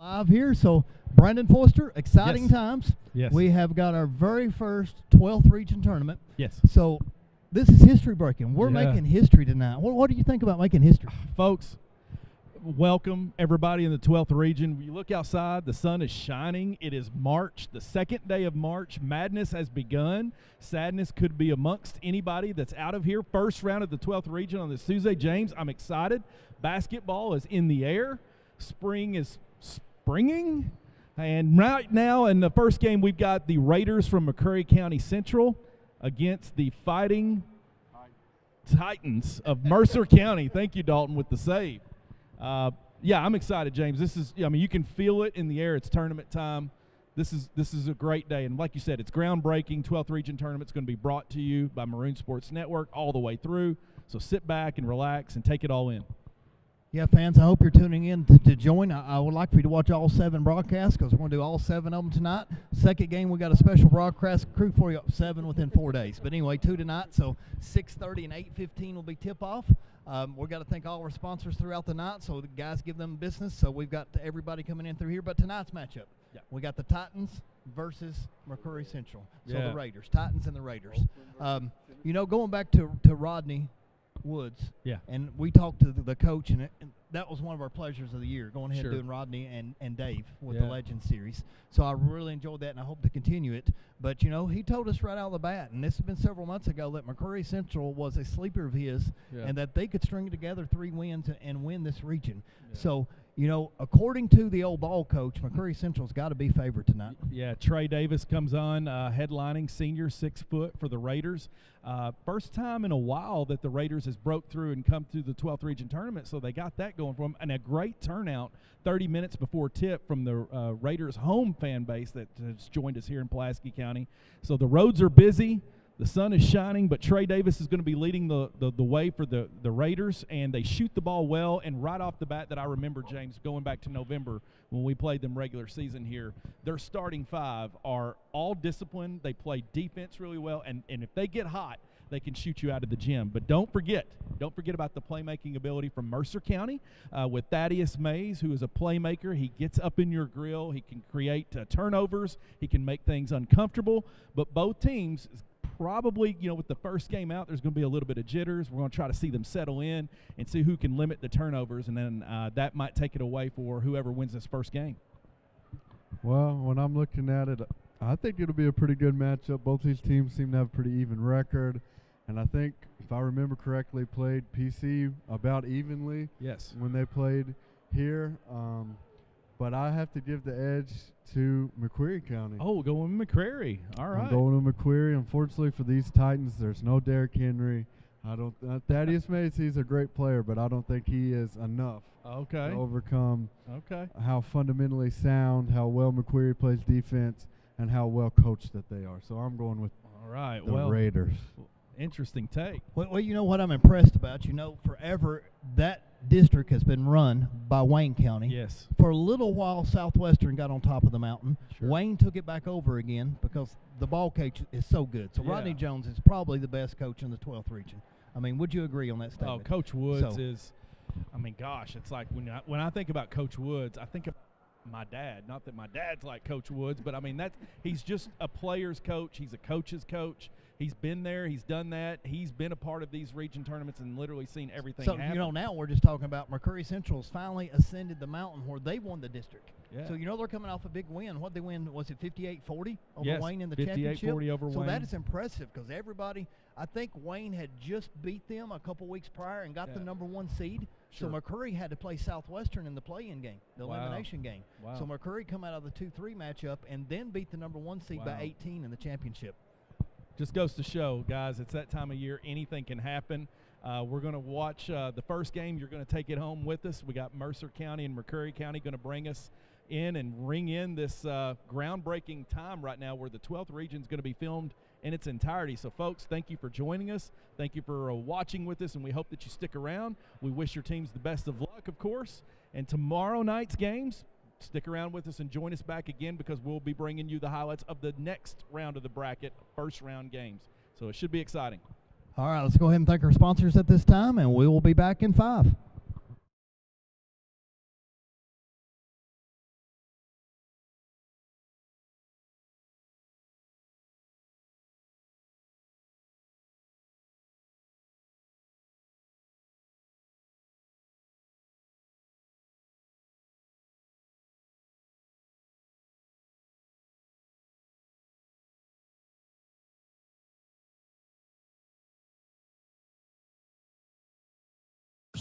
Live here, so Brandon Foster, exciting Yes. times. Yes. We have got our very first 12th region tournament. Yes. So this is history breaking. We're Yeah. making history tonight. What do you think about making history? Folks, welcome everybody in the 12th region. When you look outside, the sun is shining. It is March, the second day of March. Madness has begun. Sadness could be amongst anybody that's out of here. First round of the 12th region on the Suze James. I'm excited. Basketball is in the air. Spring is springing. And right now in the first game, we've got the Raiders from McCreary County Central against the Fighting Titans of Mercer County. Thank you, Dalton, with the save. Yeah, I'm excited, James. This is, I mean, you can feel it in the air. It's tournament time. This is a great day. And like you said, it's groundbreaking. 12th region tournament's going to be brought to you by Maroon Sports Network all the way through. So sit back and relax and take it all in. Yeah, fans, I hope you're tuning in to join. I would like for you to watch all 7 broadcasts because we're going to do all 7 of them tonight. Second game, we got a special broadcast crew for you up 7 within 4 days. But anyway, 2 tonight, so 6:30 and 8:15 will be tip-off. We've got to thank all our sponsors throughout the night, so the guys give them business. So we've got everybody coming in through here. But tonight's matchup, we got the Titans versus McCreary Central. So the Raiders, Titans and the Raiders. You know, going back to Rodney Woods, and we talked to the coach, and that was one of our pleasures of the year, going ahead and doing Rodney and Dave with the Legend Series. So I really enjoyed that, and I hope to continue it. But, you know, he told us right out of the bat, and this has been several months ago, that McCreary Central was a sleeper of his, and that they could string together 3 wins and win this region. So, you know, according to the old ball coach, McCreary Central's got to be favored tonight. Yeah, Trey Davis comes on, headlining, senior, 6 foot for the Raiders. First time in a while that the Raiders has broke through and come through the 12th region tournament, so they got that going for them. And a great turnout 30 minutes before tip from the Raiders home fan base that has joined us here in Pulaski County. So the roads are busy. The sun is shining, but Trey Davis is going to be leading the way for the Raiders, and they shoot the ball well. And right off the bat that I remember, James, going back to November when we played them regular season here, their starting 5 are all disciplined. They play defense really well, and if they get hot, they can shoot you out of the gym. But don't forget about the playmaking ability from Mercer County with Thaddeus Mays, who is a playmaker. He gets up in your grill. He can create turnovers. He can make things uncomfortable. But both teams probably, you know, with the first game out, there's going to be a little bit of jitters. We're going to try to see them settle in and see who can limit the turnovers, and then that might take it away for whoever wins this first game. Well, when I'm looking at it, I think it'll be a pretty good matchup. Both these teams seem to have a pretty even record, and I think, if I remember correctly, played PC about evenly when they played here. But I have to give the edge to McCreary County. Oh, going with McCreary. All right. I'm going to McCreary. Unfortunately for these Titans, there's no Derrick Henry. Thaddeus Mays, he's a great player, but I don't think he is enough to overcome how fundamentally sound, how well McCreary plays defense, and how well coached that they are. So I'm going with the Raiders. Interesting take. Well, you know what I'm impressed about? You know, forever that district has been run by Wayne County. Yes. For a little while, Southwestern got on top of the mountain. Wayne took it back over again because the ball coach is so good. So Rodney Jones is probably the best coach in the 12th region. I mean, would you agree on that statement? Oh, Coach Woods is, I mean, gosh, it's like when I think about Coach Woods, I think of my dad. Not that my dad's like Coach Woods, but I mean he's just a player's coach. He's a coach's coach. He's been there. He's done that. He's been a part of these region tournaments and literally seen everything happen. So, you know, now we're just talking about McCreary Central's finally ascended the mountain where they won the district. Yeah. So, you know, they're coming off a big win. What they win, was it 58-40 over Wayne in the championship? 58-40 over Wayne. So that is impressive because everybody, I think Wayne had just beat them a couple weeks prior and got the #1 seed. So McCreary had to play Southwestern in the play-in game, the elimination game. So McCreary come out of the 2-3 matchup and then beat the #1 seed by 18 in the championship. Just goes to show, guys, it's that time of year. Anything can happen. We're going to watch the first game. You're going to take it home with us. We got Mercer County and McCreary County going to bring us in and ring in this groundbreaking time right now where the 12th region is going to be filmed in its entirety. So, folks, thank you for joining us. Thank you for watching with us, and we hope that you stick around. We wish your teams the best of luck, of course. And tomorrow night's games, stick around with us and join us back again because we'll be bringing you the highlights of the next round of the bracket, first round games. So it should be exciting. All right, let's go ahead and thank our sponsors at this time, and we will be back in 5.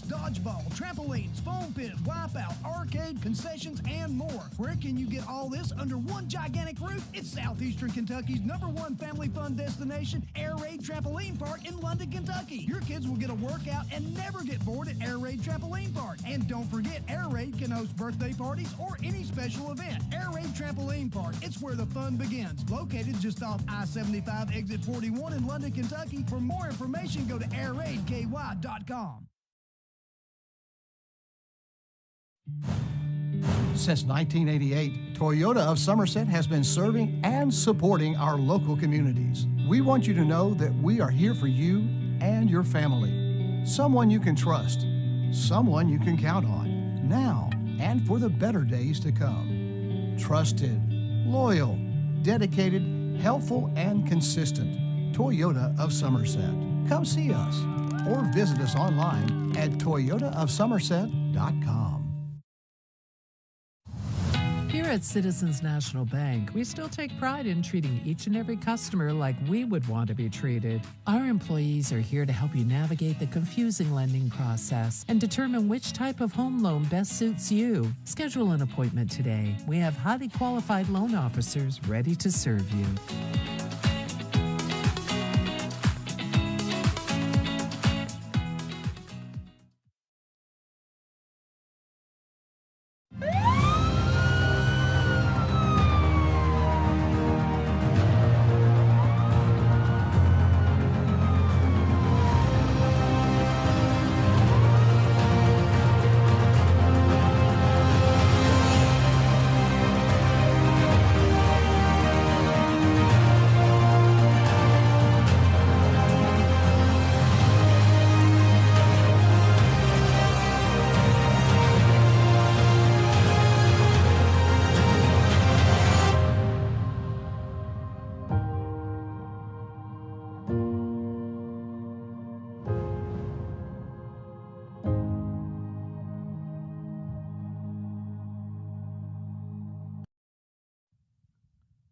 dodgeball, trampolines, foam pit, wipeout, arcade, concessions, and more. Where can you get all this under one gigantic roof? It's Southeastern Kentucky's #1 family fun destination, Air Raid Trampoline Park in London, Kentucky. Your kids will get a workout and never get bored at Air Raid Trampoline Park. And don't forget, Air Raid can host birthday parties or any special event. Air Raid Trampoline Park, it's where the fun begins. Located just off I-75 exit 41 in London, Kentucky. For more information, go to airraidky.com. Since 1988, Toyota of Somerset has been serving and supporting our local communities. We want you to know that we are here for you and your family. Someone you can trust, someone you can count on, now and for the better days to come. Trusted, loyal, dedicated, helpful, and consistent. Toyota of Somerset. Come see us or visit us online at toyotaofsomerset.com. Here at Citizens National Bank, we still take pride in treating each and every customer like we would want to be treated. Our employees are here to help you navigate the confusing lending process and determine which type of home loan best suits you. Schedule an appointment today. We have highly qualified loan officers ready to serve you.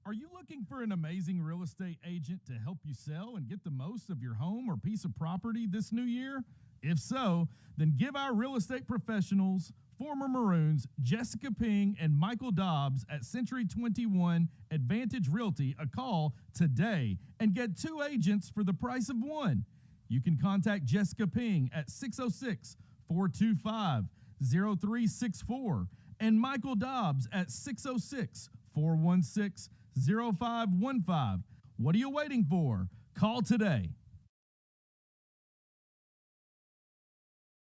Are you looking for an amazing real estate agent to help you sell and get the most of your home or piece of property this new year? If so, then give our real estate professionals, former Maroons, Jessica Ping and Michael Dobbs at Century 21 Advantage Realty a call today and get 2 agents for the price of 1. You can contact Jessica Ping at 606-425-0364 and Michael Dobbs at 606-416-0515. What are you waiting for? Call today.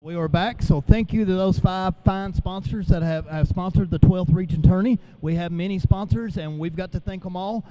We are back, so thank you to those 5 fine sponsors that have sponsored the 12th Region Tourney. We have many sponsors, and we've got to thank them all.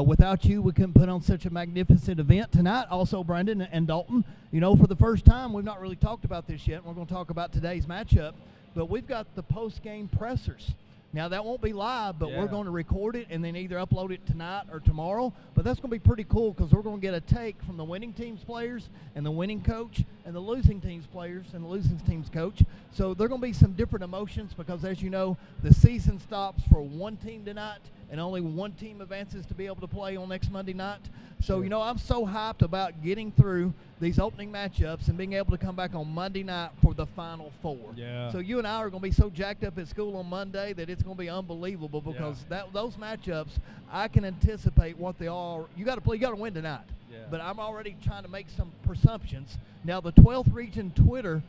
Without you, we couldn't put on such a magnificent event tonight. Also, Brandon and Dalton, you know, for the first time, we've not really talked about this yet. We're going to talk about today's matchup, but we've got the post-game pressers. Now, that won't be live, but we're going to record it and then either upload it tonight or tomorrow. But that's going to be pretty cool because we're going to get a take from the winning team's players and the winning coach and the losing team's players and the losing team's coach. So there are going to be some different emotions because, as you know, the season stops for one team tonight and only one team advances to be able to play on next Monday night. So, you know, I'm so hyped about getting through these opening matchups and being able to come back on Monday night for the Final Four. Yeah. So you and I are going to be so jacked up at school on Monday that it's going to be unbelievable because those matchups, I can anticipate what they are. You got to play. You got to win tonight. Yeah. But I'm already trying to make some presumptions. Now, the 12th Region Twitter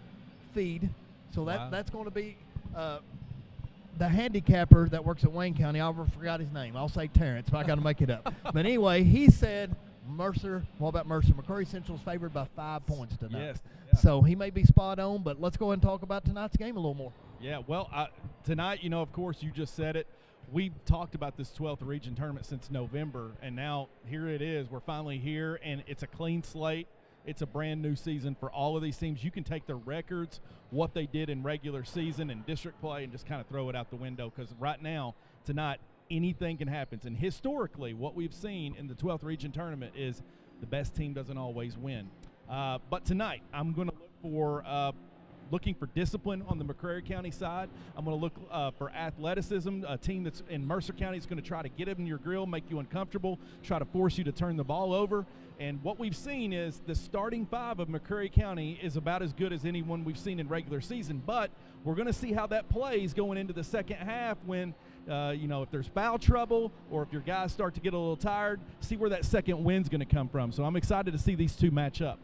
feed, so that's going to be the handicapper that works at Wayne County. I forgot his name. I'll say Terrence, but I got to make it up. But anyway, he said Mercer. What about Mercer? McCreary Central's favored by 5 points tonight. Yes. Yeah. So he may be spot on, but let's go ahead and talk about tonight's game a little more. Yeah, well, tonight, you know, of course, you just said it. We've talked about this 12th Region Tournament since November, and now here it is. We're finally here, and it's a clean slate. It's a brand new season for all of these teams. You can take their records, what they did in regular season and district play, and just kind of throw it out the window because right now, tonight, anything can happen. And historically, what we've seen in the 12th Region Tournament is the best team doesn't always win. But tonight, I'm going to look for looking for discipline on the McCreary County side. I'm going to look for athleticism. A team that's in Mercer County is going to try to get in your grill, make you uncomfortable, try to force you to turn the ball over. And what we've seen is the starting five of McCreary County is about as good as anyone we've seen in regular season. But we're going to see how that plays going into the second half when, if there's foul trouble or if your guys start to get a little tired, see where that second wind's going to come from. So I'm excited to see these two match up.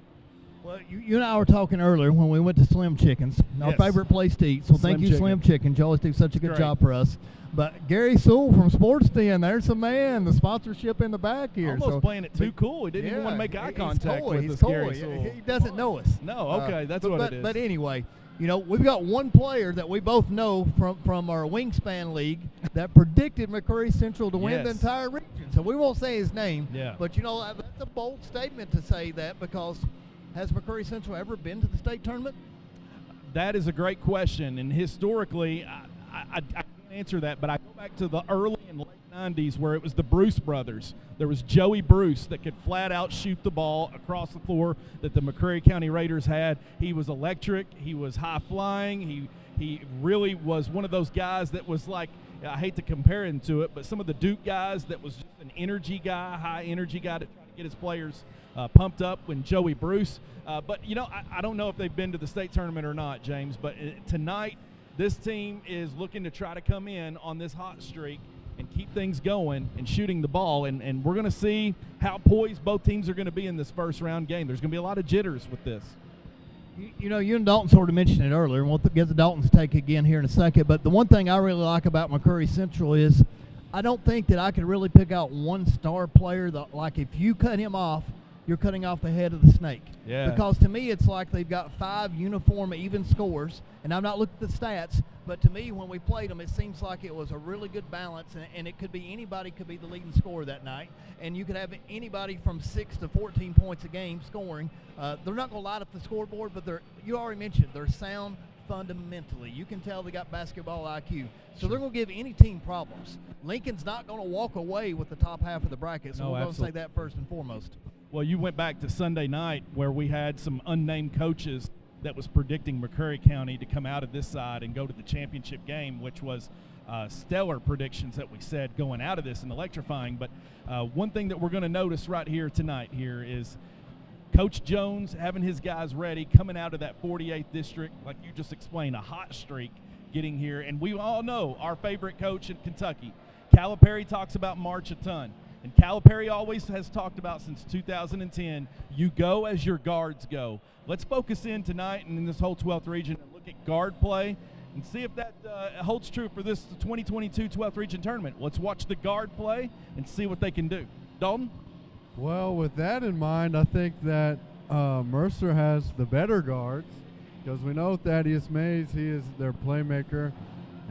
Well, you and I were talking earlier when we went to Slim Chickens, our favorite place to eat. So thank you, Slim Chickens. You always do such a good job for us. But Gary Sewell from Sports Den, there's a man, the sponsorship in the back here. Almost playing it too cool. He didn't even want to make eye contact with us, Gary Sewell. He doesn't know us. No, okay, that's what it is. But anyway, we've got one player that we both know from our Wingspan League that predicted McCreary Central to win the entire region. So we won't say his name. Yeah. But, that's a bold statement to say that because has McCreary Central ever been to the state tournament? That is a great question. And historically, I can't answer that, but I go back to the early and late 90s where it was the Bruce brothers. There was Joey Bruce that could flat out shoot the ball across the floor that the McCreary County Raiders had. He was electric. He was high flying. He really was one of those guys that was like, I hate to compare him to it, but some of the Duke guys that was just an energy guy, high energy guy to try to get his players pumped up when Joey Bruce. But, I don't know if they've been to the state tournament or not, James, but tonight this team is looking to try to come in on this hot streak and keep things going and shooting the ball. And we're going to see how poised both teams are going to be in this first round game. There's going to be a lot of jitters with this. You and Dalton sort of mentioned it earlier, and we'll get the Dalton's take again here in a second. But the one thing I really like about McCreary Central is I don't think that I could really pick out one star player that, like, if you cut him off, you're cutting off the head of the snake. Yeah. Because to me, it's like they've got 5 uniform even scores, and I'm not looking at the stats, but to me, when we played them, it seems like it was a really good balance, and it could be anybody could be the leading scorer that night, and you could have anybody from 6 to 14 points a game scoring. They're not going to light up the scoreboard, but you already mentioned they're sound fundamentally. You can tell they got basketball IQ. So they're going to give any team problems. Lincoln's not going to walk away with the top half of the bracket, so we're going to say that first and foremost. Well, you went back to Sunday night where we had some unnamed coaches that was predicting McCreary County to come out of this side and go to the championship game, which was stellar predictions that we said going out of this and electrifying. But one thing that we're going to notice right here tonight is Coach Jones having his guys ready, coming out of that 48th district, like you just explained, a hot streak getting here. And we all know our favorite coach in Kentucky. Calipari talks about March a ton. And Calipari always has talked about since 2010, you go as your guards go. Let's focus in tonight and in this whole 12th region and look at guard play and see if that holds true for this 2022 12th region tournament. Let's watch the guard play and see what they can do. Dalton? Well, with that in mind, I think that Mercer has the better guards because we know Thaddeus Mays, he is their playmaker,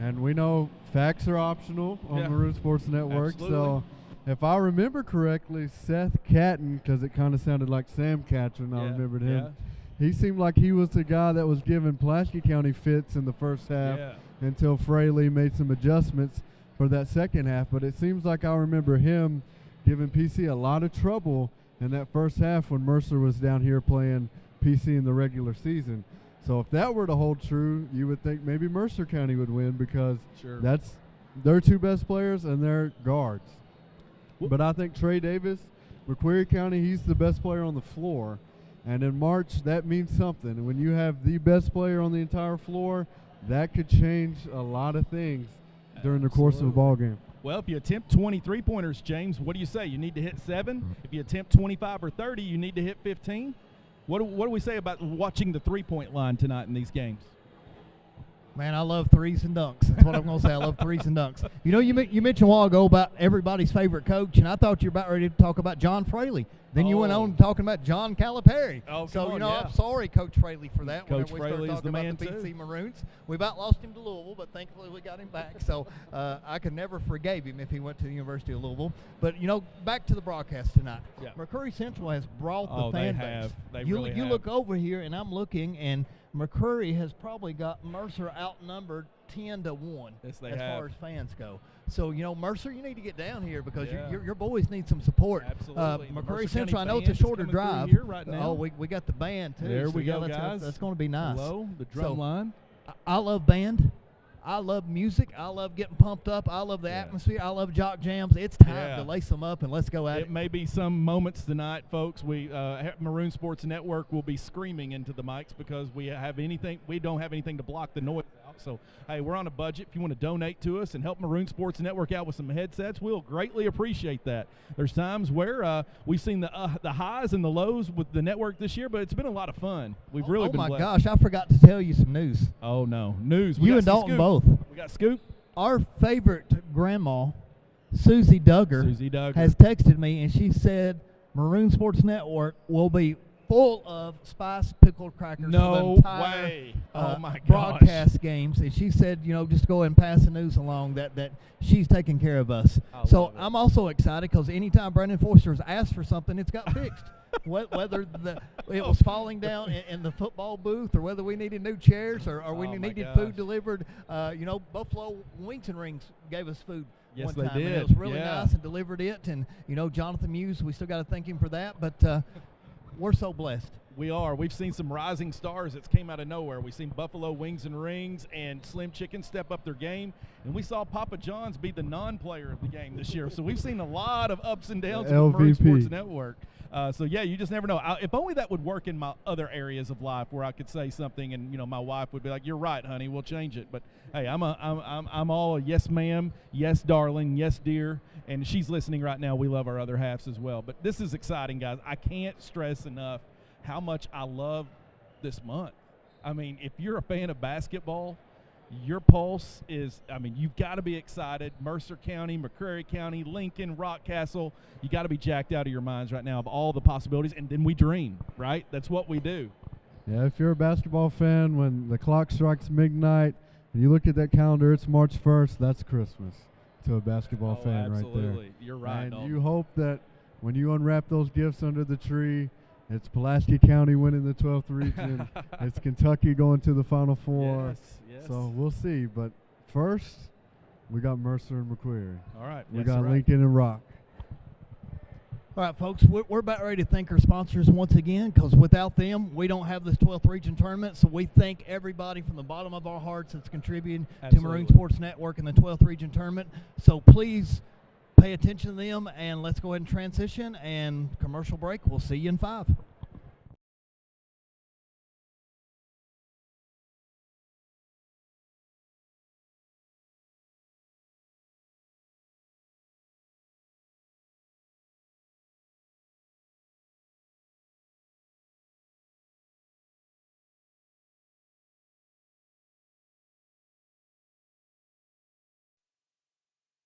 and we know facts are optional on Maroon Sports Network. Absolutely. So if I remember correctly, Seth Catton, because it kind of sounded like Sam Catton when I remembered him, he seemed like he was the guy that was giving Pulaski County fits in the first half until Fraley made some adjustments for that second half. But it seems like I remember him giving PC a lot of trouble in that first half when Mercer was down here playing PC in the regular season. So if that were to hold true, you would think maybe Mercer County would win because that's their 2 best players and their guards. But I think Trey Davis, McCreary County, he's the best player on the floor. And in March, that means something. And when you have the best player on the entire floor, that could change a lot of things during the course of a ball game. Well, if you attempt 23 pointers, James, what do you say? You need to hit 7. If you attempt 25 or 30, you need to hit 15. What do we say about watching the 3-point line tonight in these games? Man, I love threes and dunks. That's what I'm going to say. I love threes and dunks. You mentioned a while ago about everybody's favorite coach, and I thought you were about ready to talk about John Fraley. Then you went on talking about John Calipari. Oh, so, I'm sorry, Coach Fraley, for that. Coach Whenever we Fraley started is the talking man, about the too. PC Maroons. We about lost him to Louisville, but thankfully we got him back. So I could never forgave him if he went to the University of Louisville. But, back to the broadcast tonight. Yeah. McCreary Central has brought the fan base. You look over here, and I'm looking, and McCreary has probably got Mercer outnumbered 10-1 Yes, they as have. far as fans go. So, Mercer, you need to get down here because Yeah. your boys need some support. Absolutely. The McCreary Mercer Central, I County know it's band a is shorter coming through drive. here right now. Oh, we got the band too. There so we yeah, go, guys. That's going to be nice. Hello, the drum line. I love band. I love music. I love getting pumped up. I love the atmosphere. I love jock jams. It's time to lace them up and let's go at it. It may be some moments tonight, folks. We Maroon Sports Network will be screaming into the mics because we don't have anything to block the noise out. So, hey, we're on a budget. If you want to donate to us and help Maroon Sports Network out with some headsets, we'll greatly appreciate that. There's times where we've seen the highs and the lows with the network this year, but it's been a lot of fun. We've really been blessed. Oh, my gosh. I forgot to tell you some news. Oh, no. News. You and Dalton both. We got Scoop. Our favorite grandma, Susie Duggar, has texted me, and she said Maroon Sports Network will be full of spiced pickled crackers for the entire way. Oh my gosh. broadcast games. And she said, just go ahead and pass the news along that she's taking care of us. So I'm also excited because anytime Brandon Forster's asked for something, it's got fixed. Whether it was falling down in the football booth, or whether we needed new chairs, or we needed food delivered. Buffalo Wings and Rings gave us food one time. Yes, they did. And it was really nice and delivered it. And, Jonathan Muse, we still got to thank him for that. But we're so blessed. We are. We've seen some rising stars that came out of nowhere. We've seen Buffalo Wings and Rings and Slim Chicken step up their game, and we saw Papa John's be the non-player of the game this year. So we've seen a lot of ups and downs with the Maroon Sports Network. You just never know. If only that would work in my other areas of life where I could say something and my wife would be like, "You're right, honey. We'll change it." But hey, I'm all a yes, ma'am, yes, darling, yes, dear, and she's listening right now. We love our other halves as well. But this is exciting, guys. I can't stress enough how much I love this month. I mean, if you're a fan of basketball, your pulse is, you've got to be excited. Mercer County, McCreary County, Lincoln, Rockcastle, you got to be jacked out of your minds right now of all the possibilities, and then we dream, right? That's what we do. Yeah, if you're a basketball fan, when the clock strikes midnight and you look at that calendar, it's March 1st, that's Christmas to a basketball fan right there. Absolutely. You're right. And you hope that when you unwrap those gifts under the tree, it's Pulaski County winning the 12th region. It's Kentucky going to the Final Four. Yes. So we'll see. But first, we got Mercer and McCreary. All right. We got Lincoln and Rock. All right, folks, we're about ready to thank our sponsors once again because without them, we don't have this 12th region tournament. So we thank everybody from the bottom of our hearts that's contributing to Maroon Sports Network and the 12th region tournament. So please pay attention to them, and let's go ahead and transition and commercial break. We'll see you in 5.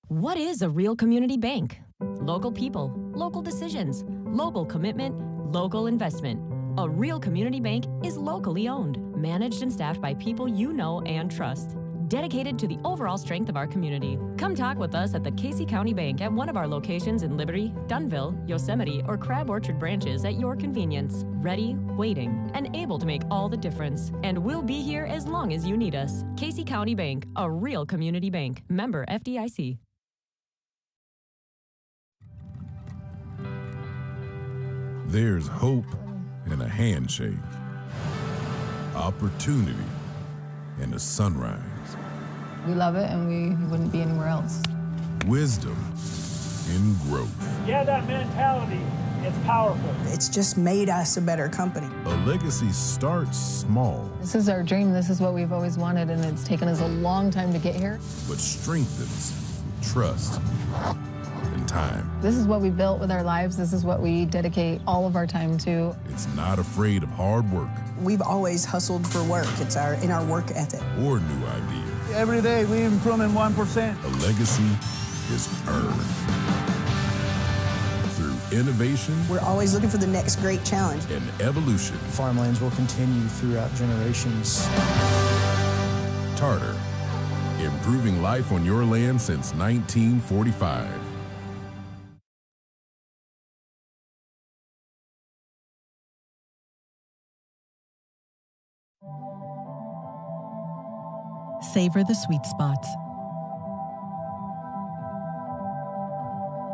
What is a real community bank? Local people, local decisions, local commitment, local investment. A real community bank is locally owned, managed and staffed by people you know and trust. Dedicated to the overall strength of our community. Come talk with us at the Casey County Bank at one of our locations in Liberty, Dunville, Yosemite, or Crab Orchard branches at your convenience. Ready, waiting, and able to make all the difference. And we'll be here as long as you need us. Casey County Bank, a real community bank. Member FDIC. There's hope in a handshake, opportunity in a sunrise. We love it and we wouldn't be anywhere else. Wisdom in growth. Yeah, that mentality, it's powerful. It's just made us a better company. A legacy starts small. This is our dream. This is what we've always wanted, and it's taken us a long time to get here. But strengthens with trust and time. This is what we built with our lives. This is what we dedicate all of our time to. It's not afraid of hard work. We've always hustled for work. It's in our work ethic. Or new ideas. Every day we improve in 1%. A legacy is earned through innovation. We're always looking for the next great challenge. And evolution. Farmlands will continue throughout generations. Tartar, improving life on your land since 1945. Savor the sweet spots.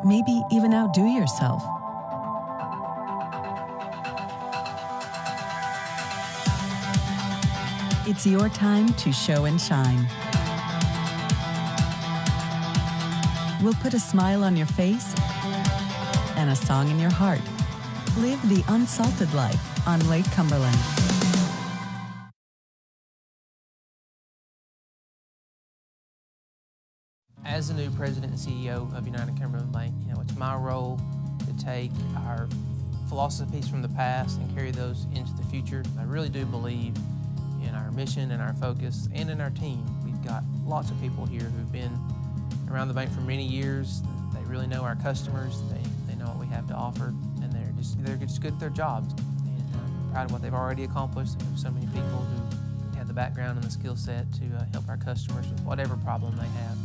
Maybe even outdo yourself. It's your time to show and shine. We'll put a smile on your face and a song in your heart. Live the unsalted life on Lake Cumberland. As the new president and CEO of United Cumberland Bank, it's my role to take our philosophies from the past and carry those into the future. I really do believe in our mission and our focus and in our team. We've got lots of people here who've been around the bank for many years. They really know our customers. They know what we have to offer, and they're just good at their jobs. And I'm proud of what they've already accomplished. There's so many people who have the background and the skill set to help our customers with whatever problem they have.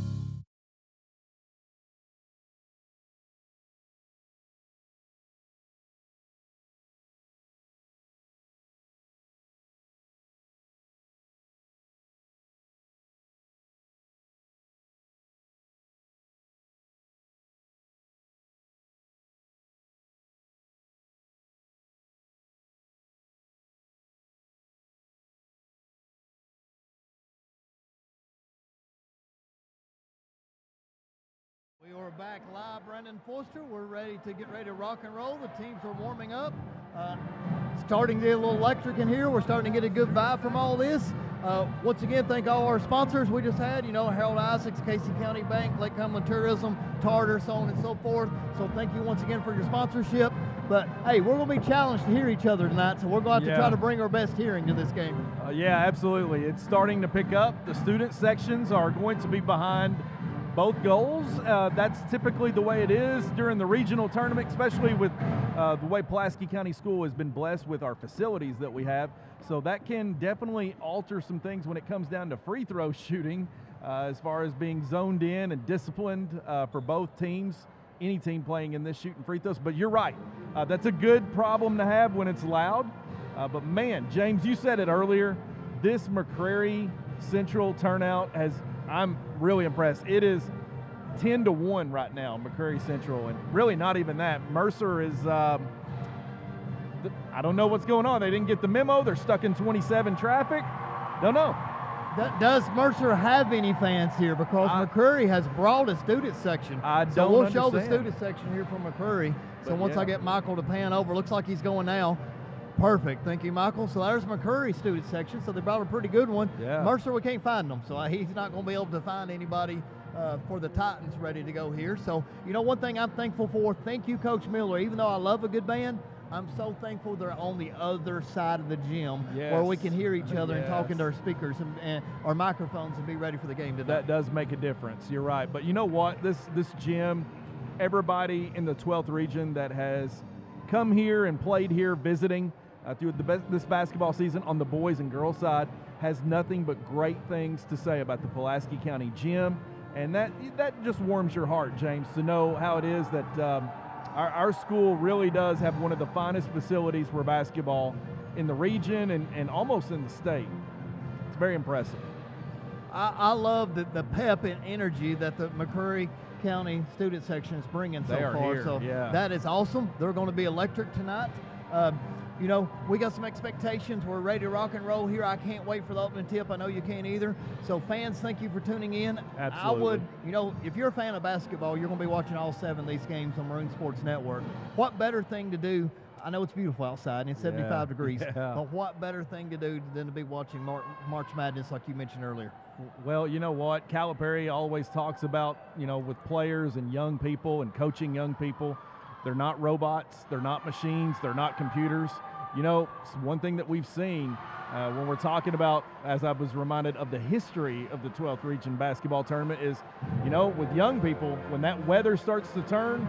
We are back live, Brendan Forster. We're ready to rock and roll. The teams are warming up. Starting to get a little electric in here. We're starting to get a good vibe from all this. Once again, thank all our sponsors we just had. Harold Isaacs, Casey County Bank, Lake Cumberland Tourism, Tartar, so on and so forth. So thank you once again for your sponsorship. But hey, we're going to be challenged to hear each other tonight, so we're going to have to try to bring our best hearing to this game. Yeah, absolutely. It's starting to pick up. The student sections are going to be behind both goals. That's typically the way it is during the regional tournament, especially with the way Pulaski County School has been blessed with our facilities that we have. So that can definitely alter some things when it comes down to free throw shooting, as far as being zoned in and disciplined for both teams, any team playing in this shooting free throws. But you're right. That's a good problem to have when it's loud. But man, James, you said it earlier, this McCreary Central turnout I'm really impressed. It is 10-1 right now, McCreary Central, and really not even that. Mercer is, I don't know what's going on. They didn't get the memo. They're stuck in 27 traffic. Don't know. Does Mercer have any fans here? Because McCreary has brought a student section. So we'll show the student section here from McCreary. So once I get Michael to pan over, looks like he's going now. Perfect. Thank you, Michael. So there's McCreary student section. So they brought a pretty good one. Yeah. Mercer, we can't find them. So he's not going to be able to find anybody for the Titans ready to go here. So, one thing I'm thankful for, thank you, Coach Miller. Even though I love a good band, I'm so thankful they're on the other side of the gym where we can hear each other and talk into our speakers and our microphones and be ready for the game today. That does make a difference. You're right. But you know what? This gym, everybody in the 12th region that has come here and played here visiting through this basketball season on the boys and girls side has nothing but great things to say about the Pulaski County gym. And that just warms your heart, James, to know how it is that our school really does have one of the finest facilities for basketball in the region and almost in the state. It's very impressive. I love the pep and energy that the McCreary County student section is bringing so far. Here. So that is awesome. They're going to be electric tonight. We got some expectations. We're ready to rock and roll here. I can't wait for the opening tip. I know you can't either. So fans, thank you for tuning in. Absolutely. I would, if you're a fan of basketball, you're going to be watching all 7 of these games on Maroon Sports Network. What better thing to do? I know it's beautiful outside and it's 75 degrees, but what better thing to do than to be watching March Madness like you mentioned earlier? Well, you know what? Calipari always talks about, with players and young people and coaching young people, they're not robots, they're not machines, they're not computers. One thing that we've seen when we're talking about, as I was reminded of the history of the 12th Region basketball tournament is, with young people, when that weather starts to turn,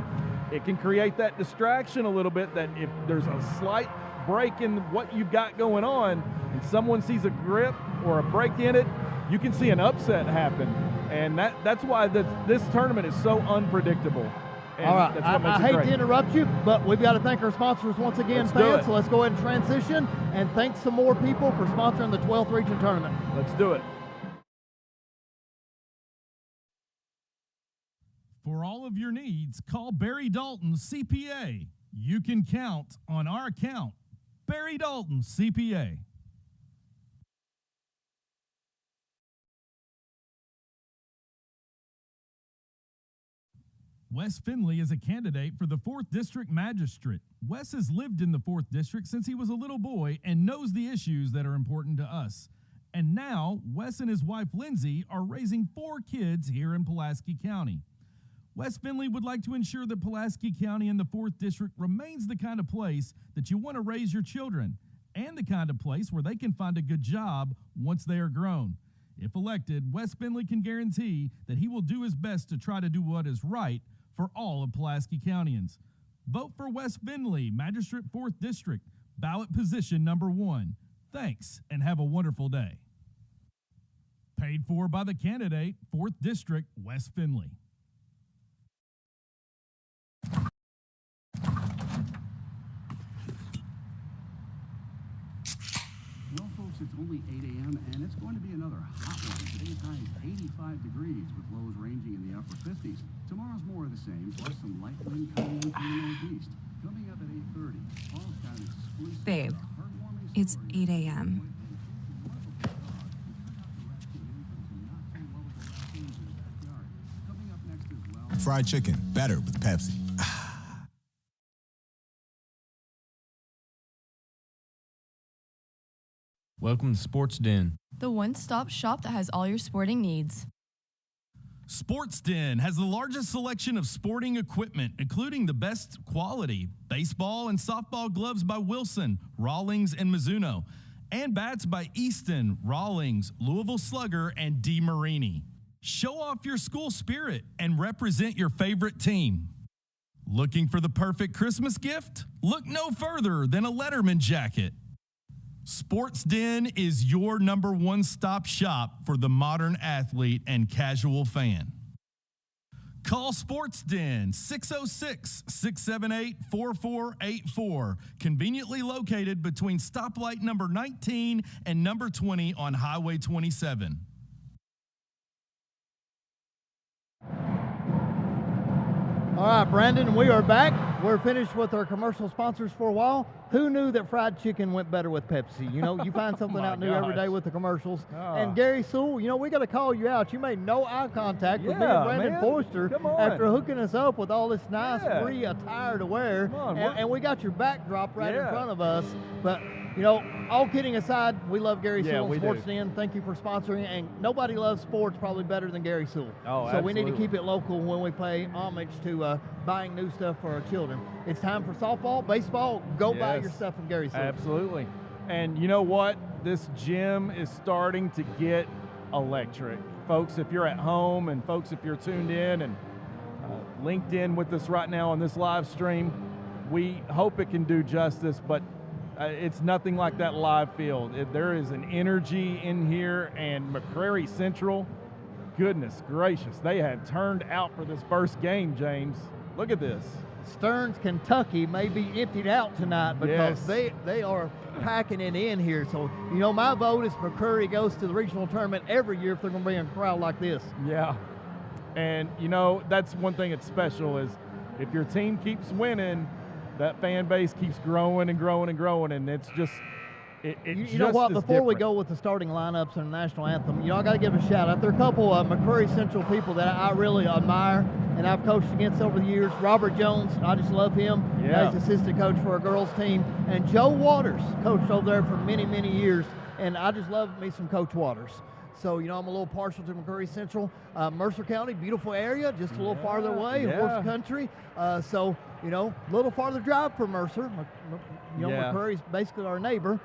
it can create that distraction a little bit that if there's a slight break in what you've got going on and someone sees a grip or a break in it, you can see an upset happen. And that's why this tournament is so unpredictable. And all right, I hate to interrupt you, but we've got to thank our sponsors once again, fans. So let's go ahead and transition and thank some more people for sponsoring the 12th Region Tournament. Let's do it. For all of your needs, call Barry Dalton CPA. You can count on our account. Barry Dalton CPA. Wes Finley is a candidate for the 4th District Magistrate. Wes has lived in the 4th District since he was a little boy and knows the issues that are important to us. And now, Wes and his wife Lindsay are raising 4 kids here in Pulaski County. Wes Finley would like to ensure that Pulaski County and the 4th District remains the kind of place that you want to raise your children, and the kind of place where they can find a good job once they are grown. If elected, Wes Finley can guarantee that he will do his best to try to do what is right for all of Pulaski Countyans. Vote for Wes Finley, Magistrate 4th District, ballot position number 1. Thanks, and have a wonderful day. Paid for by the candidate, 4th District, Wes Finley. Well, folks, it's only 8 a.m. and it's going to be another hot one. Today's high is 85 degrees with lows ranging in the upper 50s. Tomorrow's more of the same, plus some light wind coming in from the northeast. Coming up at 8:30, Falls exclusive. Babe, it's 8 a.m. Fried chicken, better with Pepsi. Welcome to Sports Den. The one-stop shop that has all your sporting needs. Sports Den has the largest selection of sporting equipment, including the best quality baseball and softball gloves by Wilson, Rawlings, and Mizuno, and bats by Easton, Rawlings, Louisville Slugger, and DeMarini. Show off your school spirit and represent your favorite team. Looking for the perfect Christmas gift? Look no further than a Letterman jacket. Sports Den is your number one stop shop for the modern athlete and casual fan. Call Sports Den 606-678-4484, conveniently located between stoplight number 19 and number 20 on Highway 27. All right, Brandon, we are back. We're finished with our commercial sponsors for a while. Who knew that fried chicken went better with Pepsi? You know, you find something out new every day with the commercials. And Gary Sewell, you know, we got to call you out. You made no eye contact with me and Brandon Forster after hooking us up with all this nice free attire to wear. And we got your backdrop right in front of us. But, you know, all kidding aside, we love Gary Sewell and Sports Den. Thank you for sponsoring. And nobody loves sports probably better than Gary Sewell. So we need to keep it local when we pay homage to buying new stuff for our children. It's time for softball, baseball. Go buy your stuff from Gary Sewell. Absolutely. And you know what? This gym is starting to get electric. Folks, if you're at home and folks, if you're tuned in and linked in with us right now on this live stream, we hope it can do justice, but it's nothing like that live field. There is an energy in here, and McCreary Central, goodness gracious, they have turned out for this first game, James. Look at this. Stearns, Kentucky may be emptied out tonight because they are packing it in here. So, you know, my vote is McCreary goes to the regional tournament every year if they're going to be in a crowd like this. Yeah. And, you know, that's one thing that's special is if your team keeps winning, that fan base keeps growing and growing and growing, and it's just you know what? Before we go with the starting lineups and the national anthem, you know, I got to give a shout out. There are a couple of McCreary Central people that I really admire and I've coached against over the years. Robert Jones, I just love him. He's assistant coach for our girls team. And Joe Waters coached over there for many, many years, and I just love me some Coach Waters. So, you know, I'm a little partial to McCreary Central. Mercer County, beautiful area, just a little farther away, horse country. So, you know, a little farther drive for Mercer. You know, McCreary's basically our neighbor.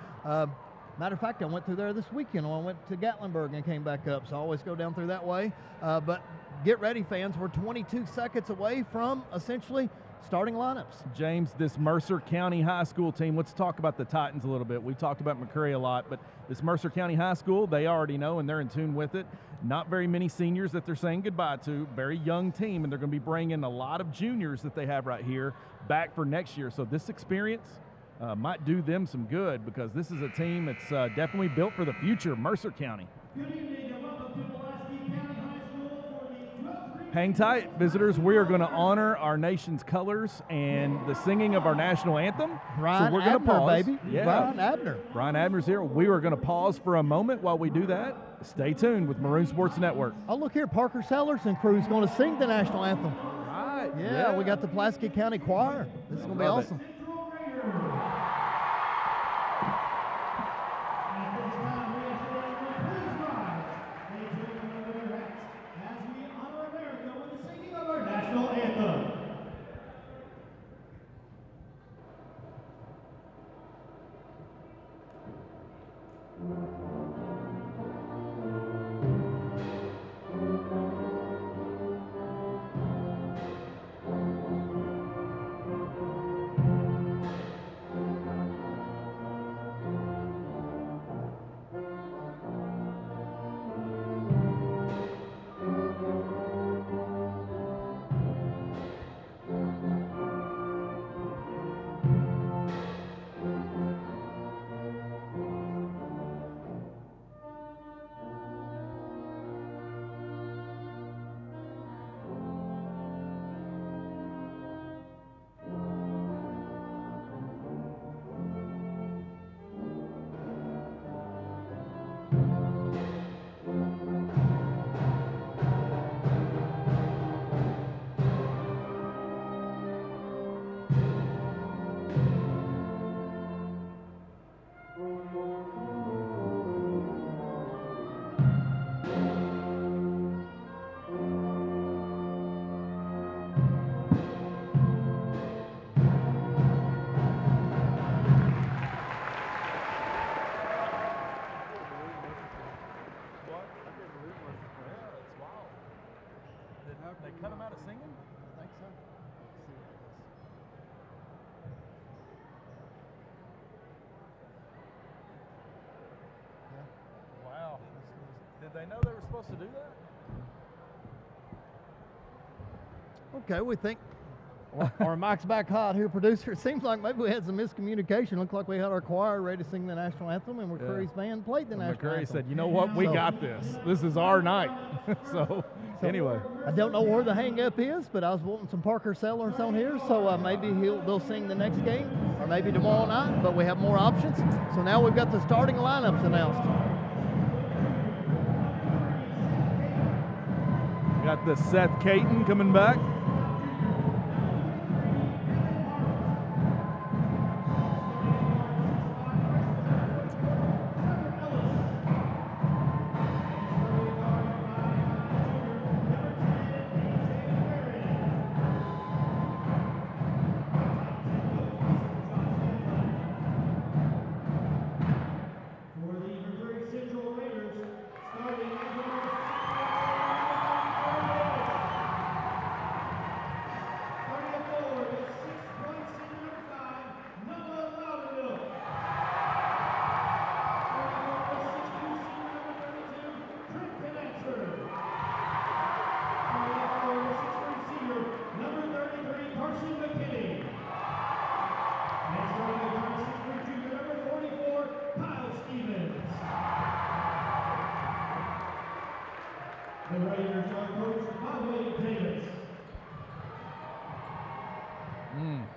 Matter of fact, I went through there this weekend. I went to Gatlinburg and came back up, so I always go down through that way. But get ready, fans. We're 22 seconds away from essentially starting lineups. James, this Mercer County High School team, let's talk about the Titans a little bit. We talked about McCreary a lot, but this Mercer County High School, they already know and they're in tune with it. Not very many seniors that they're saying goodbye to. Very young team, and they're going to be bringing a lot of juniors that they have right here back for next year. So this experience might do them some good because this is a team that's definitely built for the future, Mercer County. Good evening and welcome to Pulaski County High School for the 12th Hang tight, visitors. We are going to honor our nation's colors and the singing of our national anthem. Ryan so we're going to Abner, pause. baby. Yeah. Ryan Abner. Ryan Abner's here. We are going to pause for a moment while we do that. Stay tuned with Maroon Sports Network. Oh, look here. Parker Sellers and crew's going to sing the national anthem. Right. Yeah, we got the Pulaski County Choir. This is going to be awesome. National anthem. They cut them out of singing? I think so. Wow. Did they know they were supposed to do that? Okay, we think. Or Mike's back hot here, producer. It seems like maybe we had some miscommunication. Looked like we had our choir ready to sing the national anthem, and McCreary's band played the national McCreary anthem. said, you know what, we got this. This is our night. so anyway. I don't know where the hang-up is, but I was wanting some Parker Sellers on here, so maybe they'll sing the next game, or maybe tomorrow night, but we have more options. So now we've got the starting lineups announced. We got the Seth Caton coming back. The Raiders are coached by Wade Davis.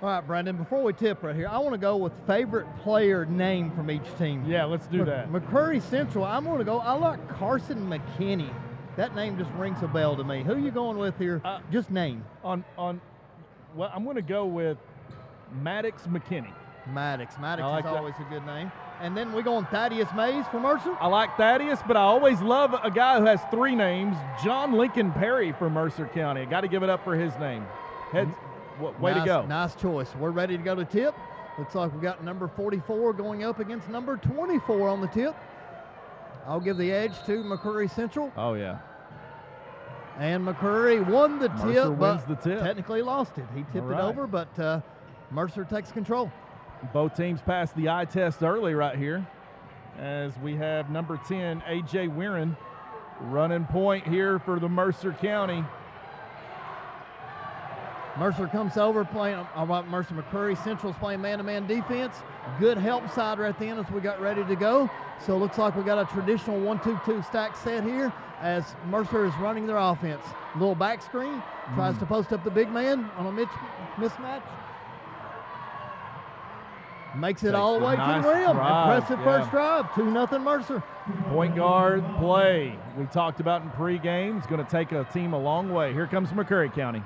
All right, Brandon, before we tip right here, I want to go with favorite player name from each team. Yeah, let's do that. McCreary Central, I'm going to go, I like Carson McKinney. That name just rings a bell to me. Who are you going with here? Just name. Well, I'm going to go with Maddox McKinney. Maddox is always a good name. And then we going Thaddeus Mays from Mercer? I like Thaddeus, but I always love a guy who has three names, John Lincoln Perry from Mercer County. I got to give it up for his name. Way to go. Nice choice. We're ready to go to tip. Looks like we got number 44 going up against number 24 on the tip. I'll give the edge to McCreary Central. Oh, yeah. And McCreary won the Mercer tip, but wins the tip. technically lost it. He tipped it over, but Mercer takes control. Both teams passed the eye test early right here as we have number 10, A.J. Weirin, running point here for the Mercer County. Mercer comes over playing, Mercer McCreary Central's playing man-to-man defense. Good help side right then as we got ready to go. So it looks like we got a traditional 1-2-2 stack set here as Mercer is running their offense. Little back screen, tries to post up the big man on a mismatch. Makes it all the way to the rim. Impressive first drive, 2-0 Mercer. Point guard play we talked about in pregame. It's going to take a team a long way. Here comes McCreary County.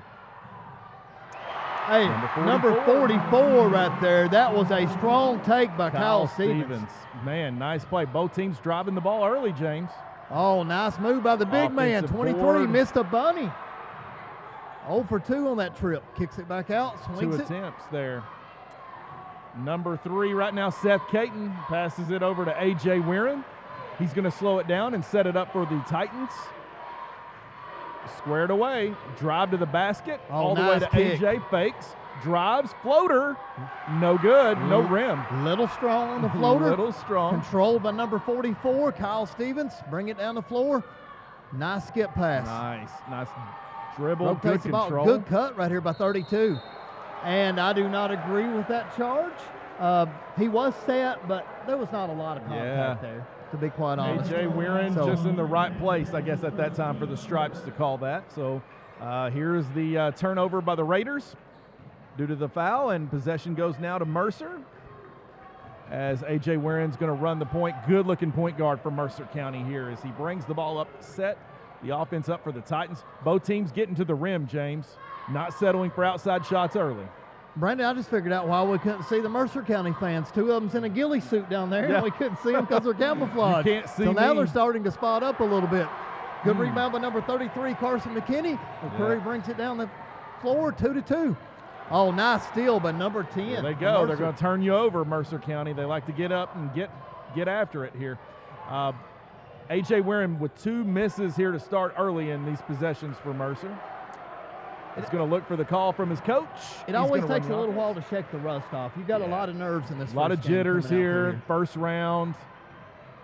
Hey, number 44 right there. That was a strong take by Kyle Stevens. Man, nice play. Both teams driving the ball early, James. Oh, nice move by the big man. 23, board. missed a bunny. 0 for 2 on that trip. Kicks it back out, swings Two attempts there. Number 3 right now, Seth Caton, passes it over to A.J. Weirin. He's going to slow it down and set it up for the Titans. Squared away, drive to the basket, all the way to A.J. Fakes, drives, floater, no good, no rim. Little strong on the floater. Little strong. Controlled by number 44, Kyle Stevens. Bring it down the floor. Nice skip pass. Nice dribble, Rotates good the ball. control. Good cut right here by 32. And I do not agree with that charge. He was set, but there was not a lot of contact there, to be quite honest. A.J. Weirin just in the right place, I guess, at that time for the Stripes to call that. So here's the turnover by the Raiders due to the foul, and possession goes now to Mercer as A.J. Weirin's going to run the point. Good-looking point guard for Mercer County here as he brings the ball up, set the offense up for the Titans. Both teams getting to the rim, James, not settling for outside shots early. Brandon, I just figured out why we couldn't see the Mercer County fans. 2 of them's in a ghillie suit down there, and we couldn't see them because they're camouflaged. You can't see so now me. they're starting to spot up a little bit. Good rebound by number 33, Carson McKinney. McCreary brings it down the floor, 2-2. Oh, nice steal by number 10. There they go. They're going to turn you over, Mercer County. They like to get up and get after it here. A.J. Weirin with 2 misses here to start early in these possessions for Mercer. He's going to look for the call from his coach. It always takes a little while to shake the rust off. You've got a lot of nerves in this. A lot of jitters here. First round,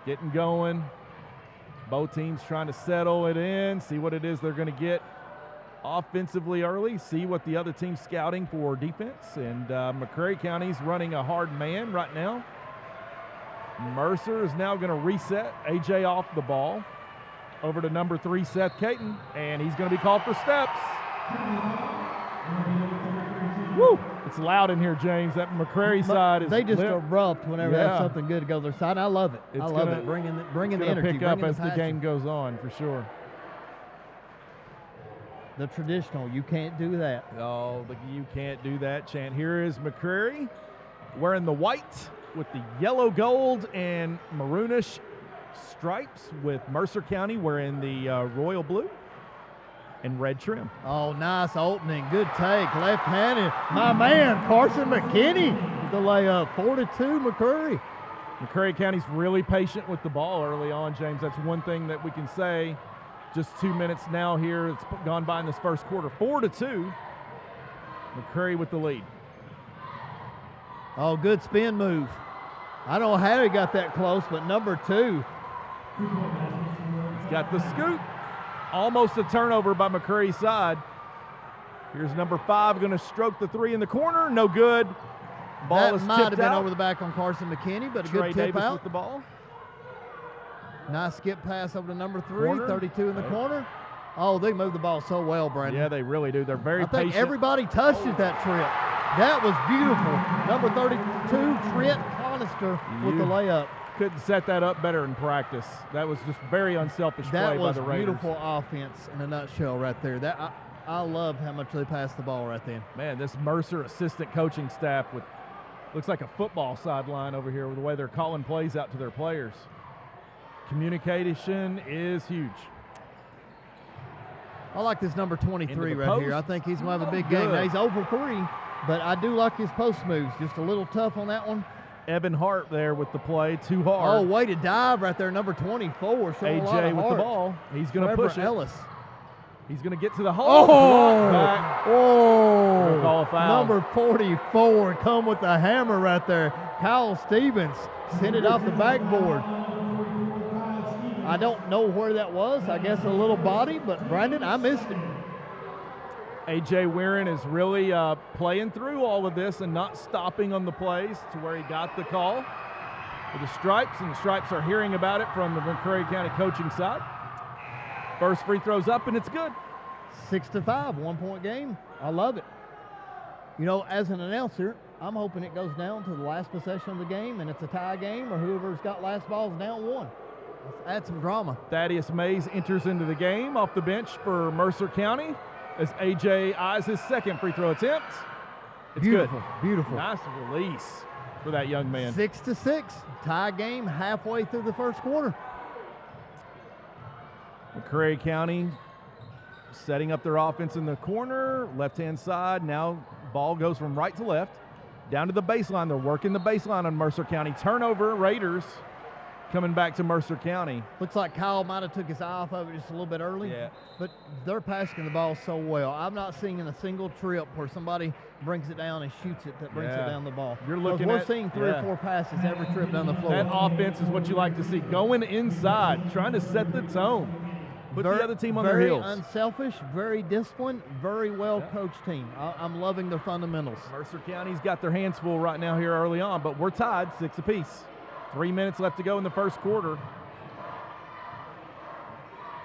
getting going. Both teams trying to settle it in, see what it is they're going to get offensively early, see what the other team's scouting for defense. And McCreary County's running a hard man right now. Mercer is now going to reset A.J. off the ball over to number 3, Seth Caton, and he's going to be called for steps. Woo! It's loud in here, James. That McCreary side is. They just lit. erupt whenever they have something good to go their side. I love it. I love it. Bringing the energy. Pick up as the the game goes on, for sure. The traditional, you can't do that. Oh, you can't do that chant. Here is McCreary wearing the white with the yellow, gold, and maroonish stripes, with Mercer County wearing the royal blue and red trim. Oh, nice opening. Good take. Left-handed. My man, Carson McKinney, with the layup. 4-2, McCreary. McCreary County's really patient with the ball early on, James. That's one thing that we can say. Just 2 minutes now here. It's gone by in this first quarter. 4-2. McCreary with the lead. Oh, good spin move. I don't know how he got that close, but number 2. He's got the scoop. Almost a turnover by McCreary's side. Here's number 5 going to stroke the 3 in the corner. No good. Ball is tipped out. That might have been over the back on Carson McKinney, but a good tip Davis out. with the ball. Nice skip pass over to number 3, 32 in the corner. Oh, they move the ball so well, Brandon. Yeah, they really do. They're very patient. I think everybody touched it that trip. That was beautiful. Number 32, Trent Conister with the layup. Couldn't set that up better in practice. That was just very unselfish play by the Raiders. That was beautiful offense in a nutshell right there. I love how much they passed the ball right then. Man, this Mercer assistant coaching staff with looks like a football sideline over here with the way they're calling plays out to their players. Communication is huge. I like this number 23 right here. I think he's going to have a big game. Now he's over 3, but I do like his post moves. Just a little tough on that one. Evan Hart there with the play, too hard. Oh, way to dive right there, number 24. AJ with the ball. He's going to push it. Ellis. He's going to get to the hole. Oh, call a foul. Number 44 come with the hammer right there. Kyle Stevens sent it off the backboard. I don't know where that was. I guess a little body, but Brandon, I missed it. A.J. Weirin is really playing through all of this and not stopping on the plays to where he got the call for the Stripes, and the Stripes are hearing about it from the McCreary County coaching side. First free throw's up, and it's good. 6-5, 1-point game. I love it. You know, as an announcer, I'm hoping it goes down to the last possession of the game, and it's a tie game, or whoever's got last ball is down 1. Let's add some drama. Thaddeus Mays enters into the game off the bench for Mercer County as A.J. eyes his second free throw attempt. It's beautiful, good. Beautiful. Nice release for that young man. 6-6, tie game halfway through the first quarter. McCreary County setting up their offense in the corner, left-hand side. Now ball goes from right to left, down to the baseline. They're working the baseline on Mercer County. Turnover, Raiders coming back to Mercer County. Looks like Kyle might have took his eye off of it just a little bit early. Yeah. But they're passing the ball so well. I'm not seeing in a single trip where somebody brings it down and shoots it that brings it down the ball. You're looking we're at, seeing 3 or 4 passes every trip down the floor. That offense is what you like to see. Going inside, trying to set the tone. Put the other team on their heels. Very unselfish, very disciplined, very well-coached team. I'm loving their fundamentals. Mercer County's got their hands full right now here early on, but we're tied 6 apiece. 3 minutes left to go in the first quarter.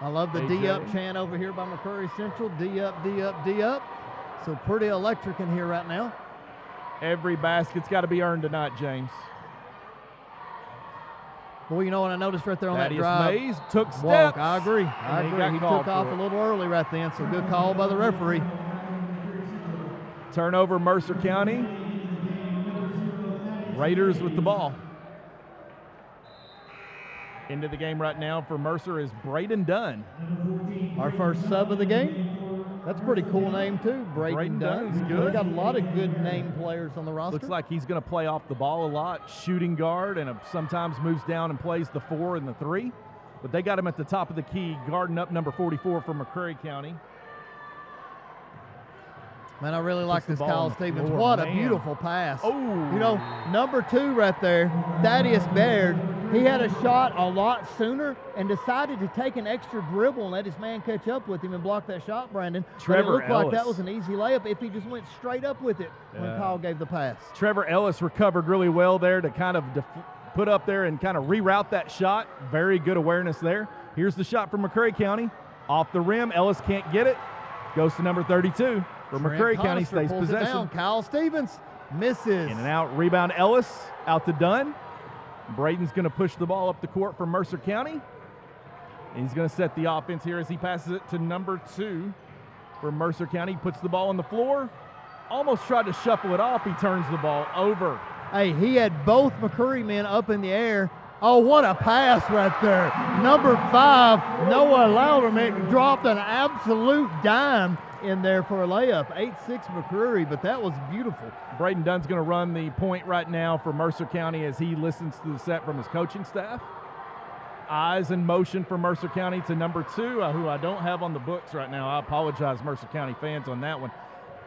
I love the D-up chant over here by McCreary Central. D-up, D-up, D-up. So pretty electric in here right now. Every basket's got to be earned tonight, James. Well, you know what I noticed right there on Thaddeus that drive? Mays took steps. Walk. I agree. I agree. He took off a little early right then, so good call by the referee. Turnover, Mercer County. Raiders with the ball. Into the game right now for Mercer is Braden Dunn. Our first sub of the game. That's a pretty cool name, too. Braden Dunn is good. We've got a lot of good name players on the roster. Looks like he's going to play off the ball a lot, shooting guard, and sometimes moves down and plays the 4 and the 3. But they got him at the top of the key, guarding up number 44 for McCreary County. Man, I really like this Kyle Stevens. What a beautiful pass. Oh. You know, number 2 right there, Thaddeus Baird, he had a shot a lot sooner and decided to take an extra dribble and let his man catch up with him and block that shot, Brandon. Trevor but it looked Ellis. like that was an easy layup if he just went straight up with it when Kyle gave the pass. Trevor Ellis recovered really well there to kind of put up there and kind of reroute that shot. Very good awareness there. Here's the shot from McCreary County. Off the rim, Ellis can't get it. Goes to number 32. For McCreary County stays possession. Kyle Stevens misses. In and out. Rebound Ellis out to Dunn. Braden's going to push the ball up the court for Mercer County. And he's going to set the offense here as he passes it to number 2 for Mercer County. He puts the ball on the floor. Almost tried to shuffle it off. He turns the ball over. Hey, he had both McCreary men up in the air. Oh, what a pass right there. Number 5, Noah Louderman, dropped an absolute dime in there for a layup. 8-6 McCreary, but that was beautiful. Braden Dunn's going to run the point right now for Mercer County as he listens to the set from his coaching staff. Eyes in motion for Mercer County to number 2, who I don't have on the books right now. I apologize, Mercer County fans, on that one.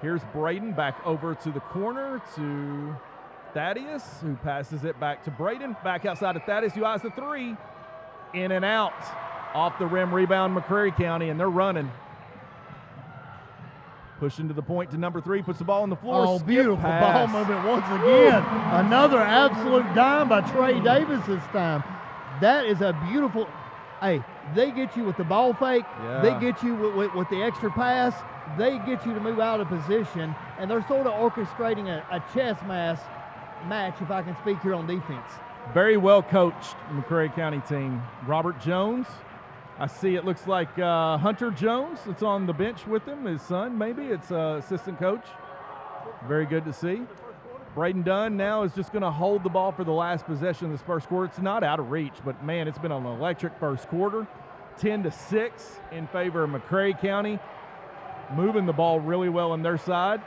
Here's Braden back over to the corner to Thaddeus, who passes it back to Braden. Back outside to Thaddeus, who eyes the 3. In and out. Off the rim rebound, McCreary County, and they're running. Pushing to the point to number 3, puts the ball on the floor. Oh, beautiful ball movement once again. Another absolute dime by Trey Davis this time. That is a beautiful, hey, they get you with the ball fake. Yeah. They get you with the extra pass. They get you to move out of position, and they're sort of orchestrating a chess match, if I can speak here on defense. Very well coached McCreary County team. Robert Jones. I see it looks like Hunter Jones that's on the bench with him, his son maybe. It's assistant coach. Very good to see. Braden Dunn now is just going to hold the ball for the last possession of this first quarter. It's not out of reach, but, man, it's been an electric first quarter. 10-6 in favor of McCreary County. Moving the ball really well on their side.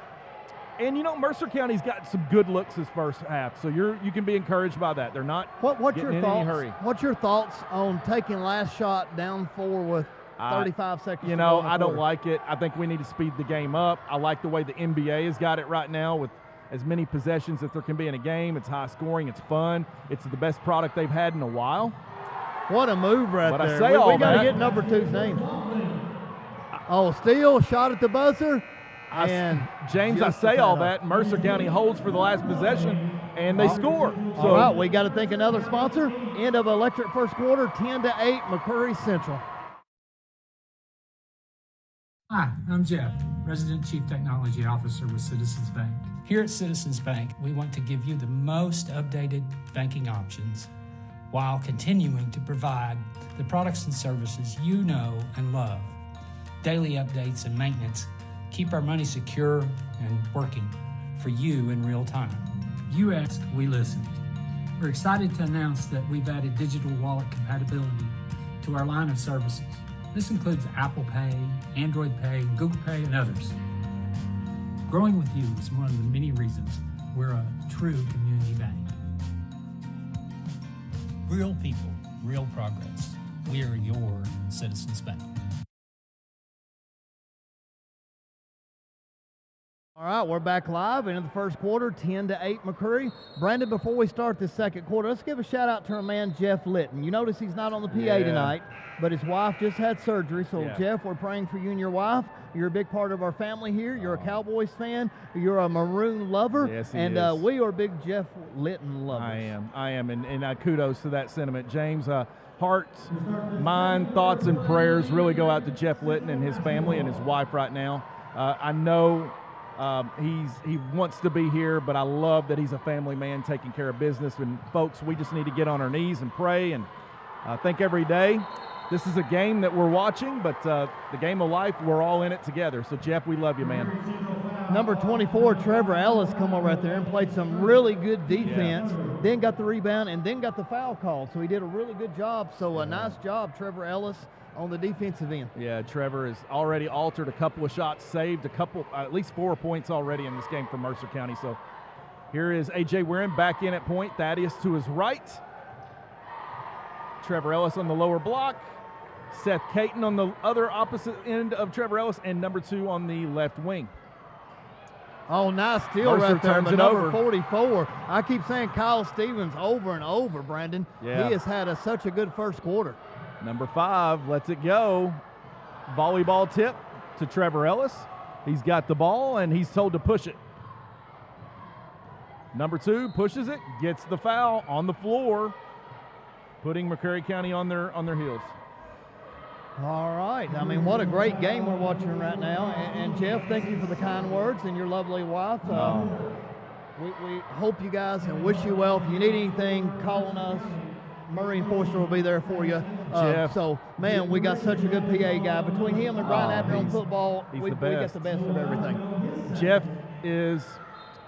And, you know, Mercer County's got some good looks this first half, so you can be encouraged by that. They're not getting in any hurry. What's your thoughts on taking last shot down 4 with 35 seconds? You know, I don't like it. I think we need to speed the game up. I like the way the NBA has got it right now with as many possessions as there can be in a game. It's high scoring. It's fun. It's the best product they've had in a while. What a move right there. We got to get number 2's name. Oh, steal, shot at the buzzer. James, I say all that. Mercer County holds for the last possession, and they score. So all right, we got to thank another sponsor. End of electric first quarter, 10-8, McCreary Central. Hi, I'm Jeff, Resident Chief Technology Officer with Citizens Bank. Here at Citizens Bank, we want to give you the most updated banking options while continuing to provide the products and services you know and love. Daily updates and maintenance keep our money secure and working for you in real time. You asked, we listened. We're excited to announce that we've added digital wallet compatibility to our line of services. This includes Apple Pay, Android Pay, Google Pay, and others. Growing with you is one of the many reasons we're a true community bank. Real people, real progress. We are your Citizens Bank. All right, we're back live into the first quarter, 10-8 McCreary. Brandon, before we start this second quarter, let's give a shout out to our man Jeff Litton. You notice he's not on the PA tonight, but his wife just had surgery. So Jeff, we're praying for you and your wife. You're a big part of our family here. You're a Cowboys fan. You're a Maroon lover. Yes, and we are big Jeff Litton lovers. I am, and kudos to that sentiment. James, heart, mind, thoughts, and prayers really go out to Jeff Litton and his family and his wife right now. I know he wants to be here, but I love that he's a family man taking care of business. And folks, we just need to get on our knees and pray and think every day. This is a game that we're watching, but the game of life, we're all in it together. So, Jeff, we love you, man. Number 24, Trevor Ellis, come over right there and played some really good defense, then got the rebound, and then got the foul called. So he did a really good job. So a nice job, Trevor Ellis, on the defensive end. Yeah, Trevor has already altered a couple of shots, saved a couple, at least 4 points already in this game for Mercer County. So here is A.J. Weirin back in at point. Thaddeus to his right. Trevor Ellis on the lower block. Seth Caton on the other opposite end of Trevor Ellis, and number 2 on the left wing. Oh, nice steal Mercer right there, turns but it number over. 44. I keep saying Kyle Stevens over and over, Brandon. Yeah. He has had such a good first quarter. Number 5 lets it go. Volleyball tip to Trevor Ellis. He's got the ball, and he's told to push it. Number 2 pushes it, gets the foul on the floor, putting McCreary County on their heels. All right. I mean, what a great game we're watching right now. And Jeff, thank you for the kind words and your lovely wife. We hope you guys and wish you well. If you need anything, call on us. Murray and Forster will be there for you. Jeff. So, man, we got such a good PA guy. Between him and Brian Abner on football, we got the best of everything. Jeff is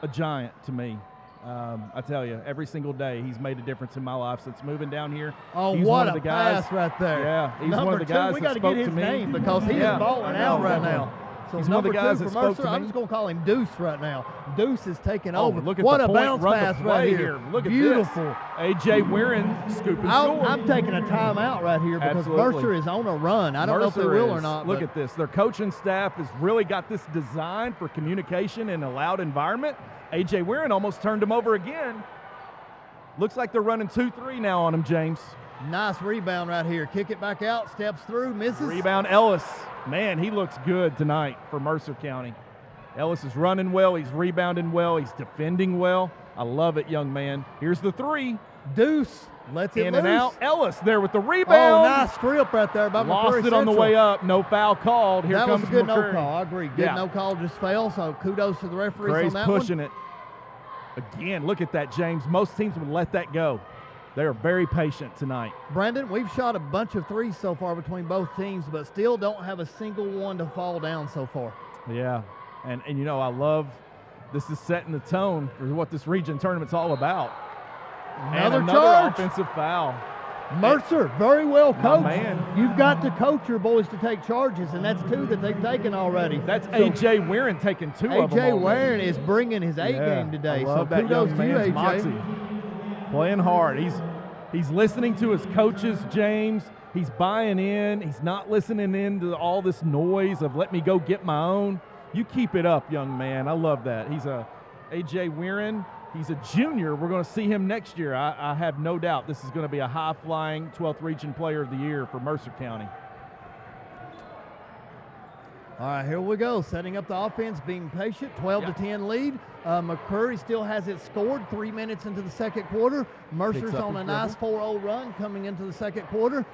a giant to me. I tell you, every single day he's made a difference in my life since moving down here. Oh, he's what one of a the guys, pass right there. Yeah, he's number one of the guys 2, we that got to spoke get his to me. name because he is balling out right now. So he's one of the guys that spoke to me. I'm just going to call him Deuce right now. Deuce is taking over. Look at what the a point, bounce run pass the right play here. Look at Beautiful. this. A.J. Weirin scoop and score. I'm taking a timeout right here because Absolutely. Mercer is on a run. I don't know if they will or not. Look at this. Their coaching staff has really got this designed for communication in a loud environment. A.J. Weirin almost turned him over again. Looks like they're running 2-3 now on him, James. Nice rebound right here. Kick it back out, steps through, misses. Rebound, Ellis. Man, he looks good tonight for Mercer County. Ellis is running well. He's rebounding well. He's defending well. I love it, young man. Here's the 3. Deuce lets it in loose. And out. Ellis there with the rebound. Oh, nice strip right there by Lost McCreary it on the Central. way up. No foul called. Here that comes was a good McCreary. no call. I agree. Good no call, just fell. So kudos to the referees McCreary's on that pushing one. it. Again, look at that, James. Most teams would let that go. They are very patient tonight. Brandon, we've shot a bunch of threes so far between both teams, but still don't have a single one to fall down so far. Yeah, and you know, I love this is setting the tone for what this region tournament's all about. Another charge. Offensive foul. Mercer, very well coached. Man. You've got to coach your boys to take charges, and that's 2 that they've taken already. That's A.J. Weirin taking 2 of them. A.J. Weirin is bringing his A game today. I love so that kudos young to you, man's A.J. moxie. Playing hard. He's listening to his coaches, James. He's buying in. He's not listening in to all this noise of let me go get my own. You keep it up, young man. I love that. He's A.J. Weirin. He's a junior. We're going to see him next year. I have no doubt this is going to be a high-flying 12th Region Player of the Year for Mercer County. All right, here we go. Setting up the offense, being patient, 12-10 lead. McCreary still hasn't scored 3 minutes into the second quarter. Mercer's on a nice 4-0 run coming into the second quarter.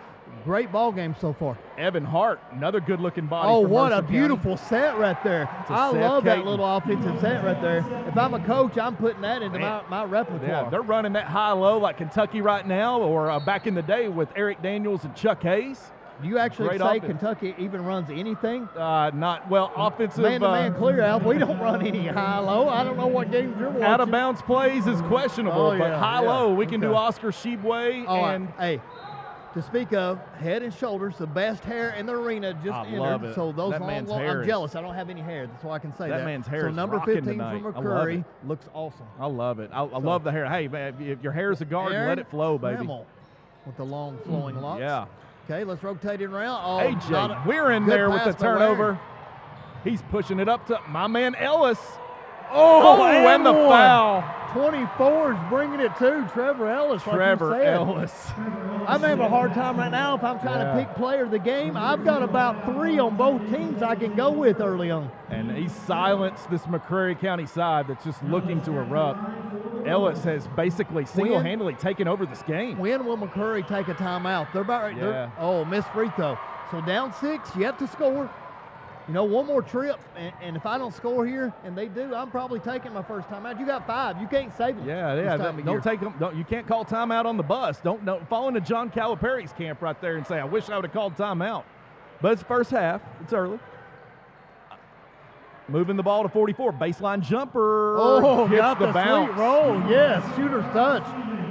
Great ball game so far. Evan Hart, another good-looking body. Oh, from what Mercer a beautiful set right there. I love that little offensive set right there. If I'm a coach, I'm putting that into my repertoire. Yeah, they're running that high-low like Kentucky right now, or back in the day with Eric Daniels and Chuck Hayes. Do you actually say Kentucky even runs anything? Not well. Offensive man-to-man clear out. We don't run any high-low. I don't know what games you're watching. Out of bounds plays is questionable, but high-low we can do Oscar Shibwe and hey. To speak of, Head and Shoulders, the best hair in the arena just entered. Love it. So those man's long, hair I'm jealous. I don't have any hair. That's why I can say that. That man's hair so is number rocking 15 tonight. from McCreary looks awesome. I love it. I love the hair. Hey, man, if your hair is a garden, let it flow, baby. With the long flowing locks. Yeah. Okay, let's rotate it around. Oh, AJ, we're in there with the turnover. He's pushing it up to my man Ellis. Oh, and the foul. 24 is bringing it to Trevor Ellis. Trevor Ellis. I'm having a hard time right now if I'm trying to pick player of the game. I've got about 3 on both teams I can go with early on. And he silenced this McCreary County side that's just looking to erupt. Ellis has basically single-handedly taken over this game. When will McCreary take a timeout? They're about right there. Oh, missed free throw. So down 6, yet to score. You know, one more trip, and if I don't score here, and they do, I'm probably taking my first timeout. You got 5. You can't save them. Yeah. Don't take them. You can't call timeout on the bus. Don't fall into John Calipari's camp right there and say, I wish I would have called timeout. But it's first half. It's early. Moving the ball to 44. Baseline jumper. Oh, hits got the bounce. Sweet roll. Yes, shooter's touch.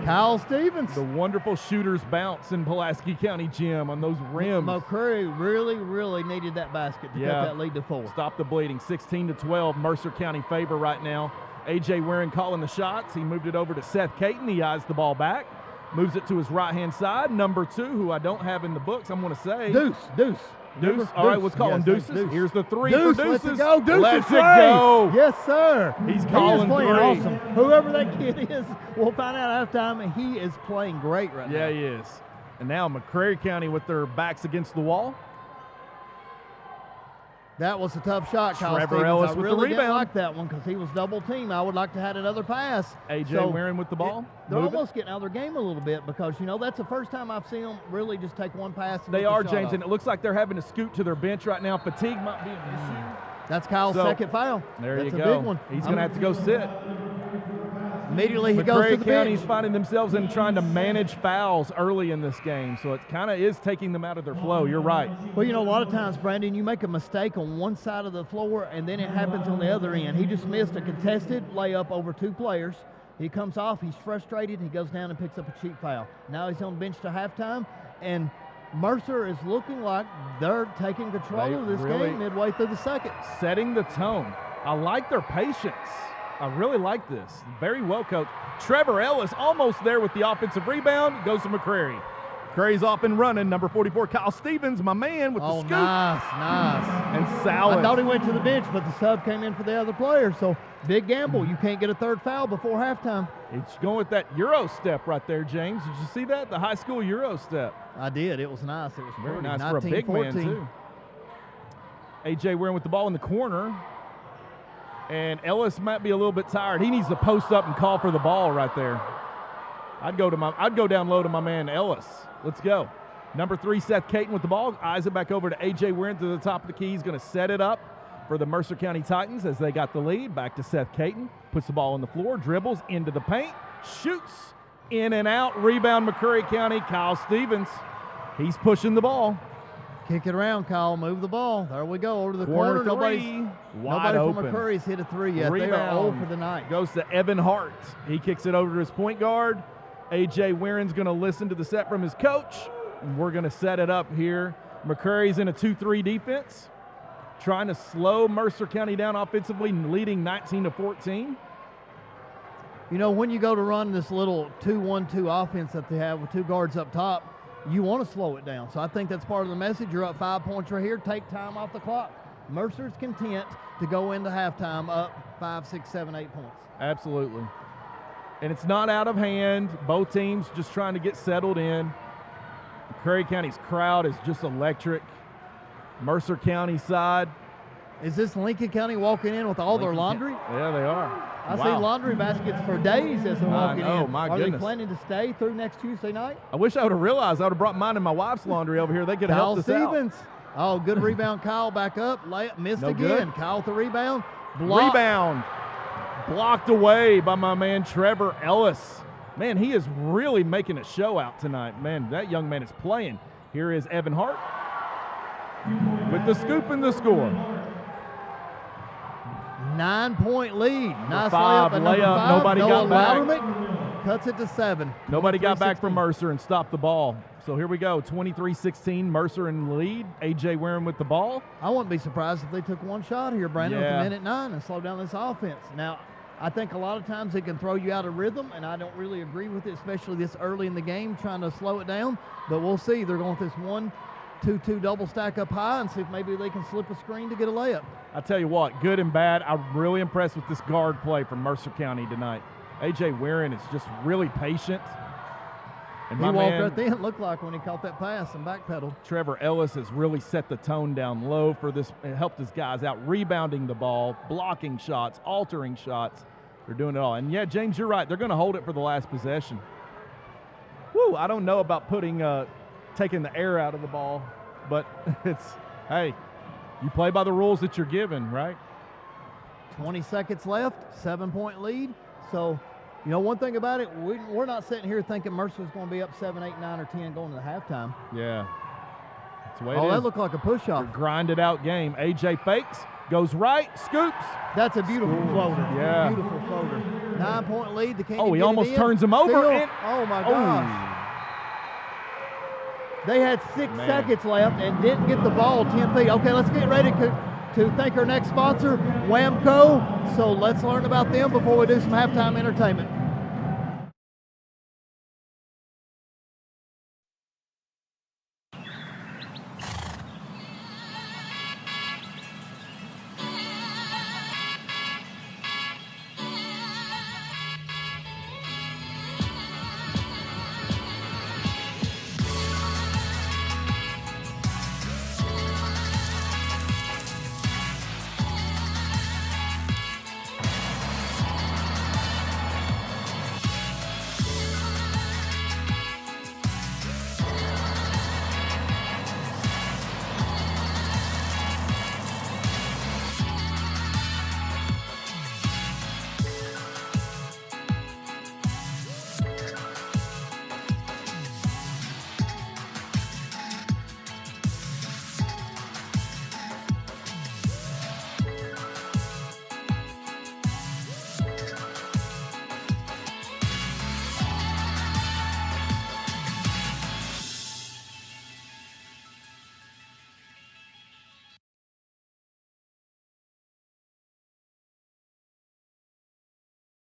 Kyle Stevens. The wonderful shooter's bounce in Pulaski County Gym on those rims. McCreary really needed that basket to cut that lead to 4. Stop the bleeding. 16-12, Mercer County favor right now. A.J. Warren calling the shots. He moved it over to Seth Caton. He eyes the ball back. Moves it to his right-hand side. Number 2, who I don't have in the books, I'm going to say. Deuce. All right, let's call him Deuces. Here's the 3 for Deuces. Let's it go. Deuces. Let's it go. Yes, sir. He's calling playing 3. Awesome. Whoever that kid is, we'll find out after time. He is playing great right now. Yeah, he is. And now McCreary County with their backs against the wall. That was a tough shot, Kyle Trevor Stevens. Ellis I with really the didn't rebound. like that one because he was double teamed. I would like to have had another pass. A.J. Warren with the ball. They're almost getting out of their game a little bit because, you know, that's the first time I've seen them really just take one pass. They are, James, and it looks like they're having to scoot to their bench right now. Fatigue might be an issue. That's Kyle's second foul. There that's you go. That's a big one. He's going to have to go sit. Immediately he goes to the County's bench. finding themselves in trying to manage fouls early in this game, so it kind of is taking them out of their flow. You're right. Well, you know, a lot of times, Brandon, you make a mistake on one side of the floor, and then it happens on the other end. He just missed a contested layup over 2 players. He comes off. He's frustrated. He goes down and picks up a cheap foul. Now he's on the bench to halftime, and Mercer is looking like they're taking control of this game midway through the second. Setting the tone. I like their patience. I really like this. Very well coached. Trevor Ellis almost there with the offensive rebound. Goes to McCreary. McCreary's off and running. Number 44, Kyle Stevens, my man, with the scoop. Nice. And Salad. I thought he went to the bench, but the sub came in for the other player. So big gamble. You can't get a third foul before halftime. It's going with that Euro step right there, James. Did you see that? The high school Euro step. I did. It was nice. It was very nice 19, for a big 14. man, too. A.J. Warren with the ball in the corner. And Ellis might be a little bit tired. He needs to post up and call for the ball right there. I'd go down low to my man Ellis. Let's go. Number 3, Seth Caton with the ball. Eyes it back over to A.J. Warren to the top of the key. He's going to set it up for the Mercer County Titans as they got the lead. Back to Seth Caton. Puts the ball on the floor. Dribbles into the paint. Shoots. In and out. Rebound McCreary County. Kyle Stevens. He's pushing the ball. Kick it around, Kyle. Move the ball. There we go. Over to the corner. Nobody from McCreary's hit a 3 yet. Rebound. They are 0 for the night. Goes to Evan Hart. He kicks it over to his point guard. A.J. Warren's going to listen to the set from his coach. And we're going to set it up here. McCreary's in a 2-3 defense. Trying to slow Mercer County down offensively, leading 19-14. You know, when you go to run this little 2-1-2 offense that they have with 2 guards up top, you want to slow it down. So I think that's part of the message. You're up 5 points right here. Take time off the clock. Mercer's content to go into halftime up 5, 6, 7, 8 points. Absolutely. And it's not out of hand. Both teams just trying to get settled in. McCreary County's crowd is just electric. Mercer County side, Is this Lincoln County walking in with all their laundry? Yeah, they are. I see laundry baskets for days as they're walking in. Oh, my goodness. Are they planning to stay through next Tuesday night? I wish I would have realized. I would have brought mine and my wife's laundry over here. They could have helped us out. Stevens. Oh, good rebound. Kyle back up. Layup missed No again. good. Kyle with the rebound. Rebound. Blocked away by my man Trevor Ellis. Man, he is really making a show out tonight. Man, that young man is playing. Here is Evan Hart with the scoop and the score. 9-point lead. Nice five, layup. At layup. 5. Nobody got back. Loudermilk cuts it to 7. Nobody got back from Mercer and stopped the ball. So here we go, 23-16, Mercer in the lead. A.J. Warren with the ball. I wouldn't be surprised if they took one shot here, Brandon, with a minute 9 and slow down this offense. Now, I think a lot of times it can throw you out of rhythm, and I don't really agree with it, especially this early in the game, trying to slow it down. But we'll see. They're going with this 1-2-2 double stack up high and see if maybe they can slip a screen to get a layup. I tell you what, good and bad. I'm really impressed with this guard play from Mercer County tonight. A.J. Warren is just really patient. And he walked right then, looked like when he caught that pass and backpedaled. Trevor Ellis has really set the tone down low for this, helped his guys out, rebounding the ball, blocking shots, altering shots. They're doing it all. And, yeah, James, you're right. They're going to hold it for the last possession. Woo, I don't know about taking the air out of the ball, but hey, you play by the rules that you're given, right? 20 seconds left, 7-point lead. So, you know, one thing about it, we're not sitting here thinking Mercer's going to be up 7, 8, 9, or 10 going to the halftime. Yeah. That's the way it is. Oh, that looked like a push-off. Grinded out game. A.J. fakes, goes right, scoops. That's a beautiful floater. Yeah. Beautiful floater. 9-point lead. He almost turns him over. Oh, my gosh. They had 6 seconds left and didn't get the ball 10 feet. Okay, let's get ready to thank our next sponsor, Whamco. So let's learn about them before we do some halftime entertainment.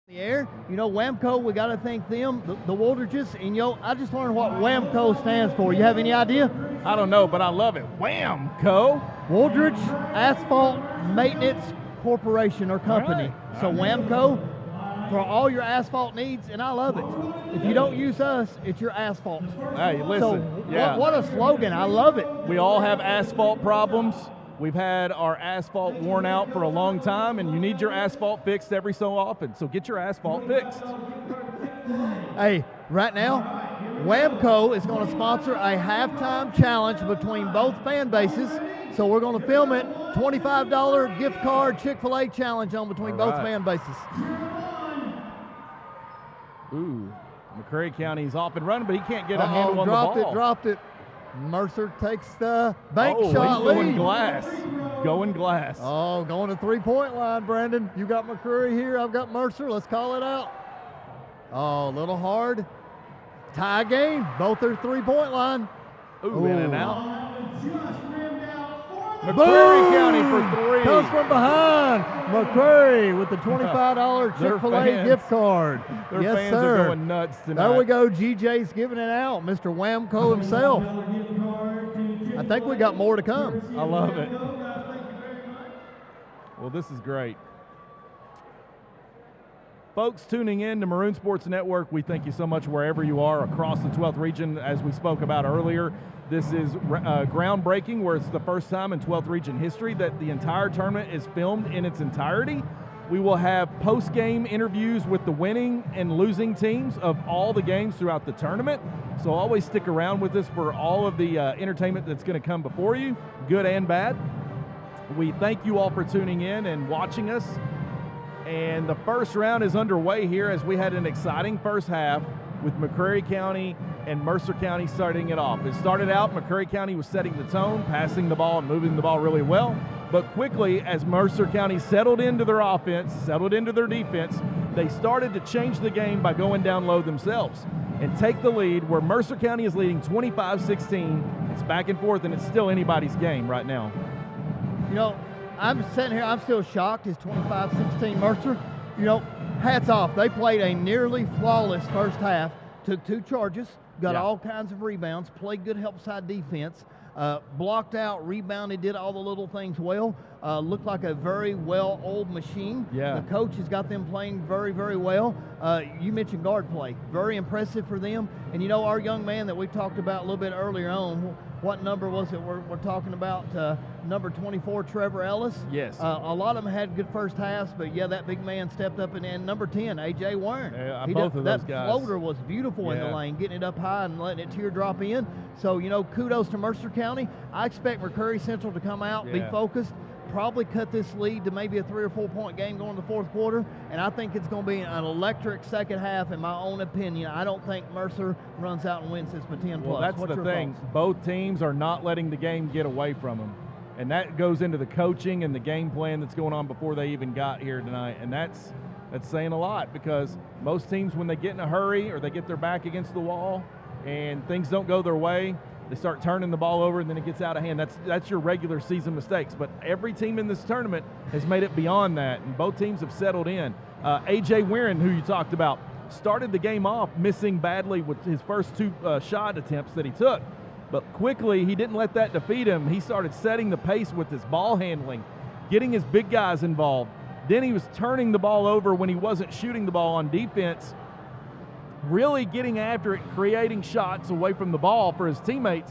The air, you know, Whamco, we got to thank them, the Woldridges, and I just learned what Whamco stands for. You have any idea? I don't know, but I love it. Whamco. Woldridge Asphalt Maintenance Corporation or Company. Right. So Whamco for all your asphalt needs, and I love it. If you don't use us, it's your asphalt. Hey, listen. So what a slogan. I love it. We all have asphalt problems. We've had our asphalt worn out for a long time, and you need your asphalt fixed every so often. So get your asphalt fixed. Hey, right now, Whamco is going to sponsor a halftime challenge between both fan bases. So we're going to film it. $25 gift card Chick-fil-A challenge on between both fan bases. Ooh, McCreary County's off and running, but he can't get a handle on the ball. Dropped it. Mercer takes the bank shot lead. Going glass. Going glass. Oh, going to three-point line, Brandon. You got McCreary here. I've got Mercer. Let's call it out. Oh, a little hard. Tie game. Both are three-point line. Ooh, in and out. McCreary County for 3. Comes from behind. McCreary with the $25 Chick-fil-A gift card. Their fans are going nuts tonight. There we go. GJ's giving it out. Mr. Whamco himself. I think we got more to come. I love it. Well, this is great. Folks tuning in to Maroon Sports Network, we thank you so much wherever you are across the 12th region. As we spoke about earlier, this is groundbreaking, where it's the first time in 12th region history that the entire tournament is filmed in its entirety. We will have post-game interviews with the winning and losing teams of all the games throughout the tournament. So always stick around with us for all of the entertainment that's going to come before you, good and bad. We thank you all for tuning in and watching us. And the first round is underway here as we had an exciting first half with McCreary County and Mercer County starting it off. It started out, McCreary County was setting the tone, passing the ball and moving the ball really well. But quickly, as Mercer County settled into their offense, settled into their defense, they started to change the game by going down low themselves and take the lead, where Mercer County is leading 25-16. It's back and forth, and it's still anybody's game right now. You know, I'm sitting here, I'm still shocked. It's 25-16 Mercer. You know, hats off. They played a nearly flawless first half, took 2 charges, got all kinds of rebounds, played good help side defense, blocked out, rebounded, did all the little things well. Looked like a very well-oiled machine. Yeah. The coach has got them playing very, very well. You mentioned guard play. Very impressive for them. And, you know, our young man that we talked about a little bit earlier on, what number was it we're talking about? Number 24, Trevor Ellis. Yes. A lot of them had good first halves, but, yeah, that big man stepped up. And number 10, A.J. Warren. Both of those guys. That floater was beautiful in the lane, getting it up high and letting it teardrop in. So, you know, kudos to Mercer County. I expect McCreary Central to come out, be focused, probably cut this lead to maybe a 3 or 4 point game going to the fourth quarter, and I think it's going to be an electric second half in my own opinion. I don't think Mercer runs out and wins this by 10 plus. Well, that's the thing. Both teams are not letting the game get away from them, and that goes into the coaching and the game plan that's going on before they even got here tonight, and that's saying a lot, because most teams, when they get in a hurry or they get their back against the wall and things don't go their way, they start turning the ball over, and then it gets out of hand. That's your regular season mistakes. But every team in this tournament has made it beyond that, and both teams have settled in. A.J. Warren, who you talked about, started the game off missing badly with his first 2 shot attempts that he took. But quickly, he didn't let that defeat him. He started setting the pace with his ball handling, getting his big guys involved. Then he was turning the ball over when he wasn't shooting the ball on defense, really getting after it, creating shots away from the ball for his teammates.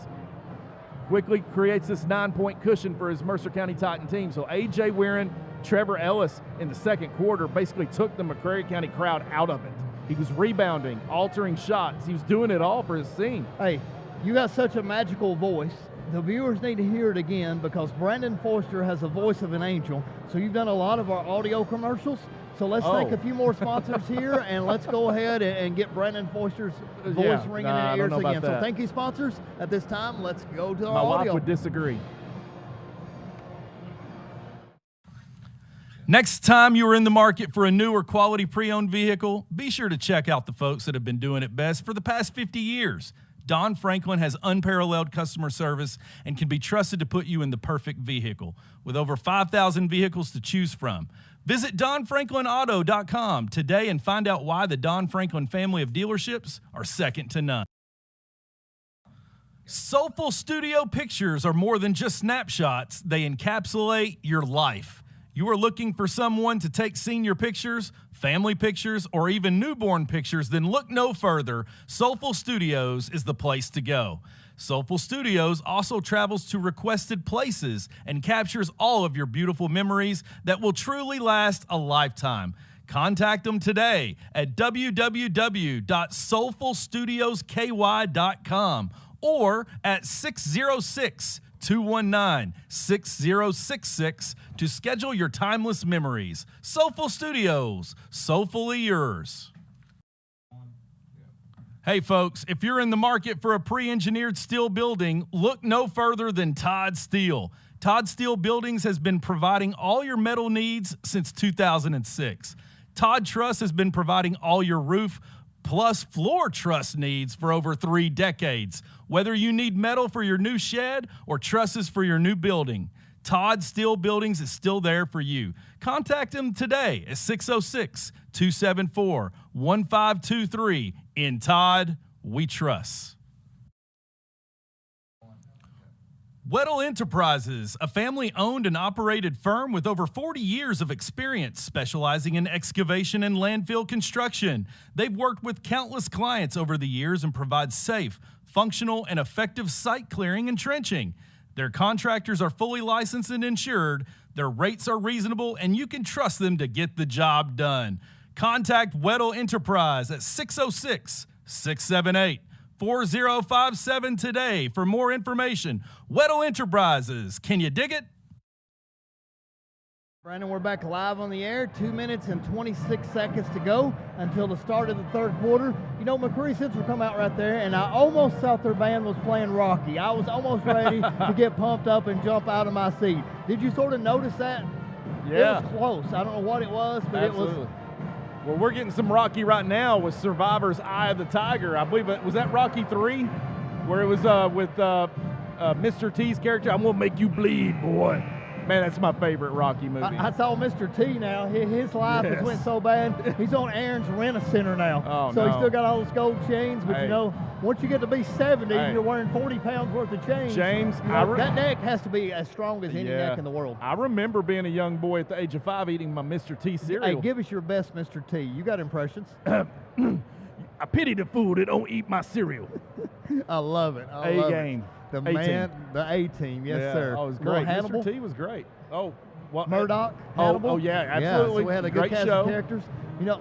Quickly creates this 9-point cushion for his Mercer County Titan team. So A.J. Warren, Trevor Ellis in the second quarter basically took the McCreary County crowd out of it. He was rebounding, altering shots. He was doing it all for his team. Hey, you got such a magical voice. The viewers need to hear it again, because Brandon Forster has the voice of an angel. So you've done a lot of our audio commercials. So let's thank a few more sponsors here, and let's go ahead and get Brandon Forster's voice ringing in the ears again. So thank you, sponsors. At this time, let's go to our audio. My wife would disagree. Next time you are in the market for a new or quality pre-owned vehicle, be sure to check out the folks that have been doing it best for the past 50 years. Don Franklin has unparalleled customer service and can be trusted to put you in the perfect vehicle. With over 5,000 vehicles to choose from, visit DonFranklinAuto.com today and find out why the Don Franklin family of dealerships are second to none. Soulful Studio Pictures are more than just snapshots. They encapsulate your life. You are looking for someone to take senior pictures, family pictures, or even newborn pictures, then look no further. Soulful Studios is the place to go. Soulful Studios also travels to requested places and captures all of your beautiful memories that will truly last a lifetime. Contact them today at www.soulfulstudiosky.com or at 606-219-6066 to schedule your timeless memories. Soulful Studios, soulfully yours. Hey folks, if you're in the market for a pre-engineered steel building, look no further than Todd Steel. Todd Steel Buildings has been providing all your metal needs since 2006. Todd Truss has been providing all your roof plus floor truss needs for over 3 decades. Whether you need metal for your new shed or trusses for your new building, Todd Steel Buildings is still there for you. Contact them today at 606-274-1523. In Todd, we trust. Weddle Enterprises, a family-owned and operated firm with over 40 years of experience specializing in excavation and landfill construction. They've worked with countless clients over the years and provide safe, functional, and effective site clearing and trenching. Their contractors are fully licensed and insured, their rates are reasonable, and you can trust them to get the job done. Contact Weddle Enterprise at 606-678-4057 today for more information. Weddle Enterprises, can you dig it? Brandon, we're back live on the air. 2 minutes and 26 seconds to go until the start of the third quarter. You know, McCreary Central come out right there, and I almost thought their band was playing Rocky. I was almost ready to get pumped up and jump out of my seat. Did you sort of notice that? Yeah. It was close. I don't know what it was, but Absolutely. It was. Well, we're getting some Rocky right now with Survivor's Eye of the Tiger. I believe it was that Rocky 3, where it was with Mr. T's character. I'm gonna make you bleed, boy. Man, that's my favorite Rocky movie. I saw Mr. T now. His life has went so bad. He's on Aaron's rent-a-center now. Oh, so no. He's still got all those gold chains. But, Hey. you know, once you get to be 70, Hey. you're wearing 40 pounds worth of chains. James, You know, that neck has to be as strong as any neck in the world. I remember being a young boy at the age of 5 eating my Mr. T cereal. Hey, give us your best Mr. T. You got impressions. I pity the fool that don't eat my cereal. I love it. I love A-game. it. The A-team. man, the A-team. Yes, Yeah. sir. Oh, it was Little great. Hannibal. Mr. T was great. Oh, what? Murdoch, Oh, Hannibal. oh, yeah, absolutely. So we had a good Great cast show. of characters. You know,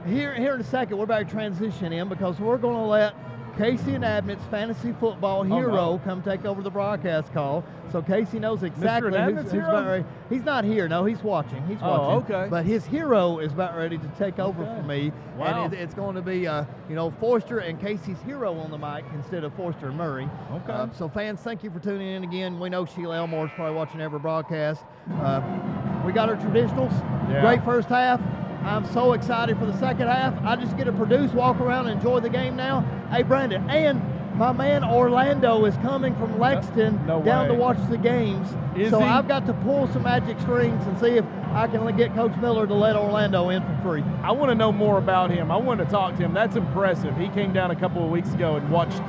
here in a second, we're about to transition in because we're going to let Casey and Abnett's fantasy football hero come take over the broadcast call. So Casey knows exactly who's about ready. He's not here. No, he's watching. He's watching. Okay. But his hero is about ready to take over for me. Wow. And it's going to be, you know, Forster and Casey's hero on the mic instead of Forster and Murray. Okay. So fans, thank you for tuning in again. We know Sheila Elmore's probably watching every broadcast. We got our traditionals. Yeah. Great first half. I'm so excited for the second half. I just get to produce, walk around, and enjoy the game now. Hey, Brandon, and my man Orlando is coming from Lexington down to watch the games. Is so he? I've got to pull some magic strings and see if I can get Coach Miller to let Orlando in for free. I want to know more about him. I want to talk to him. That's impressive. He came down a couple of weeks ago and watched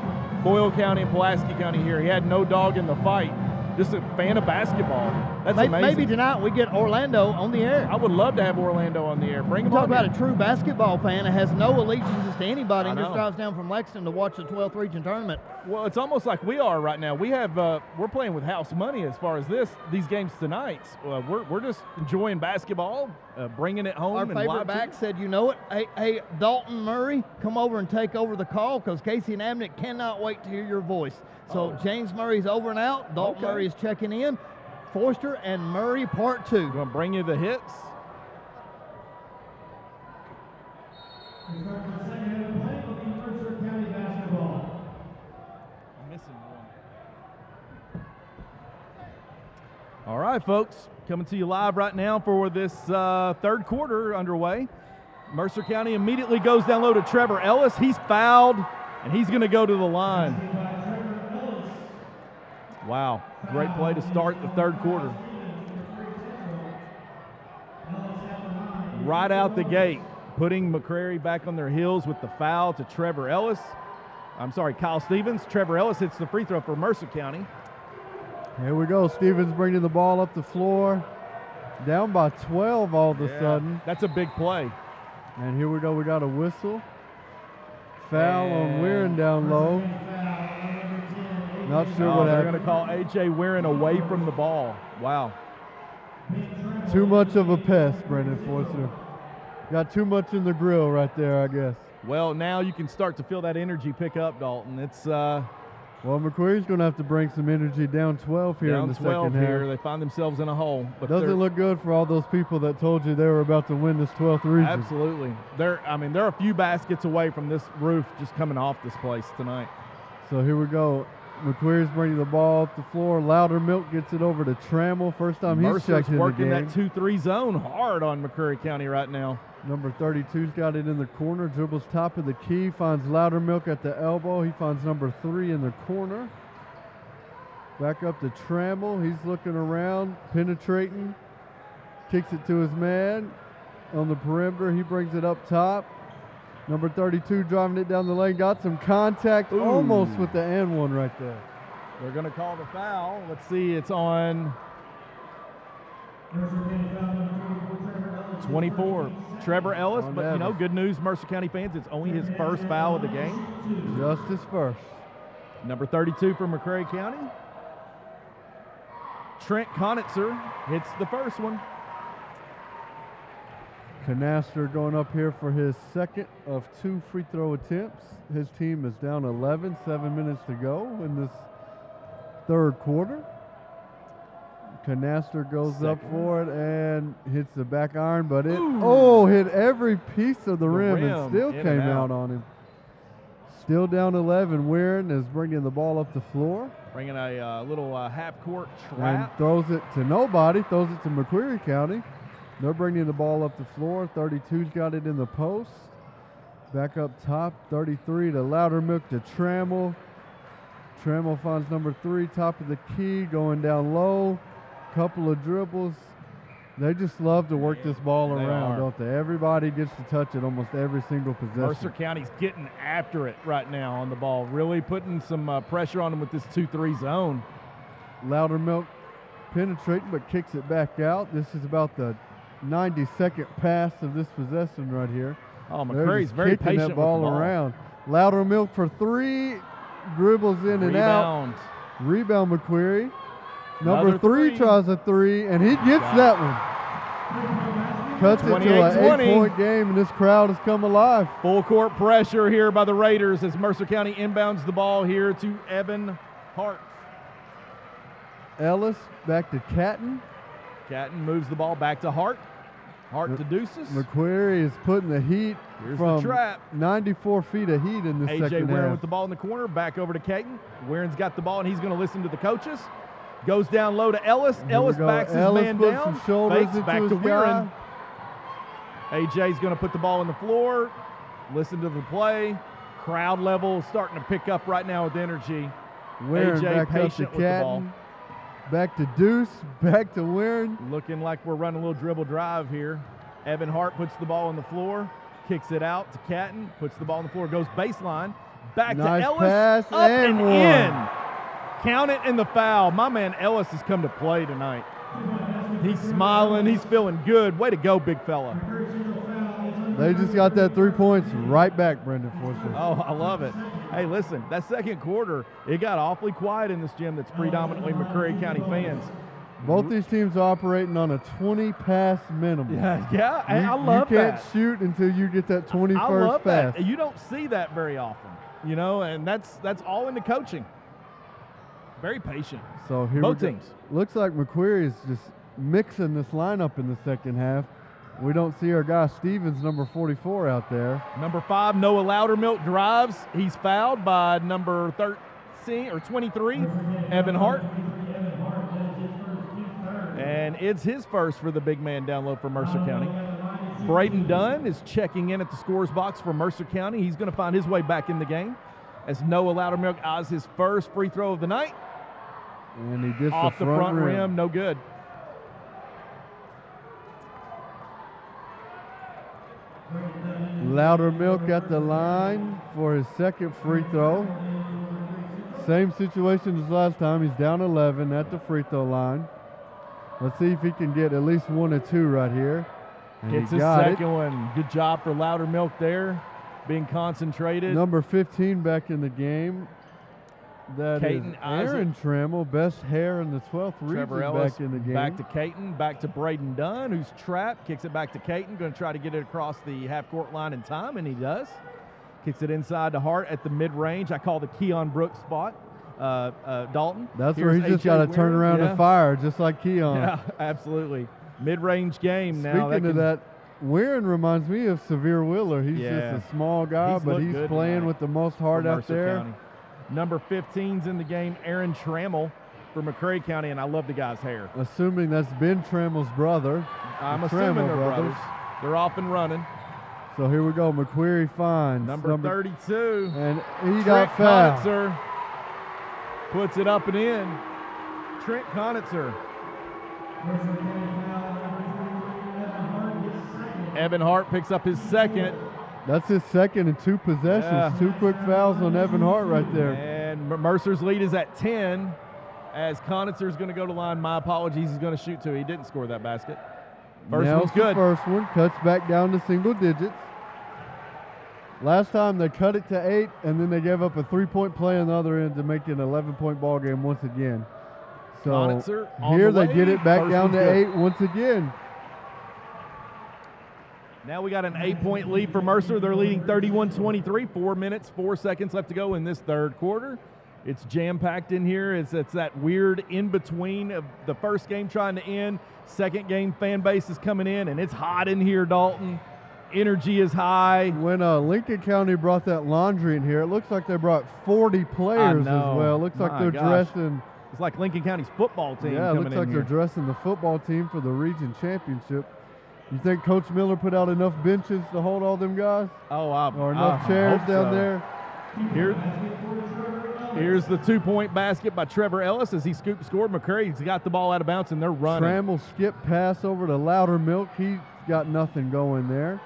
Boyle County and Pulaski County here. He had no dog in the fight. Just a fan of basketball. That's amazing. Maybe tonight we get Orlando on the air. I would love to have Orlando on the air. Bring him Talk on. about a true basketball fan that has no allegiances to anybody and I just know. drives down from Lexington to watch the 12th region tournament. Well, it's almost like we are right now. We have we're playing with house money as far as these games tonight. We're just enjoying basketball, bringing it home. Our and favorite live back said, you know it. Hey, Dalton Murray, come over and take over the call because Casey and Abnett cannot wait to hear your voice. So James Murray's over and out. Dalton Murray is checking in. Forster and Murray part 2. Going to bring you the hits. I'm missing one. All right, folks. Coming to you live right now for this third quarter underway. Mercer County immediately goes down low to Trevor Ellis. He's fouled, and he's going to go to the line. Wow, great play to start the third quarter. Right out the gate, putting McCreary back on their heels with the foul to Trevor Ellis. I'm sorry, Kyle Stevens. Trevor Ellis hits the free throw for Mercer County. Here we go. Stevens bringing the ball up the floor. Down by 12 all of a sudden. That's a big play. And here we go. We got a whistle. Foul on Weirin down low. Not sure what They're happened. going to call A.J. Weirin away from the ball. Wow. Too much of a pest, Brendan Forster. Got too much in the grill right there, I guess. Well, now you can start to feel that energy pick up, Dalton. It's well, McCreary's going to have to bring some energy down 12 here in the second half. down 12 here. They find themselves in a hole. But doesn't look good for all those people that told you they were about to win this 12th region. Absolutely. They're a few baskets away from this roof just coming off this place tonight. So here we go. McCreary's bringing the ball up the floor. Loudermilk gets it over to Trammell. First time he's checked in the working game. that 2-3 zone hard on McCreary County right now. Number 32's got it in the corner. Dribbles top of the key. Finds Loudermilk at the elbow. He finds number 3 in the corner. Back up to Trammell. He's looking around, penetrating. Kicks it to his man on the perimeter. He brings it up top. Number 32 driving it down the lane. Got some contact almost with the and one right there. They're going to call the foul. Let's see, it's on 24. Trevor Ellis, but, you know, good news, Mercer County fans, it's only his first foul of the game. Just his first. Number 32 for McCreary County. Trent Conitzer hits the first one. Canaster going up here for his second of 2 free throw attempts. His team is down 11, 7 minutes to go in this third quarter. Canaster goes up for it and hits the back iron, but it hit every piece of the rim and still came out on him. Still down 11. Weirin is bringing the ball up the floor. Bringing a little half-court trap. And throws it to nobody, throws it to McCreary County. They're bringing the ball up the floor. 32's got it in the post. Back up top, 33 to Loudermilk to Trammell. Trammell finds number 3, top of the key, going down low. Couple of dribbles. They just love to work this ball around, don't they? Everybody gets to touch it almost every single possession. Mercer County's getting after it right now on the ball, really putting some pressure on them with this 2-3 zone. Loudermilk penetrating but kicks it back out. This is about the 92nd pass of this possession right here. Oh, McCreary's very patient that ball with the ball around. Loudermilk for 3, dribbles in and out. Rebound McCreary. Number 3 tries a 3, and he gets that one. Cuts it to an 8-point game, and this crowd has come alive. Full court pressure here by the Raiders as Mercer County inbounds the ball here to Evan Hart. Ellis back to Catton. Catton moves the ball back to Hart. Hart to Deuces. McCreary is putting the heat from the trap. 94 feet of heat in the second half. AJ Weirin with the ball in the corner, back over to Caton. Weirin's got the ball, and he's going to listen to the coaches. Goes down low to Ellis. Ellis backs his man down. Fakes back to Weirin. AJ's going to put the ball on the floor. Listen to the play. Crowd level starting to pick up right now with energy. Weirin AJ back patient up to with the ball. Catton. Back to Deuce. Back to Weirin. Looking like we're running a little dribble drive here. Evan Hart puts the ball on the floor. Kicks it out to Catton. Puts the ball on the floor. Goes baseline. Back to Ellis. Pass up and in. Count it in the foul. My man Ellis has come to play tonight. He's smiling. He's feeling good. Way to go, big fella. They just got that 3 points right back, Brendan Forster. Oh, I love it. Hey, listen, that second quarter, it got awfully quiet in this gym that's predominantly McCreary County fans. Both these teams are operating on a 20-pass minimum. Yeah, I love that. You can't shoot until you get that 21st I love pass. That. You don't see that very often, you know, and that's all in the coaching. Very patient. So here both teams. Looks like McCreary is just mixing this lineup in the second half. We don't see our guy Stevens, number 44, out there. Number 5, Noah Loudermilk drives. He's fouled by number 23, Evan Hart. And it's his first for the big man down low for Mercer County. Braden Dunn is checking in at the scores box for Mercer County. He's going to find his way back in the game as Noah Loudermilk eyes his first free throw of the night. And he gets off the front rim, no good. Loudermilk at the line for his second free throw. Same situation as last time. He's down 11 at the free throw line. Let's see if he can get at least 1 or 2 right here. And gets his second one. Good job for Loudermilk there, being concentrated. Number 15 back in the game. That is Aaron Trammell, best hair in the 12th region back in the game. Back to Caton, back to Braden Dunn, who's trapped, kicks it back to Caton, going to try to get it across the half-court line in time, and he does. Kicks it inside to Hart at the mid-range. I call the Keon Brooks spot, Dalton. That's where he just got to turn around and fire, just like Keon. Yeah, absolutely. Mid-range game now. Speaking of that, Weirin reminds me of Severe Wheeler. He's just a small guy, but he's playing with the most heart out there. County. Number 15's in the game, Aaron Trammell for McCreary County, and I love the guy's hair. Assuming that's Ben Trammell's brother. I'm assuming they're brothers. They're off and running. So here we go. McCreary finds number 32. And he got fouled. Conitzer puts it up and in. Trent Conitzer. Evan Hart picks up his second. That's his second in 2 possessions. 2 quick fouls on Evan Hart right there. And Mercer's lead is at 10 as Connitzer's going to go to line. My apologies, he's going to shoot two. He didn't score that basket. First one's good. First one cuts back down to single digits. Last time they cut it to 8, and then they gave up a 3-point play on the other end to make it an 11-point ball game once again. So here they get it back down to 8 once again. Now we got an 8-point lead for Mercer. They're leading 31-23. 4 minutes, 4 seconds left to go in this third quarter. It's jam-packed in here. It's that weird in-between of the first game trying to end. Second game fan base is coming in, and it's hot in here, Dalton. Energy is high. When Lincoln County brought that laundry in here, it looks like they brought 40 players as well. It looks like they're dressing. It's like Lincoln County's football team. Yeah, it looks like they're dressing the football team for the region championship. You think Coach Miller put out enough benches to hold all them guys? Or enough chairs down there? Here's the 2-point basket by Trevor Ellis as he scored. McCreary's got the ball out of bounds, and they're running. Trammell skip pass over to Loudermilk. He's got nothing going there.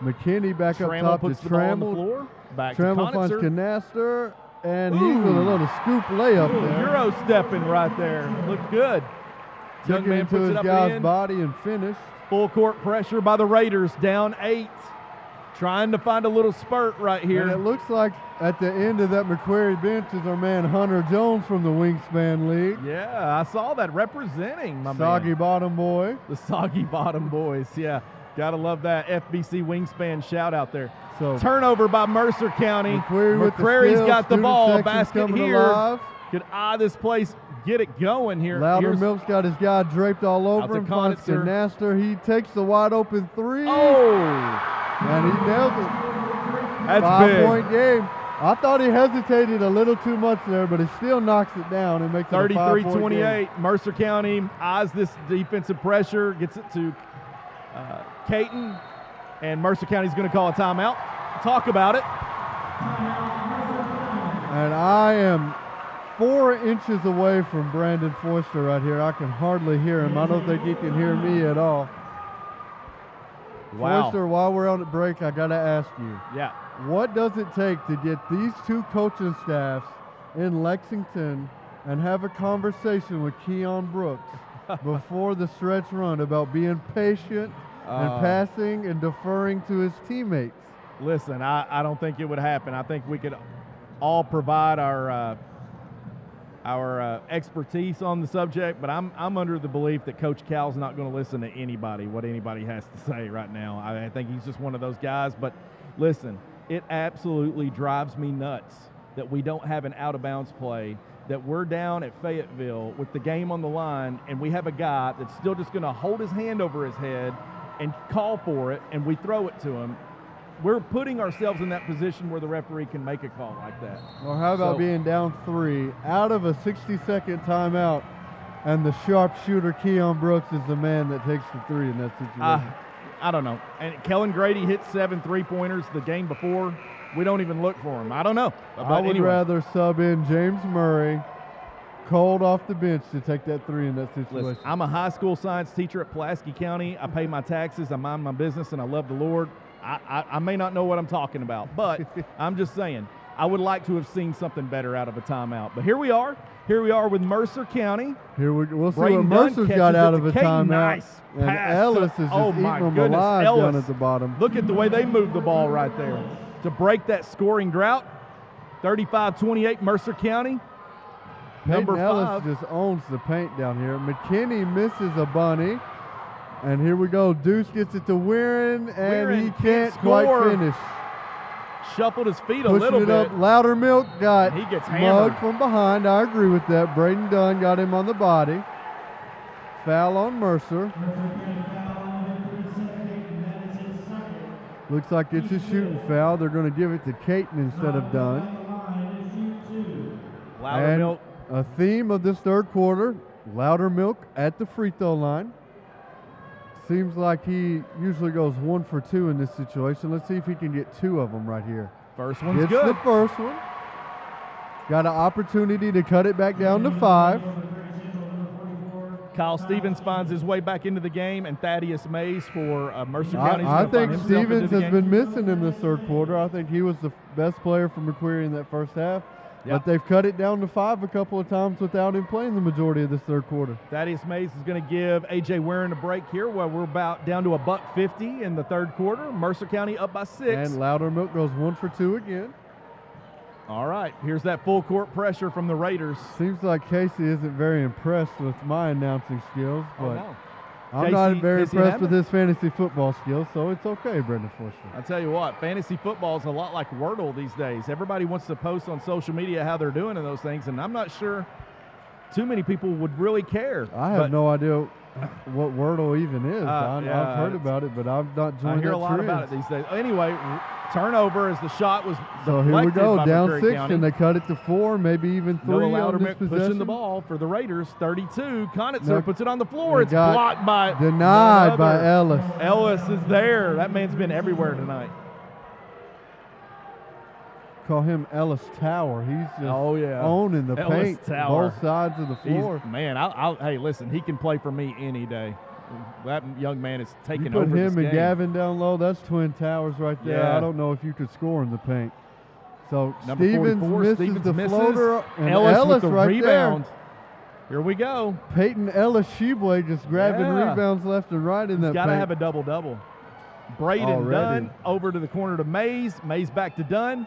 McKinney back up top to Trammell. Trammell finds Canaster, and he's with a little scoop layup there. Euro stepping right there. Looked good. Took it into his guy's body and finished. Full court pressure by the Raiders, down 8. Trying to find a little spurt right here. And it looks like at the end of that McCreary bench is our man Hunter Jones from the Wingspan League. Yeah, I saw that representing my Soggy Bottom Boy. The Soggy Bottom Boys, yeah. Gotta love that FBC Wingspan shout out there. So turnover by Mercer County. McCreary's got the ball. Basket here. Alive. Could eye this place, get it going here. Loudermilk's got his guy draped all over him. Finds Canaster. He takes the wide open 3. Oh! And he nails it. That's 5-point game. I thought he hesitated a little too much there, but he still knocks it down and makes it a 5-point game. 33-28. Mercer County eyes this defensive pressure, gets it to Caton, and Mercer County's going to call a timeout. Talk about it. And I am 4 inches away from Brandon Forster right here. I can hardly hear him. I don't think he can hear me at all. Wow. Forster, while we're on the break, I got to ask you. Yeah. What does it take to get these 2 coaching staffs in Lexington and have a conversation with Keon Brooks before the stretch run about being patient and passing and deferring to his teammates? Listen, I don't think it would happen. I think we could all provide our expertise on the subject, but I'm under the belief that Coach Cal's not going to listen to anybody, what anybody has to say right now. I think he's just one of those guys. But listen, it absolutely drives me nuts that we don't have an out-of-bounds play, that we're down at Fayetteville with the game on the line, and we have a guy that's still just going to hold his hand over his head and call for it, and we throw it to him. We're putting ourselves in that position where the referee can make a call like that. Or how about being down 3 out of a 60-second timeout, and the sharpshooter Keon Brooks is the man that takes the 3 in that situation? I don't know. And Kellen Grady hit 7 3-pointers the game before. We don't even look for him. I don't know. I would rather sub in James Murray cold off the bench to take that 3 in that situation. Listen, I'm a high school science teacher at Pulaski County. I pay my taxes. I mind my business, and I love the Lord. I may not know what I'm talking about, but I'm just saying I would like to have seen something better out of a timeout. But here we are. Here we are with Mercer County. We'll see what Mercer's got out of a timeout. Nice and pass. Ellis is just eating them alive down at the bottom. Look at the way they move the ball right there to break that scoring drought. 35-28 Mercer County. Peyton Ellis just owns the paint down here. McKinney misses a bunny. And here we go. Deuce gets it to Weirin, and he can't quite finish. Shuffled his feet a little bit. Up. Loudermilk got he gets mugged from behind. I agree with that. Braden Dunn got him on the body. Foul on Mercer. Looks like it's a shooting foul. They're going to give it to Caton instead of Dunn. Loudermilk. And a theme of this third quarter, Loudermilk at the free throw line. Seems like he usually goes 1 for 2 in this situation. Let's see if he can get 2 of them right here. First one's Gets good. the first one. Got an opportunity to cut it back down to 5. Kyle Stevens finds his way back into the game, and Thaddeus Mays for Mercer County. I think Stevens has been missing in this third quarter. I think he was the best player for McCreary in that first half. But they've cut it down to 5 a couple of times without him playing the majority of this third quarter. Thaddeus Mays is going to give A.J. Warren a break here while we're about down to $1.50 in the third quarter. Mercer County up by 6. And Loudermilk goes 1 for 2 again. All right, here's that full court pressure from the Raiders. Seems like Casey isn't very impressed with my announcing skills, but no. I'm not very impressed with his fantasy football skills, so it's okay, Brendan Forster. I tell you what, fantasy football is a lot like Wordle these days. Everybody wants to post on social media how they're doing in those things, and I'm not sure too many people would really care. I have no idea what Wordle even is. I've heard about it, but I've not joined I hear a lot about it these days. Anyway, turnover as the shot was so here we go, down McCreary 6, County. and they cut it to 4, maybe even 3 on this possession. Pushing the ball for the Raiders, 32. Conitzer puts it on the floor. It's blocked by denied by Ellis. Ellis is there. That man's been everywhere tonight. Call him Ellis Tower. He's just owning the paint, both sides of the floor. Hey, listen, he can play for me any day. That young man is taking over this game. You put him and Gavin down low, that's Twin Towers right there. Yeah. I don't know if you could score in the paint. So Number Stevens 44, misses the floater. And Ellis with the right rebound. There. Here we go. Peyton Ellis-Sheboy just grabbing rebounds left and right in that paint. He's got to have a double-double. Braden Dunn over to the corner to Mays. Mays back to Dunn.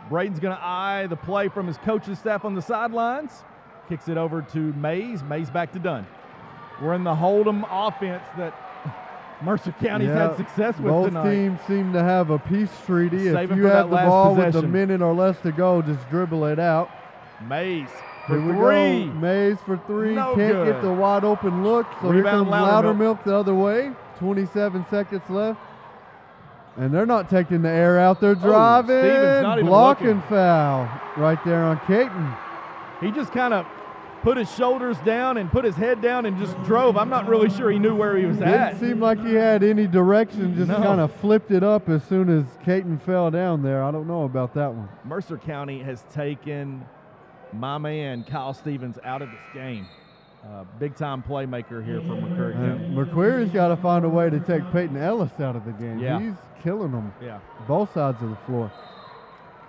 Braden's going to eye the play from his coaching staff on the sidelines. Kicks it over to Mays. Mays back to Dunn. We're in the Hold'em offense that Mercer County's had success with tonight. Both teams seem to have a peace treaty. Save if you have the ball with a minute or less to go, just dribble it out. Mays for here 3. Mays for 3. No Can't good. get the wide open look. So Rebound here comes Loudermilk the other way. 27 seconds left. And they're not taking the air out. They're driving. Stevens not even blocking looking. Foul right there on Caton. He just kind of put his shoulders down and put his head down and just drove. I'm not really sure he knew where he was at. Didn't seem like he had any direction, just kind of flipped it up as soon as Caton fell down there. I don't know about that one. Mercer County has taken my man Kyle Stevens out of this game. Big-time playmaker here for McCreary County. McCreary's got to find a way to take Peyton Ellis out of the game. Yeah. He's killing them. Yeah. Both sides of the floor.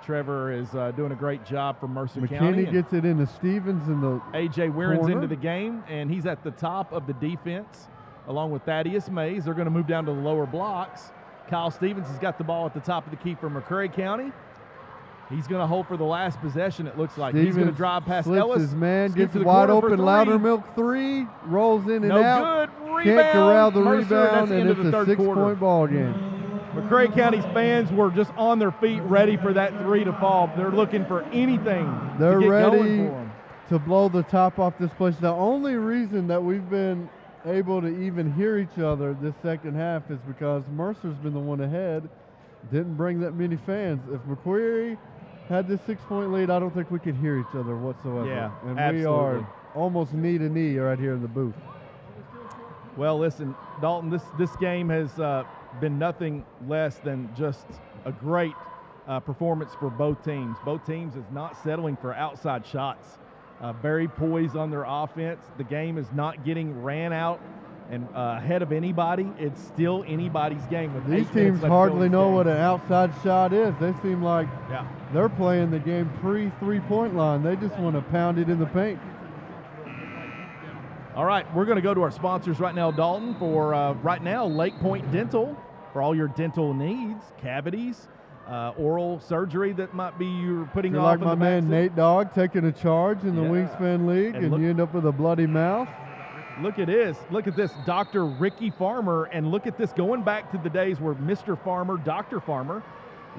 Trevor is doing a great job for Mercer County. McKinney gets it into Stevens in the A.J. Warren's corner. into the game, and he's at the top of the defense along with Thaddeus Mays. They're going to move down to the lower blocks. Kyle Stevens has got the ball at the top of the key for McCreary County. He's going to hold for the last possession, it looks like. Stevens he's going to drive past slips Ellis. his man, Gets gets wide open, Loudermilk 3, rolls in and out. No good. Rebound. Can't corral the Mercer, rebound, and it's a 6-point ball game. McCreary County's fans were just on their feet ready for that 3 to fall. They're looking for anything They're to get ready going for them. to blow the top off this place. The only reason that we've been able to even hear each other this second half is because Mercer's been the one ahead, didn't bring that many fans. If McCreary had this 6-point lead, I don't think we could hear each other whatsoever. Yeah, and absolutely. we are almost knee to knee right here in the booth. Well, listen, Dalton, this game has been nothing less than just a great performance for both teams. Both teams is not settling for outside shots. Very poised on their offense. The game is not getting ran out and ahead of anybody. It's still anybody's game. With These teams hardly know what an outside shot is. They seem like they're playing the game pre-3-point line. They just want to pound it in the paint. All right, we're going to go to our sponsors right now, Dalton, for right now, Lake Point Dental, for all your dental needs, cavities, oral surgery that might be you're putting You're off. like my man Nate Dogg taking a charge in the Wingspan League, and look, you end up with a bloody mouth. Look at this. Look at this, Dr. Ricky Farmer, and look at this, going back to the days where Mr. Farmer, Dr. Farmer,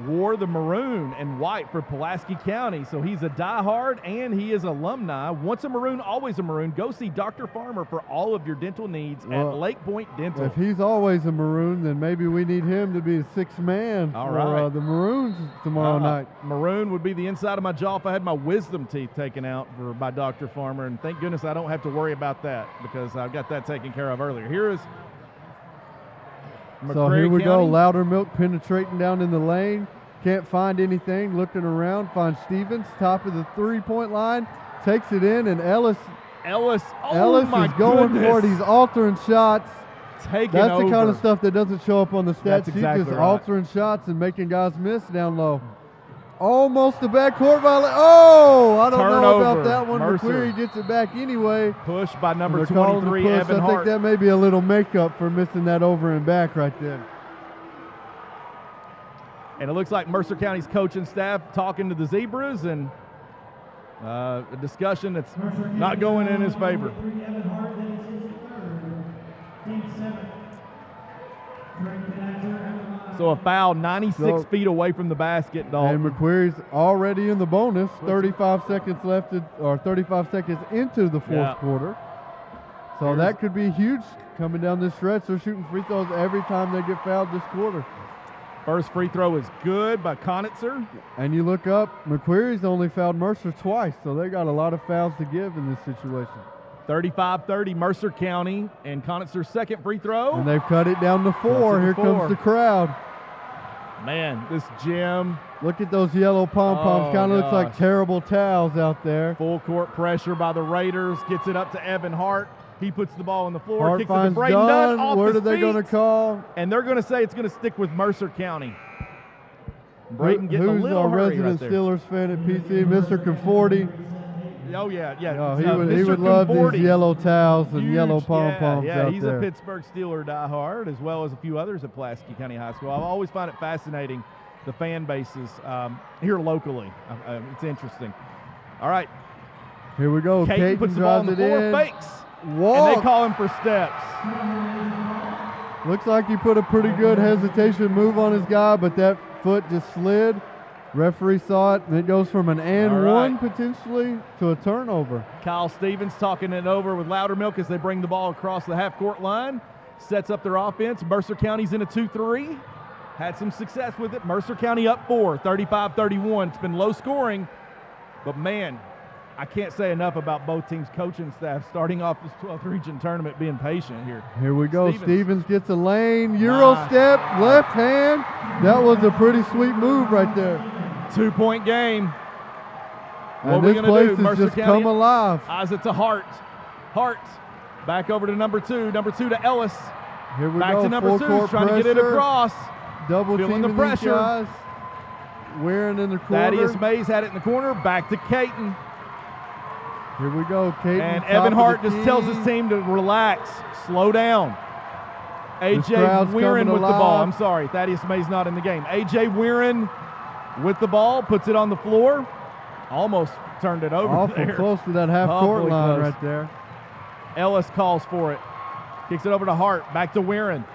wore the maroon and white for Pulaski County. So he's a diehard and he is alumni. Once a maroon, always a maroon. Go see Dr. Farmer for all of your dental needs at Lake Point Dental. If he's always a maroon, then maybe we need him to be the 6th man for the Maroons tomorrow night. Maroon would be the inside of my jaw if I had my wisdom teeth taken out by Dr. Farmer, and thank goodness I don't have to worry about that because I got that taken care of earlier. Here is McCreary So here we County. go, Loudermilk penetrating down in the lane. Can't find anything, looking around, finds Stevens, top of the 3-point line, takes it in, and Ellis is going for it. He's altering shots. That's the kind of stuff that doesn't show up on the stat sheet, exactly just right. altering shots and making guys miss down low. Almost a backcourt violation. Oh, I don't know about Turnover. that one. Mercer. McCreary gets it back anyway. Pushed by number They're calling the 23, push. Evan I Hart. think that may be a little makeup for missing that over and back right there. And it looks like Mercer County's coaching staff talking to the Zebras, and a discussion that's not going in his favor. So a foul 96 feet away from the basket, Dalton. And McCreary's already in the bonus. 35 seconds left, or 35 seconds into the fourth quarter. So that could be huge coming down this stretch. They're shooting free throws every time they get fouled this quarter. First free throw is good by Conitzer. And you look up, McCreary's only fouled Mercer twice, so they got a lot of fouls to give in this situation. 35-30 Mercer County, and Conitzer's second free throw. And they've cut it down to 4. Here comes the crowd. Man, this gym. Look at those yellow pom-poms. Kind of looks like terrible towels out there. Full court pressure by the Raiders. Gets it up to Evan Hart. He puts the ball on the floor. Hart kicks it to finds Braden Dunn off Where his are they going to feet. call? And they're going to say it's going to stick with Mercer County. Braden getting a Who's little our hurry resident right there. Steelers fan at PC? Mr. Conforti. Oh, yeah. Oh, he would love these yellow towels and yellow pom-poms out he's there. a Pittsburgh Steeler diehard, as well as a few others at Pulaski County High School. I always find it fascinating, the fan bases here locally. It's interesting. All right. Here we go. Caton puts the ball on the floor, fakes. Walk. And they call him for steps. Looks like he put a pretty good hesitation move on his guy, but that foot just slid. Referee saw it, and it goes from an one potentially to a turnover. Kyle Stevens talking it over with Loudermilk as they bring the ball across the half-court line. Sets up their offense. Mercer County's in a 2-3. Had some success with it. Mercer County up 4, 35-31. It's been low scoring, but man, I can't say enough about both teams' coaching staff starting off this 12th region tournament being patient here. Here we go. Stevens gets a lane. Euro step, left hand. That was a pretty sweet move right there. 2-point game. What And are we this going to place do? has Mercer just County come alive. Eyes it to Hart. Hart back over to number 2. Number 2 to Ellis. Here we back go. to number 2, trying to get it across. Double feeling the teaming these pressure. guys. Wearing in the corner. Thaddeus Mays had it in the corner. Back to Caton. Here we go. Caton. And Evan Hart just tells his team to relax, slow down. A.J. Weirin with the ball. I'm sorry, Thaddeus Mays not in the game. A.J. Weirin with the ball, puts it on the floor. Almost turned it over Awful there. close to that half-court line right there. Ellis calls for it. Kicks it over to Hart. Back to Weirin.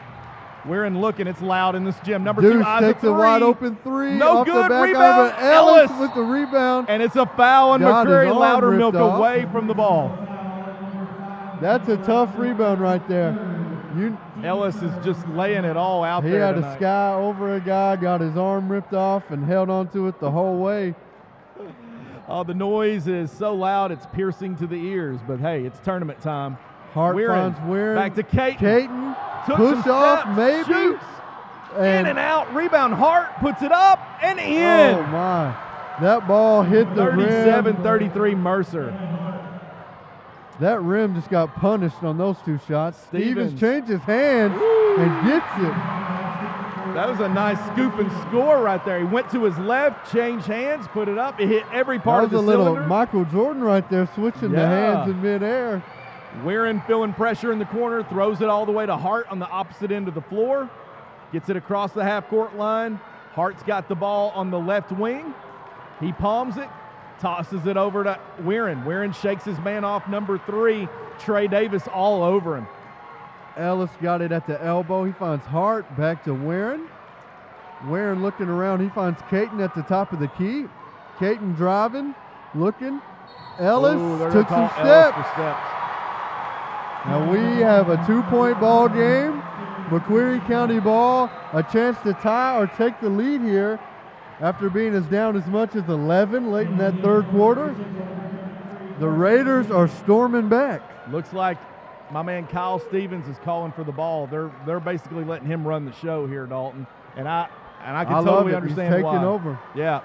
Weirin looking. It's loud in this gym. Number 2, Isaac takes a wide open 3. No off good. The back Rebound. Ellis with the rebound. And it's a foul on McCreary. Loudermilk away from the ball. That's a tough rebound right there. Ellis is just laying it all out there. He had tonight. a sky over a guy, got his arm ripped off, and held onto it the whole way. Oh, the noise is so loud it's piercing to the ears. But hey, it's tournament time. Hart finds Weirin. Back to Caton. Caton. Took Push some off, steps, maybe. Shoots. In and out. Rebound. Hart puts it up and in. Oh, my. That ball hit the rim. 37-33 Mercer. That rim just got punished on those 2 shots. Stevens changes hands and gets it. That was a nice scoop and score right there. He went to his left, changed hands, put it up. It hit every part of the cylinder. That was a little Michael Jordan right there, switching the hands in midair. Weirin feeling pressure in the corner, throws it all the way to Hart on the opposite end of the floor. Gets it across the half-court line. Hart's got the ball on the left wing. He palms it, tosses it over to Weirin. Weirin shakes his man off, number 3, Trey Davis, all over him. Ellis got it at the elbow. He finds Hart, back to Weirin. Weirin looking around. He finds Caton at the top of the key. Caton driving, looking. Ellis took some steps. Now we have a 2-point ball game. McCreary County ball, a chance to tie or take the lead here after being as down as much as 11 late in that third quarter. The Raiders are storming back. Looks like my man Kyle Stevens is calling for the ball. They're basically letting him run the show here, Dalton. And I can totally understand why. He's taking over. Yeah.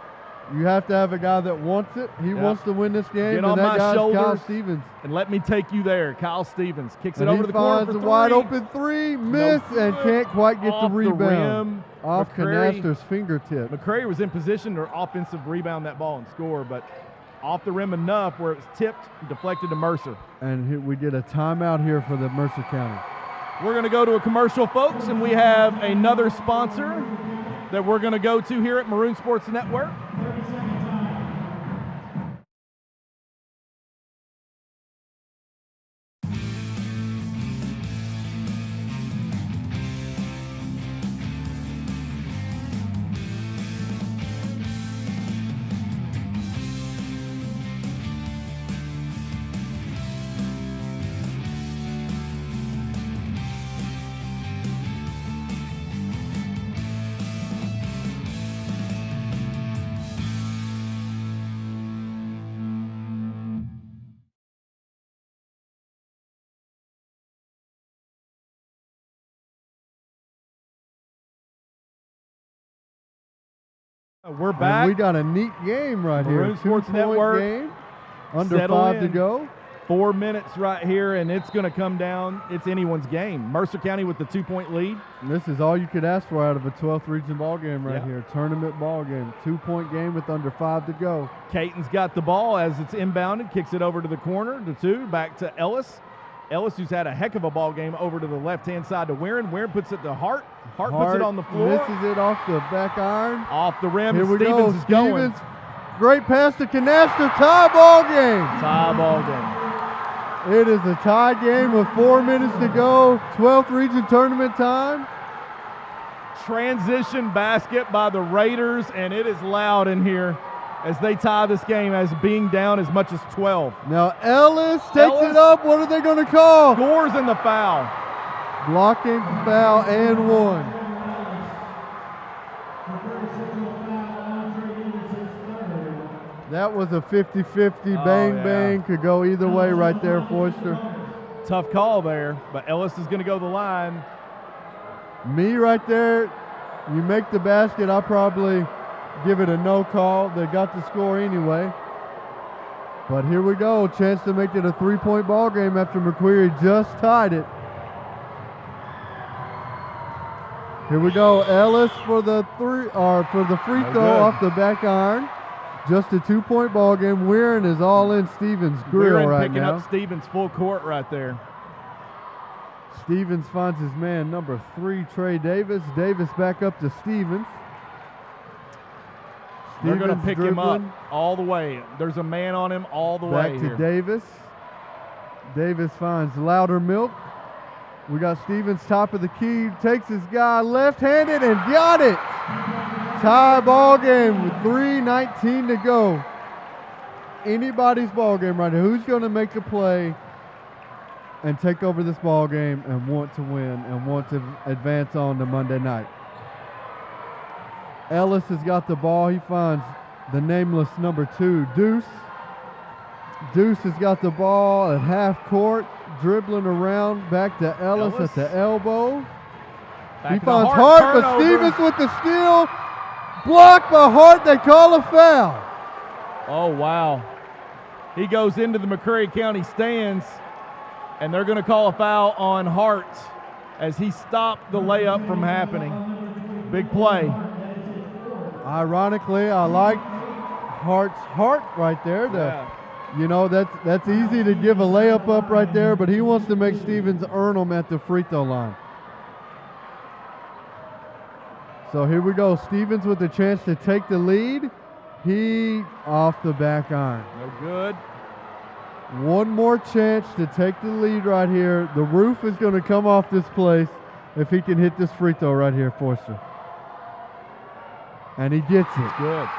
You have to have a guy that wants it. He wants to win this game. Get on and that my guy's shoulders Kyle Stevens. And let me take you there. Kyle Stevens kicks it And over he to the corner finds for a three. wide open three, miss, and can't quite get the Off rebound. Off McCreary- Canaster's fingertip. McCreary was in position to offensive rebound that ball and score, but off the rim enough where it was tipped and deflected to Mercer. And we get a timeout here for the Mercer County. We're going to go to a commercial, folks, and we have another sponsor that we're going to go to here at Maroon Sports Network. We're back. And we got a neat game right Maroon here. Sports 2-point Network. game. Under Settle 5 to in. go. 4 minutes right here, and it's going to come down. It's anyone's game. Mercer County with the 2-point lead. And this is all you could ask for out of a 12th region ball game right Yeah. here. Tournament ball game. 2-point game with under 5 to go. Caton's got the ball as it's inbounded, kicks it over to the corner to 2, back to Ellis. Ellis, who's had a heck of a ball game, over to the left-hand side to Weirin. Weirin puts it to Hart. Hart puts it on the floor. Misses it off the back iron. Off the rim. Here we Stevens go. is going. Stevens. Great pass to Canaster. Tie ball game. Tie ball game. It is a tie game with 4 minutes to go. 12th region tournament time. Transition basket by the Raiders, and it is loud in here as they tie this game as being down as much as 12. Now Ellis takes it up. What are they going to call? Scores in the foul. Blocking foul and 1. That was a 50-50 bang. Could go either way right there, Forster. Tough call there, but Ellis is going to go the line. Me right there, you make the basket, I'll probably give it a no call. They got the score anyway. But here we go, chance to make it a 3-point ball game after McCreary just tied it. Here we go, Ellis for the free throw off the back iron. Just a 2-point ball game. Weirin is all in Stevens' grill right picking now. up Stevens full court right there. Stevens finds his man, number 3, Trey Davis. Davis back up to Stevens. They're going to pick him up dribbling. all the way. There's a man on him all the way Back to here. Davis. Davis finds Loudermilk. We got Stevens top of the key. Takes his guy left-handed and got it. Tie ball game with 3:19 to go. Anybody's ball game right here. Who's going to make a play and take over this ball game and want to win and want to advance on to Monday night? Ellis has got the ball. He finds the nameless number 2, Deuce. Deuce has got the ball at half court, dribbling around back to Ellis at the elbow. Back He to finds Hart, Hart, but turnover. Stevens with the steal. Blocked by Hart. They call a foul. Oh, wow. He goes into the McCreary County stands, and they're going to call a foul on Hart as he stopped the layup from happening. Big play. Ironically, I like Hart's heart right there. You know, that's easy to give a layup up right there, but he wants to make Stevens earn them at the free throw line. So here we go. Stevens with a chance to take the lead. He off the back iron. No good. One more chance to take the lead right here. The roof is going to come off this place if he can hit this free throw right here, Forster. And he gets it. Good.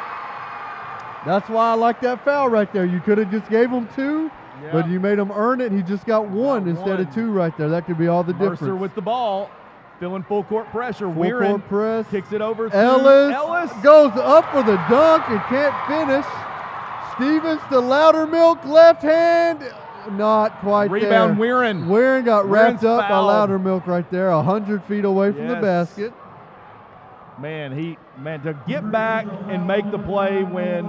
That's why I like that foul right there. You could have just gave him 2, but you made him earn it. He just got 1 instead of 2 right there. That could be all the difference. Mercer with the ball, feeling full court pressure. Full Weirin court press. kicks it over to Ellis goes up for the dunk and can't finish. Stevens to Loudermilk, left hand, not quite Rebound, there. Weirin. Weirin got wrapped Weirin's up fouled. by Loudermilk right there, 100 feet away from the basket. Man, to get back and make the play when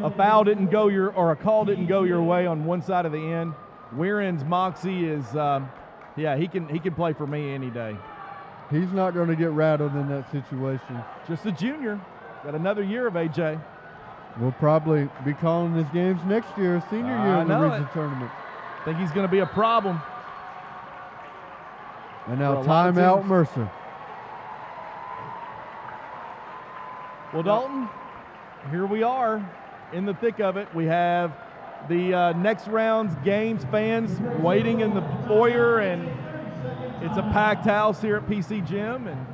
a foul didn't go or a call didn't go your way on one side of the end. Weirin's moxie is, he can play for me any day. He's not going to get rattled in that situation. Just a junior. Got another year of AJ. We'll probably be calling his games next year, senior year in the region tournament. I think he's going to be a problem. And now timeout, Mercer. Well, Dalton, here we are in the thick of it. We have the next round's games fans waiting in the foyer, and it's a packed house here at PC Gym, and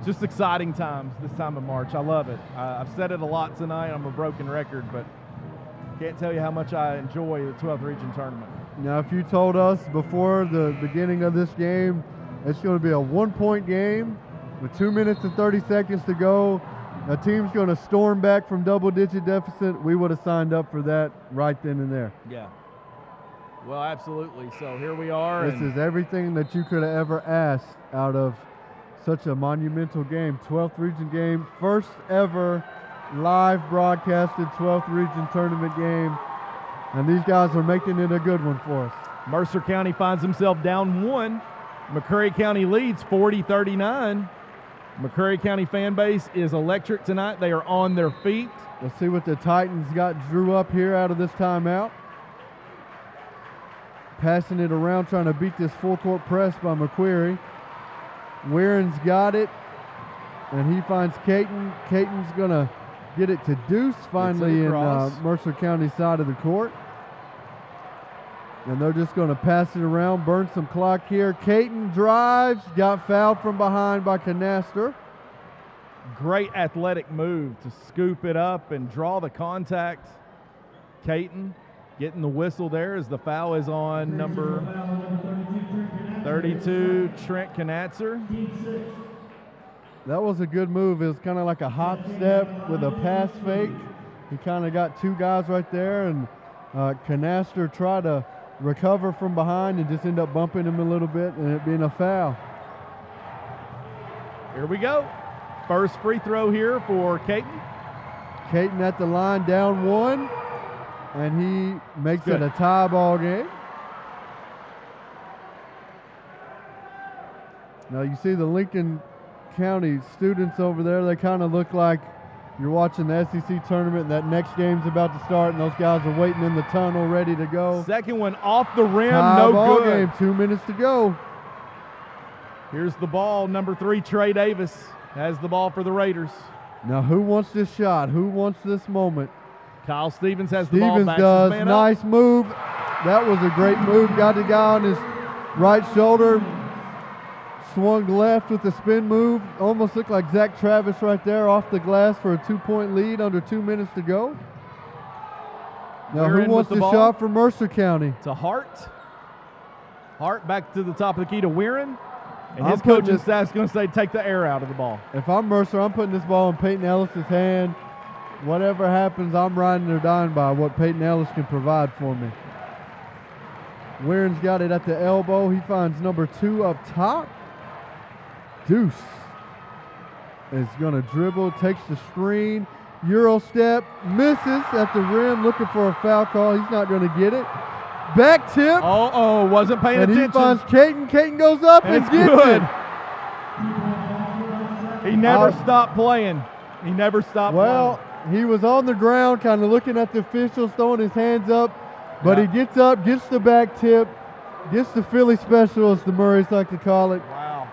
just exciting times this time of March. I love it. I've said it a lot tonight. I'm a broken record, but can't tell you how much I enjoy the 12th Region Tournament. Now, if you told us before the beginning of this game it's going to be a 1-point game with 2 minutes and 30 seconds to go, a team's going to storm back from double-digit deficit, we would have signed up for that right then and there. Yeah. Well, absolutely. So here we are. This is everything that you could have ever asked out of such a monumental game. 12th Region game, first ever live broadcasted 12th Region tournament game. And these guys are making it a good one for us. Mercer County finds himself down 1. McCreary County leads 40-39. McCreary County fan base is electric tonight. They are on their feet. Let's see what the Titans got drew up here out of this timeout. Passing it around, trying to beat this full court press by McCreary. Weirin's got it, and he finds Caton. Caton's going to get it to Deuce finally in Mercer County side of the court. And they're just going to pass it around, burn some clock here. Caton drives, got fouled from behind by Canaster. Great athletic move to scoop it up and draw the contact. Caton getting the whistle there as the foul is on number 32, Trent Canatzer. That was a good move. It was kind of like a hop step with a pass fake. He kind of got two guys right there, and Canaster tried to recover from behind and just end up bumping him a little bit and it being a foul. Here we go. First free throw here for Caton. Caton at the line down 1, and he makes it a tie ball game. Now you see the Lincoln County students over there. They kind of look like you're watching the SEC tournament and that next game's about to start and those guys are waiting in the tunnel ready to go. Second one off the rim, tie no ball good. Game, 2 minutes to go. Here's the ball. Number 3, Trey Davis has the ball for the Raiders. Now who wants this shot? Who wants this moment? Kyle Stevens has the ball. Stevens does. Nice move. That was a great move. Got the guy on his right shoulder. Swung left with the spin move. Almost looked like Zach Travis right there off the glass for a 2-point lead under 2 minutes to go. Now who wants the shot for Mercer County? To Hart. Hart back to the top of the key to Weirin. And his coaching staff's going to say take the air out of the ball. If I'm Mercer, I'm putting this ball in Peyton Ellis's hand. Whatever happens, I'm riding or dying by what Peyton Ellis can provide for me. Weirin's got it at the elbow. He finds number 2 up top. Deuce is going to dribble, takes the screen, Euro step, misses at the rim, looking for a foul call. He's not going to get it. Back tip. Oh, wasn't paying attention. And he finds Caton. Caton goes up and gets it. He never stopped playing. He never stopped playing. He was on the ground kind of looking at the officials, throwing his hands up, but he gets up, gets the back tip, gets the Philly special, as the Murrays like to call it. Wow.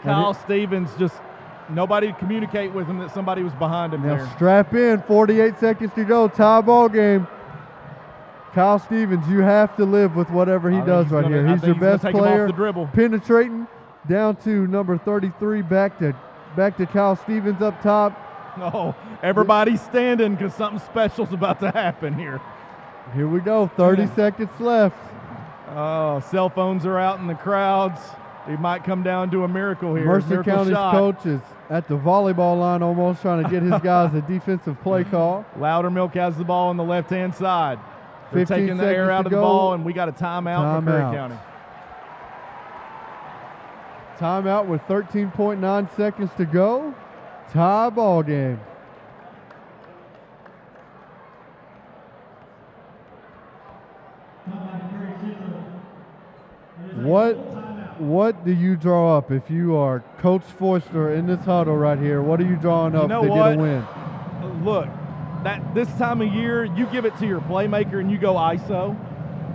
Kyle Stevens, just nobody to communicate with him that somebody was behind him there. Strap in, 48 seconds to go, tie ball game. Kyle Stevens, you have to live with whatever he does right here. He's your best player, penetrating down to number 33, back to Kyle Stevens up top. Oh, everybody's standing because something special's about to happen here. Here we go, 30 seconds left. Oh, cell phones are out in the crowds. It might come down to a miracle here. Mercer County's coach is at the volleyball line almost trying to get his guys a defensive play call. Loudermilk has the ball on the left-hand side. They're taking the air out of the ball, and we got a timeout in McCreary County. Timeout with 13.9 seconds to go. Tie ball game. What do you draw up if you are Coach Foister in this huddle right here? What are you drawing up to get a win? Look, this time of year, you give it to your playmaker and you go ISO.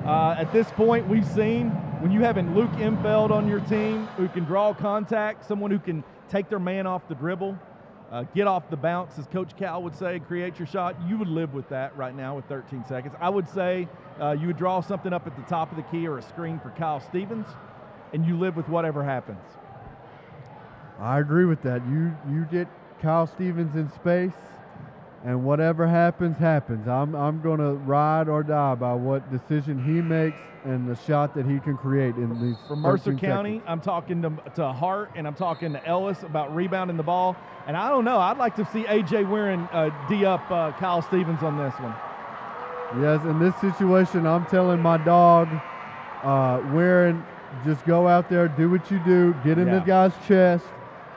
At this point, we've seen when you have Luke Imfeld on your team who can draw contact, someone who can take their man off the dribble, get off the bounce, as Coach Cal would say, create your shot. You would live with that right now with 13 seconds. I would say you would draw something up at the top of the key or a screen for Kyle Stevens, and you live with whatever happens. I agree with that. You get Kyle Stevens in space, and whatever happens, happens. I'm going to ride or die by what decision he makes and the shot that he can create in these From Mercer 13 County, seconds. I'm talking to Hart and I'm talking to Ellis about rebounding the ball. And I don't know, I'd like to see A.J. Warren D up Kyle Stevens on this one. Yes, in this situation, I'm telling my dog, Warren, just go out there, do what you do, get in the guy's chest,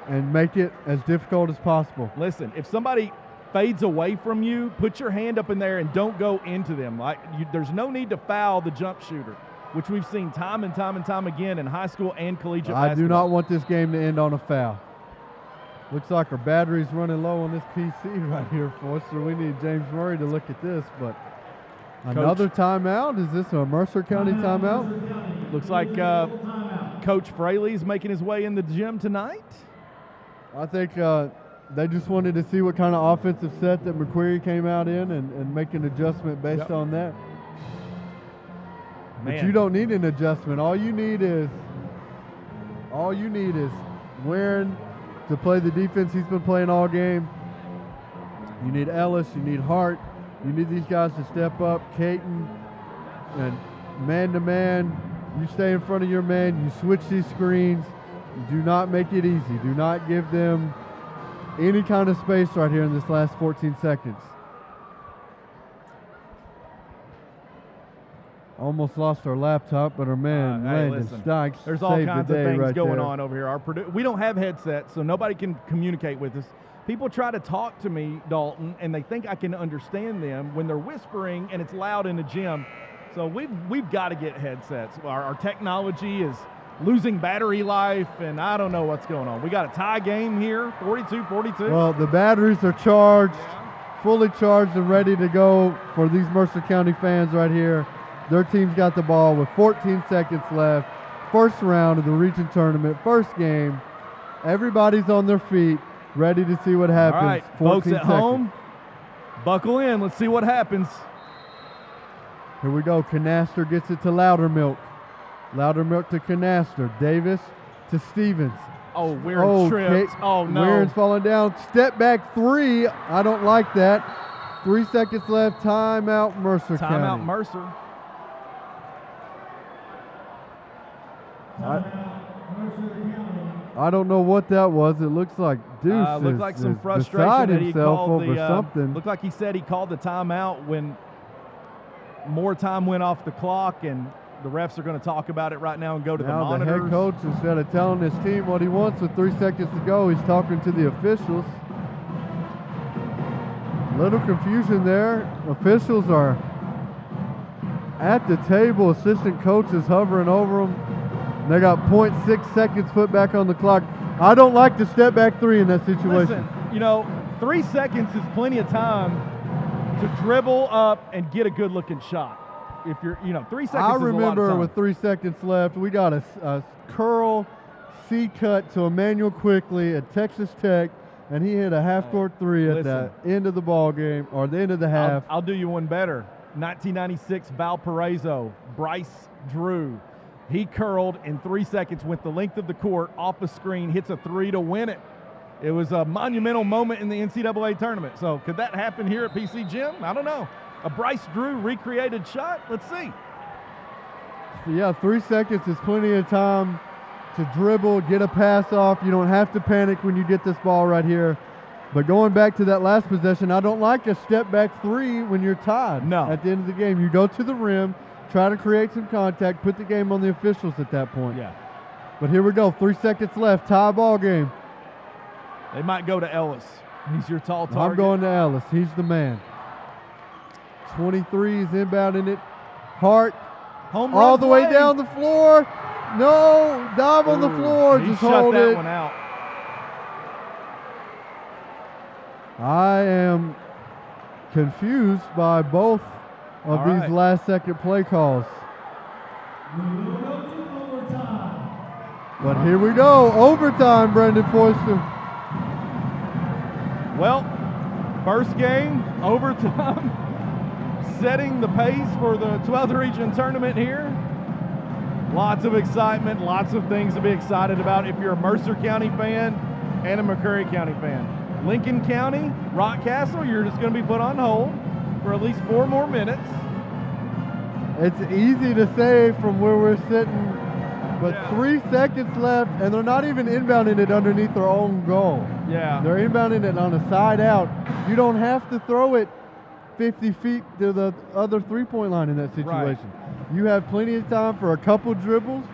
and make it as difficult as possible. Listen, if somebody fades away from you, put your hand up in there and don't go into them. There's no need to foul the jump shooter, which we've seen time and time again in high school and collegiate basketball. I do not want this game to end on a foul. Looks like our battery's running low on this PC right here, Foster. We need James Murray to look at this, but another timeout? Is this a Mercer County timeout? Looks like Coach Fraley's making his way in the gym tonight. I think they just wanted to see what kind of offensive set that McCreary came out in and make an adjustment based on that. But you don't need an adjustment. All you need is Warren to play the defense he's been playing all game. You need Ellis, you need Hart, you need these guys to step up. Caton, and man-to-man, you stay in front of your man, you switch these screens. You do not make it easy. Do not give them any kind of space right here in this last 14 seconds. Almost lost our laptop, but our man, Landon Stykes, there's all kinds of things right going there. on over here. We don't have headsets, so nobody can communicate with us. People try to talk to me, Dalton, and they think I can understand them when they're whispering and it's loud in the gym. So we've got to get headsets. Our technology is losing battery life, and I don't know what's going on. We got a tie game here, 42-42. Well, the batteries are charged, fully charged and ready to go for these Mercer County fans right here. Their team's got the ball with 14 seconds left. First round of the region tournament, first game. Everybody's on their feet, ready to see what happens. All right, folks at home, buckle in. Let's see what happens. Here we go. Canaster gets it to Loudermilk. Loudermilk to Canaster. Davis to Stevens. Oh, Warren tripped. Oh, no. Warren's falling down. Step back three. I don't like that. 3 seconds left. Timeout Mercer County. Timeout Mercer. I don't know what that was. It looks like Deuce looked like some is frustration beside that he himself called over the, something. Looked like he said he called the timeout when more time went off the clock, and the refs are going to talk about it right now and go to the monitors. The head coach, instead of telling his team what he wants with 3 seconds to go, he's talking to the officials. Little confusion there. Officials are at the table. Assistant coaches hovering over them. They got 0.6 seconds put back on the clock. I don't like the step back three in that situation. Listen, 3 seconds is plenty of time to dribble up and get a good looking shot. If you're, 3 seconds is a lot of time. I remember with 3 seconds left, we got a curl C cut to Emmanuel Quickly at Texas Tech, and he hit a half-court three at the end of the ball game, or the end of the half. I'll do you one better. 1996 Valparaiso, Bryce Drew. He curled in 3 seconds, went the length of the court, off a screen, hits a three to win it. It was a monumental moment in the NCAA tournament. So could that happen here at PC Gym? I don't know. A Bryce Drew recreated shot? Let's see. Yeah, 3 seconds is plenty of time to dribble, get a pass off. You don't have to panic when you get this ball right here. But going back to that last possession, I don't like a step back three when you're tied. No. At the end of the game, you go to the rim, try to create some contact, put the game on the officials at that point. Yeah. But here we go. 3 seconds left. Tie ball game. They might go to Ellis. He's your tall target. I'm going to Ellis. He's the man. 23 is inbounding it. Hart all the way down the floor. No, dive on the floor. Just hold it. He shut that one out. I am confused by both of these last second play calls. But here we go. Overtime, Brendan Foister. Well, first game, overtime, setting the pace for the 12th region tournament here. Lots of excitement, lots of things to be excited about if you're a Mercer County fan and a McCreary County fan. Lincoln County, Rock Castle, you're just going to be put on hold for at least 4 more minutes. It's easy to say from where we're sitting, but 3 seconds left, and they're not even inbounding it underneath their own goal. Yeah. They're inbounding it on a side out. You don't have to throw it 50 feet to the other three-point line in that situation. You have plenty of time for a couple dribbles.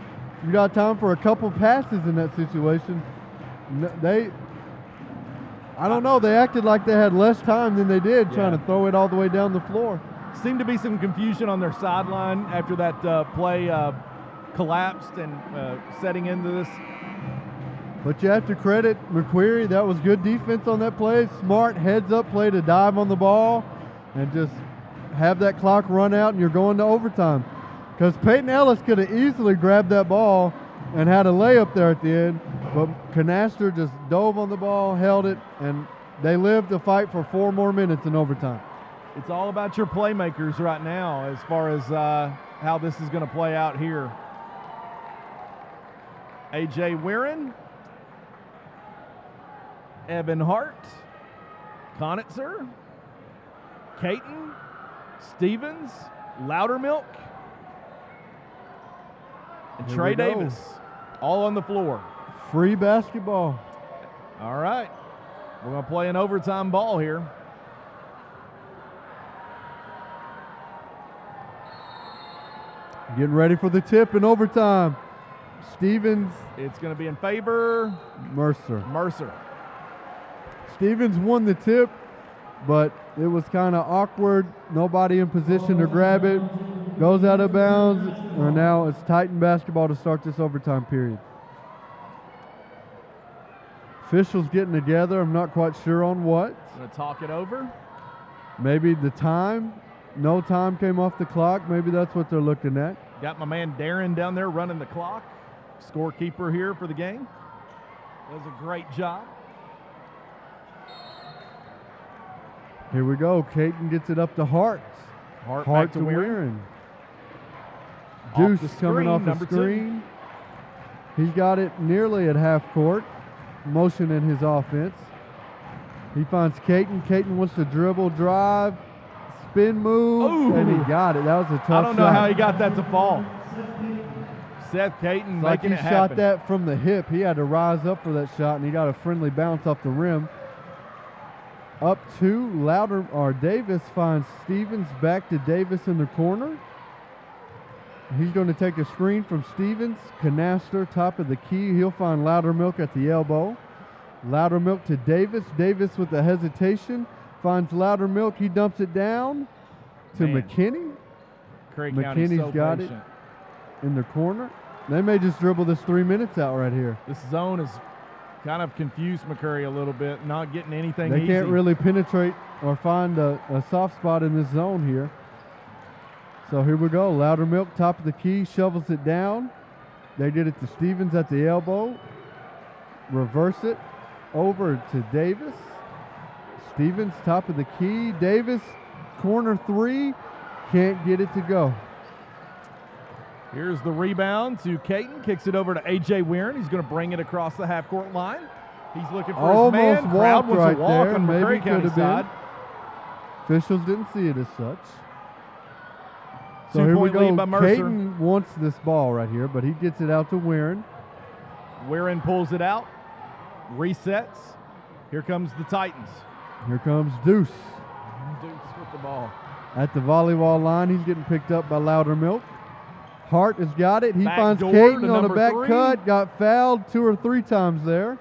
You got time for a couple passes in that situation. I don't know, they acted like they had less time than they did trying to throw it all the way down the floor. Seemed to be some confusion on their sideline after that play collapsed and setting into this. But you have to credit McCreary. That was good defense on that play. Smart heads-up play to dive on the ball and just have that clock run out, and you're going to overtime. Because Peyton Ellis could have easily grabbed that ball and had a layup there at the end, but Canaster just dove on the ball, held it, and they lived to fight for 4 more minutes in overtime. It's all about your playmakers right now as far as how this is going to play out here. A.J. Weirin, Evan Hart, Conitzer, Caton, Stevens, Loudermilk, and Trey Davis all on the floor. Free basketball. All right. We're going to play an overtime ball here. Getting ready for the tip in overtime. Stevens. It's going to be in favor. Mercer. Stevens won the tip, but it was kind of awkward. Nobody in position to grab it. Goes out of bounds. And now it's Titan basketball to start this overtime period. Officials getting together. I'm not quite sure on what. Going to talk it over. Maybe the time. No time came off the clock. Maybe that's what they're looking at. Got my man Darren down there running the clock. Scorekeeper here for the game. Does a great job. Here we go. Caton gets it up to Hart. Hart to Weirin. Deuce coming off the screen. He's got it nearly at half court. Motion in his offense. He finds Caton. Caton wants to dribble, drive, spin move, and he got it. That was a tough shot. I don't know how he got that to fall. Seth Caton making it happen. He shot that from the hip. He had to rise up for that shot, and he got a friendly bounce off the rim. Up 2, Davis finds Stevens, back to Davis in the corner. He's going to take a screen from Stevens. Canaster, top of the key. He'll find Loudermilk at the elbow. Loudermilk to Davis. Davis with the hesitation finds Loudermilk. He dumps it down to McKinney. McKinney's got it in the corner. They may just dribble this 3 minutes out right here. This zone is kind of confused McCreary a little bit, not getting anything easy. They can't really penetrate or find a soft spot in this zone here. So here we go. Loudermilk, top of the key, shovels it down. They did it to Stevens at the elbow. Reverse it over to Davis. Stevens, top of the key. Davis, corner 3, can't get it to go. Here's the rebound to Caton. Kicks it over to A.J. Weirin. He's going to bring it across the half-court line. He's looking for his man. Crowd wants right to walk there. on McCreary County side. Officials didn't see it as such. So here we go. Caton wants this ball right here, but he gets it out to Weirin. Weirin pulls it out, resets. Here comes the Titans. Here comes Deuce. Deuce with the ball. At the volleyball line, he's getting picked up by Loudermilk. Hart has got it. He Back finds door Caden to on a number back 3. cut. Got fouled 2 or 3 times there.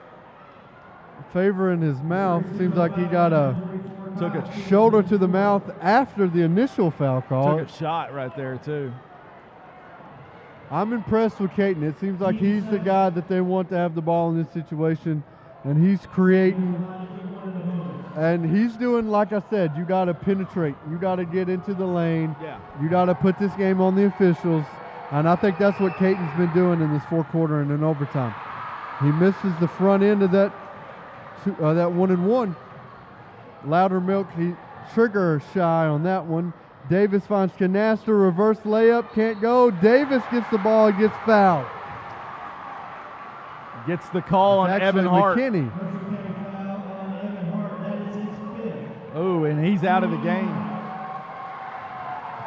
Favor in his mouth. Seems like he got took a shoulder to the mouth after the initial foul call. Took a shot right there, too. I'm impressed with Caden. It seems like he's the guy that they want to have the ball in this situation, and he's creating. And he's doing, like I said, you got to penetrate. You got to get into the lane. Yeah. You got to put this game on the officials. And I think that's what Caden's been doing in this fourth quarter and in overtime. He misses the front end of that 1-and-1. Loudermilk, he trigger shy on that one. Davis finds Canaster, reverse layup, can't go. Davis gets the ball, and gets fouled. Gets the call on Evan Hart. McKinney. Oh, and he's out of the game.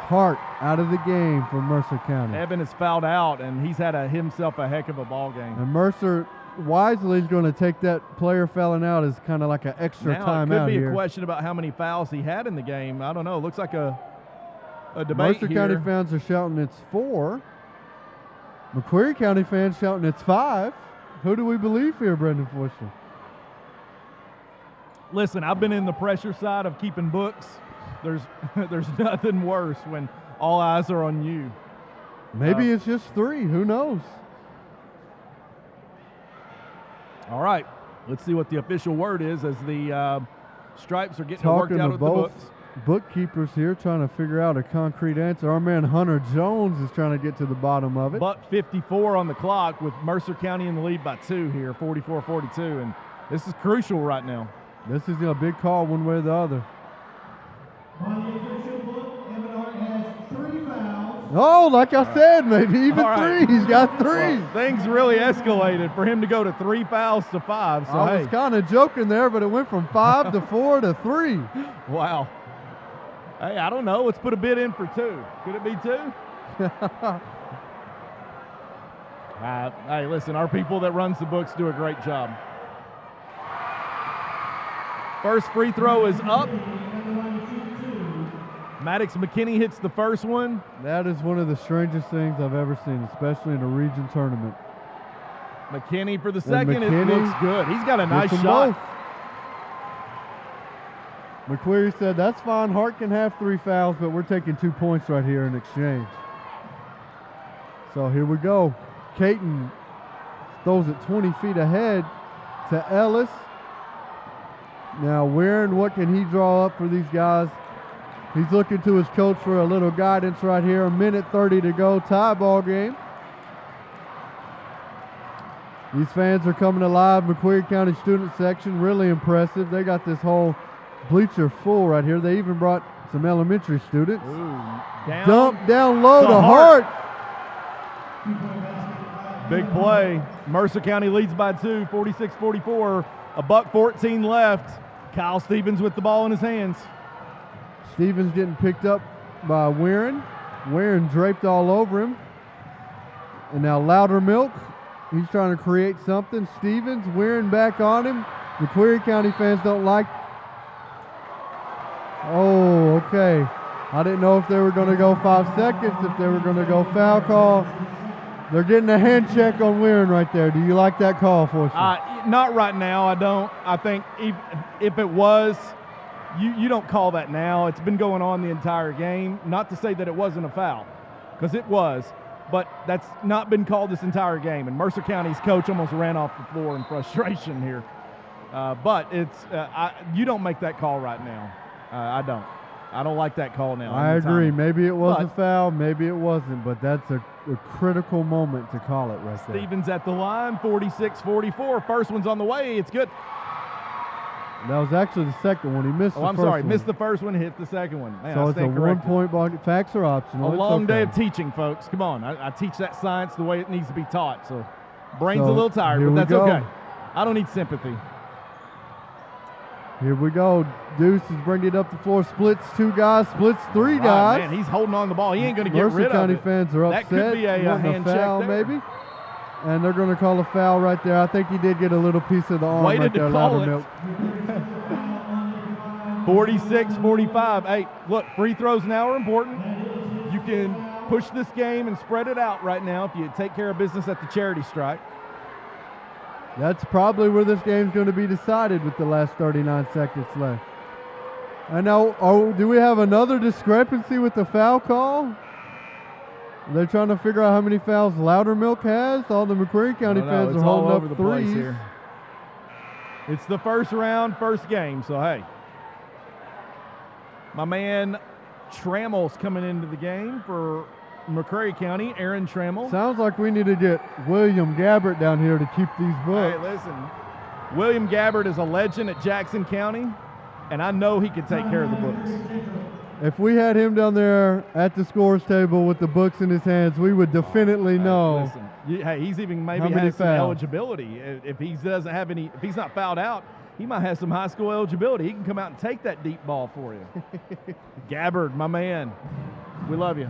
Hart out of the game for Mercer County. Evan is fouled out, and he's had himself a heck of a ball game. And Mercer wisely is going to take that player fouling out as kind of like an extra timeout here. It could be a question about how many fouls he had in the game. I don't know. It looks like a debate Mercer here. County fans are shouting it's 4. McCreary County fans shouting it's 5. Who do we believe here, Brendan Forster? Listen, I've been in the pressure side of keeping books. There's nothing worse when all eyes are on you. Maybe it's just 3. Who knows? All right. Let's see what the official word is as the stripes are getting Talking worked out to with the both books. bookkeepers here trying to figure out a concrete answer. Our man Hunter Jones is trying to get to the bottom of it. Buck 54 on the clock with Mercer County in the lead by 2 here, 44-42, and this is crucial right now. This is a big call one way or the other. Oh, like I said, maybe even 3. He's got 3. Well, things really escalated for him to go to 3 fouls to 5. So I was kind of joking there, but it went from 5 to 4 to 3. Wow. Hey, I don't know. Let's put a bid in for 2. Could it be 2? Hey, listen, our people that runs the books do a great job. First free throw is up. Maddox McKinney hits the first one. That is one of the strangest things I've ever seen, especially in a region tournament. McKinney for the second. McKinney it looks good. He's got a nice shot. Both. McCreary said, that's fine. Hart can have 3 fouls, but we're taking 2 points right here in exchange. So here we go. Caton throws it 20 feet ahead to Ellis. Now, Warren, what can he draw up for these guys? He's looking to his coach for a little guidance right here. 1:30 to go, tie ball game. These fans are coming alive. McCreary County student section, really impressive. They got this whole bleacher full right here. They even brought some elementary students. Dump down low to Hart. Big play. Mercer County leads by 2, 46-44. $1:14 left. Kyle Stevens with the ball in his hands. Stevens getting picked up by Warren. Warren draped all over him. And now Loudermilk. He's trying to create something. Stevens, Warren back on him. McCreary County fans don't like. Oh, okay. I didn't know if they were going to go 5 seconds, if they were going to go foul call. They're getting a hand check on Warren right there. Do you like that call, Forster? Not right now, I don't. I think if it was, you don't call that now. It's been going on the entire game. Not to say that it wasn't a foul, because it was, but that's not been called this entire game. And Mercer County's coach almost ran off the floor in frustration here. But it's you don't make that call right now. I don't like that call now. I agree. Maybe it was a foul, maybe it wasn't, but that's a critical moment to call it right there. Stevens at the line, 46-44. First one's on the way. It's good. That was actually the second one. He missed the first one. I'm sorry. Missed the first one, hit the second one. Man, so it's a 1-point ball. Facts are optional. A long day of teaching, folks. Come on. I teach that science the way it needs to be taught. So brain's a little tired, but that's okay. I don't need sympathy. Here we go. Deuce is bringing it up the floor. Splits 2 guys. Splits 3 guys. Man, he's holding on the ball. He ain't going to get rid of it. Mercer County fans are upset. That could be a hand foul, check there. maybe. And they're going to call a foul right there. I think he did get a little piece of the arm right there. Loudermilk. 46-45. Hey, look, free throws now are important. You can push this game and spread it out right now if you take care of business at the charity stripe. That's probably where this game's going to be decided with the last 39 seconds left. And now, do we have another discrepancy with the foul call? They're trying to figure out how many fouls Loudermilk has. All the McCreary County fans are holding up the threes. place here. It's the first round, first game, so hey. My man Trammell's coming into the game for McCreary County, Aaron Trammell. Sounds like we need to get William Gabbert down here to keep these books. Hey, listen, William Gabbert is a legend at Jackson County, and I know he can take care of the books. If we had him down there at the scores table with the books in his hands, we would definitely know. Listen, hey, he's even maybe has some eligibility. If he doesn't have any, if he's not fouled out, he might have some high school eligibility. He can come out and take that deep ball for you. Gabbard, my man, we love you.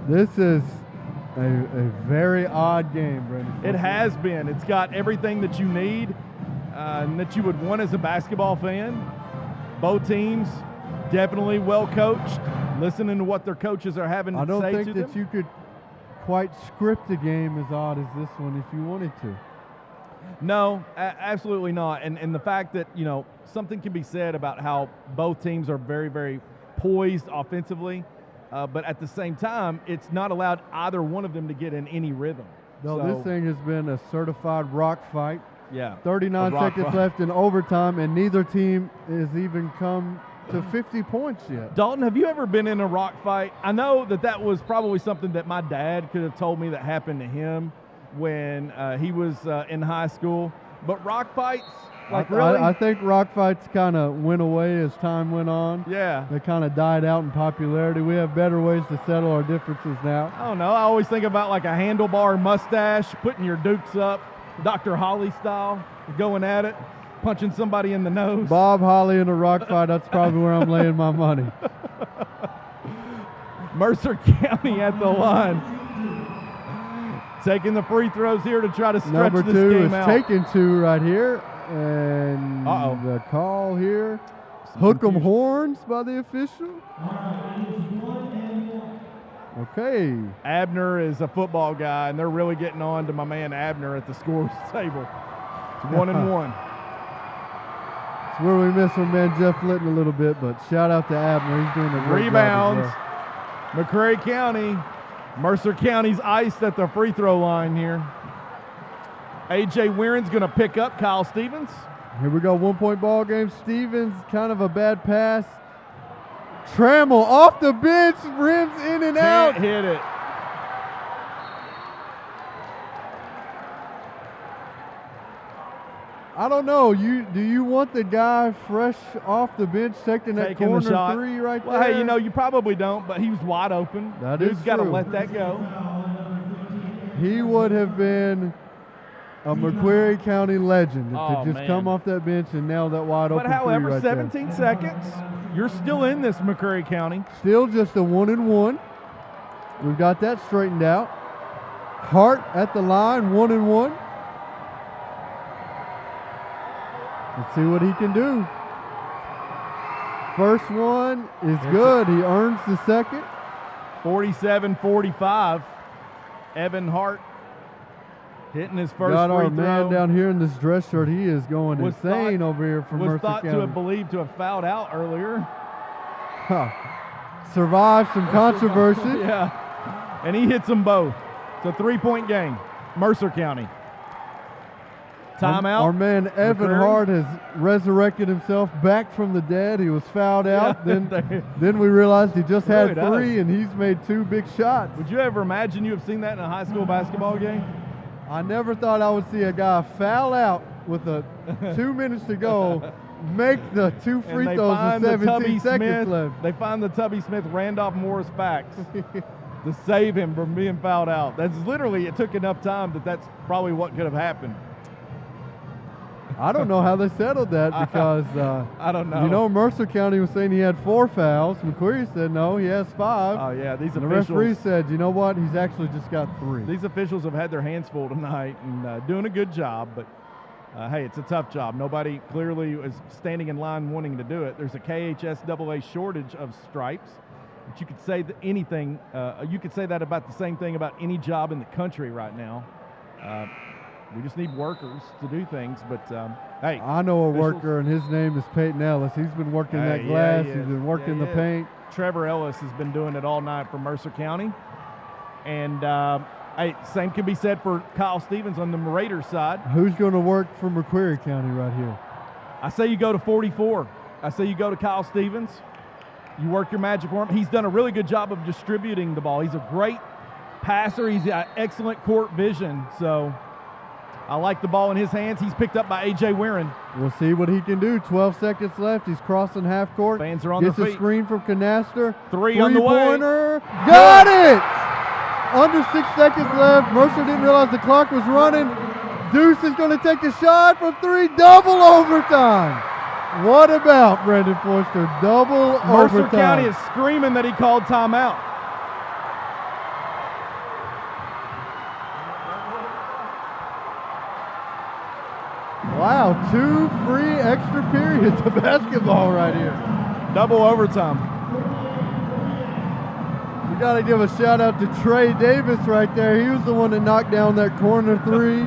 This is a very odd game, Brendan. It has been. It's got everything that you need and that you would want as a basketball fan. Both teams definitely well coached, listening to what their coaches are having to say to them. I don't think that you could quite script a game as odd as this one if you wanted to. No, absolutely not. And the fact that, you know, something can be said about how both teams are very, very poised offensively, but at the same time, it's not allowed either one of them to get in any rhythm. No, this thing has been a certified rock fight. Yeah. 39 seconds left in overtime, and neither team has even come to 50 points yet. Dalton, have you ever been in a rock fight? I know that was probably something that my dad could have told me that happened to him when he was in high school. But rock fights, like really? I think rock fights kind of went away as time went on. Yeah. They kind of died out in popularity. We have better ways to settle our differences now. I don't know. I always think about like a handlebar mustache, putting your dukes up, Dr. Holly style, going at it, punching somebody in the nose. Bob Holly in a rock fight, that's probably where I'm laying my money. Mercer County at the line. Taking the free throws here to try to stretch this game out. Number 2 is taking 2 right here. And the call here. Hook 'em horns by the official. Okay. Abner is a football guy, and they're really getting on to my man Abner at the scores table. It's 1-1. It's where we miss our man Jeff Litton a little bit, but shout out to Abner. He's doing a great Rebounds. job as well. McCreary County. Mercer County's iced at the free throw line here. A.J. Weirin's going to pick up Kyle Stevens. Here we go, 1-point ball game. Stevens, kind of a bad pass. Trammell off the bench, rims in and out. Can't hit it. I don't know. Do you want the guy fresh off the bench taking that corner shot. 3 right there? Well, hey, you know, you probably don't, but he was wide open. That Dude's is got to true. let that go. He would have been a McCreary County legend to just come off that bench and nail that wide open But however, right 17 seconds, you're still in this McCreary County. Still just a 1-1. We've got that straightened out. Hart at the line, 1-1. Let's see what he can do. First one is good. He earns the second. 47-45. Evan Hart hitting his first Got our free throw. man down here in this dress shirt. He is going insane over here from Mercer Was thought County. to have believed to have fouled out earlier. Survived some controversy. Yeah, and he hits them both. It's a 3-point game. Mercer County. Timeout. Our man Evan McCreary. Hart has resurrected himself back from the dead. He was fouled out. Then we realized he just had 3, and he's made 2 big shots. Would you ever imagine you have seen that in a high school basketball game? I never thought I would see a guy foul out with 2 minutes to go, make the 2 free throws with 17 seconds left. They find the Tubby Smith Randolph Morris facts to save him from being fouled out. That's literally, it took enough time that's probably what could have happened. I don't know how they settled that because I don't know. You know, Mercer County was saying he had 4 fouls. McCreary said no, he has 5. Oh yeah, these and officials. The referee said, you know what? He's actually just got 3. These officials have had their hands full tonight and doing a good job, but hey, it's a tough job. Nobody clearly is standing in line wanting to do it. There's a KHSAA shortage of stripes, But you could say that anything. You could say that about the same thing about any job in the country right now. We just need workers to do things. But hey, I know a worker, and his name is Peyton Ellis. He's been working that glass. He's been working the paint. Trevor Ellis has been doing it all night for Mercer County. And hey, same can be said for Kyle Stevens on the Raiders side. Who's going to work for McCreary County right here? I say you go to 44. I say you go to Kyle Stevens. You work your magic for him. He's done a really good job of distributing the ball. He's a great passer. He's got excellent court vision. So I like the ball in his hands. He's picked up by A.J. Warren. We'll see what he can do. 12 seconds left. He's crossing half court. Fans are on Gets their feet. Gets a screen from Canaster. Three on the way. Three-pointer. Got it! Under 6 seconds left. Mercer didn't realize the clock was running. Deuce is going to take a shot from 3. Double overtime. What about Brandon Forster? Double Mercer overtime. County is screaming that he called timeout. Wow, 2 free extra periods of basketball right here. Double overtime. We got to give a shout out to Trey Davis right there. He was the one that knocked down that corner 3.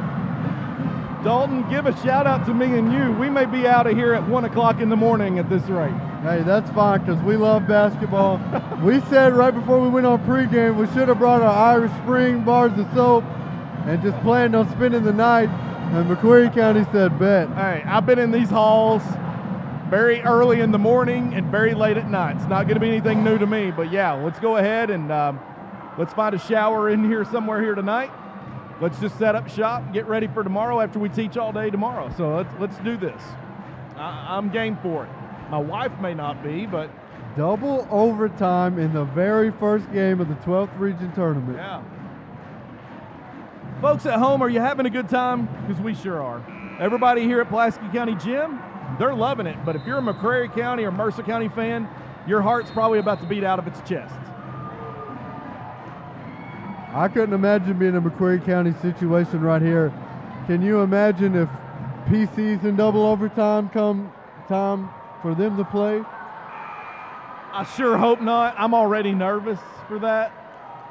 Dalton, give a shout out to me and you. We may be out of here at 1 o'clock in the morning at this rate. Hey, that's fine because we love basketball. We said right before we went on pregame we should have brought our Irish Spring bars of soap and just planned on spending the night. And McCreary County said, bet. Hey, I've been in these halls very early in the morning and very late at night. It's not going to be anything new to me. But, yeah, let's go ahead and let's find a shower in here somewhere here tonight. Let's just set up shop and get ready for tomorrow after we teach all day tomorrow. So let's do this. I'm game for it. My wife may not be, but. Double overtime in the very first game of the 12th region tournament. Yeah. Folks at home, are you having a good time? Because we sure are. Everybody here at Pulaski County Gym, they're loving it. But if you're a McCreary County or Mercer County fan, your heart's probably about to beat out of its chest. I couldn't imagine being in a McCreary County situation right here. Can you imagine if PC's in double overtime come time for them to play? I sure hope not. I'm already nervous for that.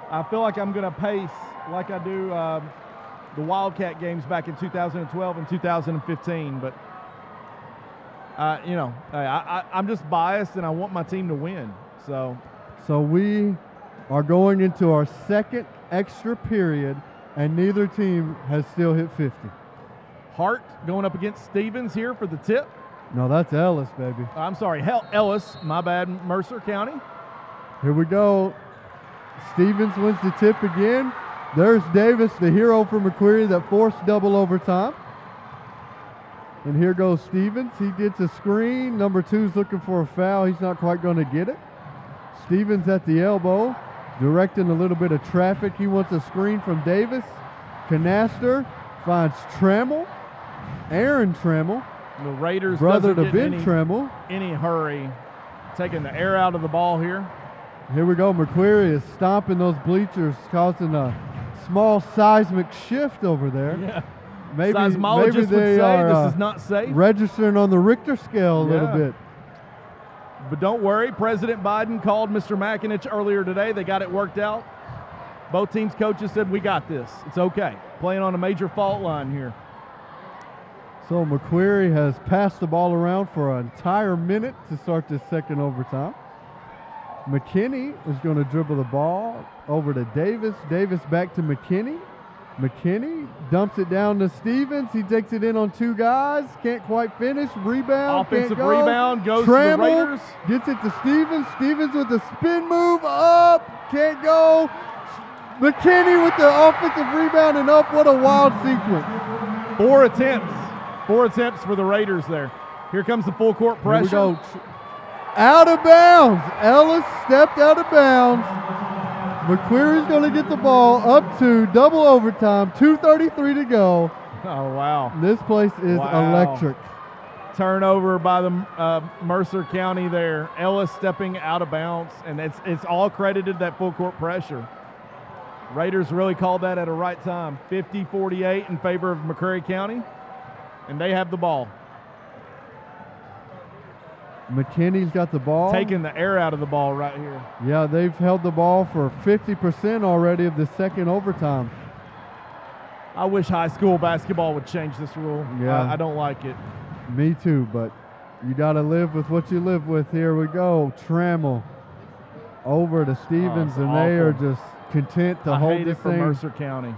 I feel like I'm going to pace like I do the Wildcat games back in 2012 and 2015. But, you know, I'm just biased and I want my team to win. So we are going into our second extra period, and neither team has still hit 50. Hart going up against Stevens here for the tip. No, that's Ellis, baby. I'm sorry, Ellis, my bad, Mercer County. Here we go. Stevens wins the tip again. There's Davis, the hero for McCreary that forced double overtime. And here goes Stevens. He gets a screen. Number 2's looking for a foul. He's not quite going to get it. Stevens at the elbow, directing a little bit of traffic. He wants a screen from Davis. Canaster finds Trammell, Aaron Trammell. The Raiders brother to doesn't Ben get Trammell. any hurry, taking the air out of the ball here. Here we go. McCreary is stomping those bleachers, causing a small seismic shift over there. Yeah. Maybe seismologists would they say are, this is not safe. Registering on the Richter scale a little bit. But don't worry, President Biden called Mr. McInich earlier today. They got it worked out. Both teams' coaches said, we got this. It's okay. Playing on a major fault line here. So McCreary has passed the ball around for an entire minute to start this second overtime. McKinney is going to dribble the ball over to Davis. Davis back to McKinney. McKinney dumps it down to Stevens. He takes it in on 2 guys. Can't quite finish. Rebound. Offensive can't go. rebound goes Trammell to the Raiders. Gets it to Stevens. Stevens with the spin move up. Can't go. McKinney with the offensive rebound and up. What a wild sequence. 4 attempts. 4 attempts for the Raiders there. Here comes the full court pressure. Here we go. Out of bounds. Ellis stepped out of bounds. McCreary's going to get the ball up to double overtime. 2:33 to go. Oh, wow. This place is electric. Turnover by the Mercer County there. Ellis stepping out of bounds, and it's all credited that full court pressure. Raiders really called that at a right time. 50-48 in favor of McCreary County, and they have the ball. McKinney's got the ball. Taking the air out of the ball right here. Yeah, they've held the ball for 50% already of the second overtime. I wish high school basketball would change this rule. Yeah. I don't like it. Me too, but you got to live with what you live with. Here we go. Trammell over to Stevens, and they are just content to hold this for thing. Mercer County.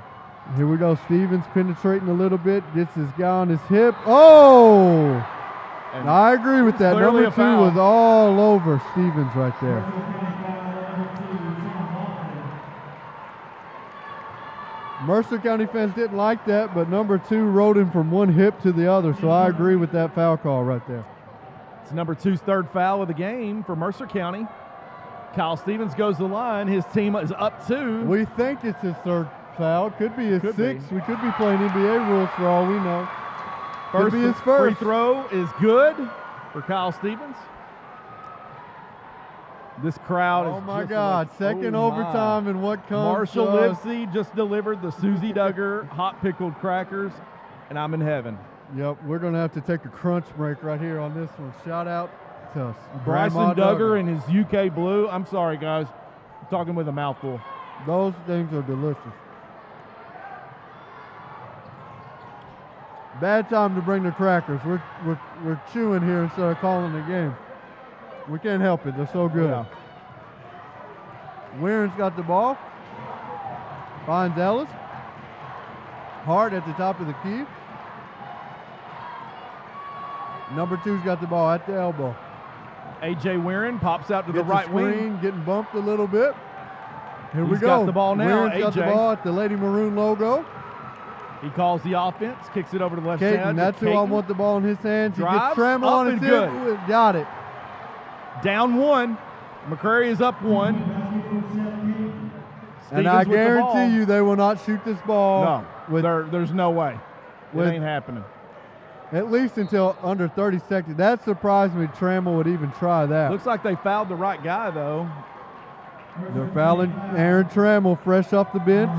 Here we go. Stevens penetrating a little bit, gets his guy on his hip. Oh! And I agree with that. clearly Number a 2 foul. was all over Stevens right there. Mercer County fans didn't like that, but number 2 rode him from one hip to the other, so I agree with that foul call right there. It's number 2's third foul of the game for Mercer County. Kyle Stevens goes to the line. His team is up 2. We think it's his third foul. Could be his sixth. We could be playing NBA rules for all we know. Could be his first. Free throw is good for Kyle Stevens. This crowd is Oh my just God! Second overtime, and what comes? Marshall to us. Livesey just delivered the Susie Duggar hot pickled crackers, and I'm in heaven. Yep, we're gonna have to take a crunch break right here on this one. Shout out to Bryson Grandma Duggar in his UK blue. I'm sorry, guys. I'm talking with a mouthful. Those things are delicious. Bad time to bring the crackers. We're chewing here instead of calling the game. We can't help it. They're so good. Yeah. Weiren's got the ball. Finds Ellis. Hart at the top of the key. Number 2's got the ball at the elbow. A.J. Weiren pops out to the Gets a right screen, wing. Getting bumped a little bit. Here we He's go. got the ball now, Weiren's got the A.J. ball at the Lady Maroon logo. He calls the offense, kicks it over to the left Caton, side. that's who I want the ball in his hands. He Drives, gets Trammell up on his and hip. good. Got it. Down 1. McCreary is up 1. And I Stevens with the ball. guarantee you they will not shoot this ball. No, there's no way. It ain't happening. At least until under 30 seconds. That surprised me Trammell would even try that. Looks like they fouled the right guy, though. They're fouling Aaron Trammell fresh off the bench.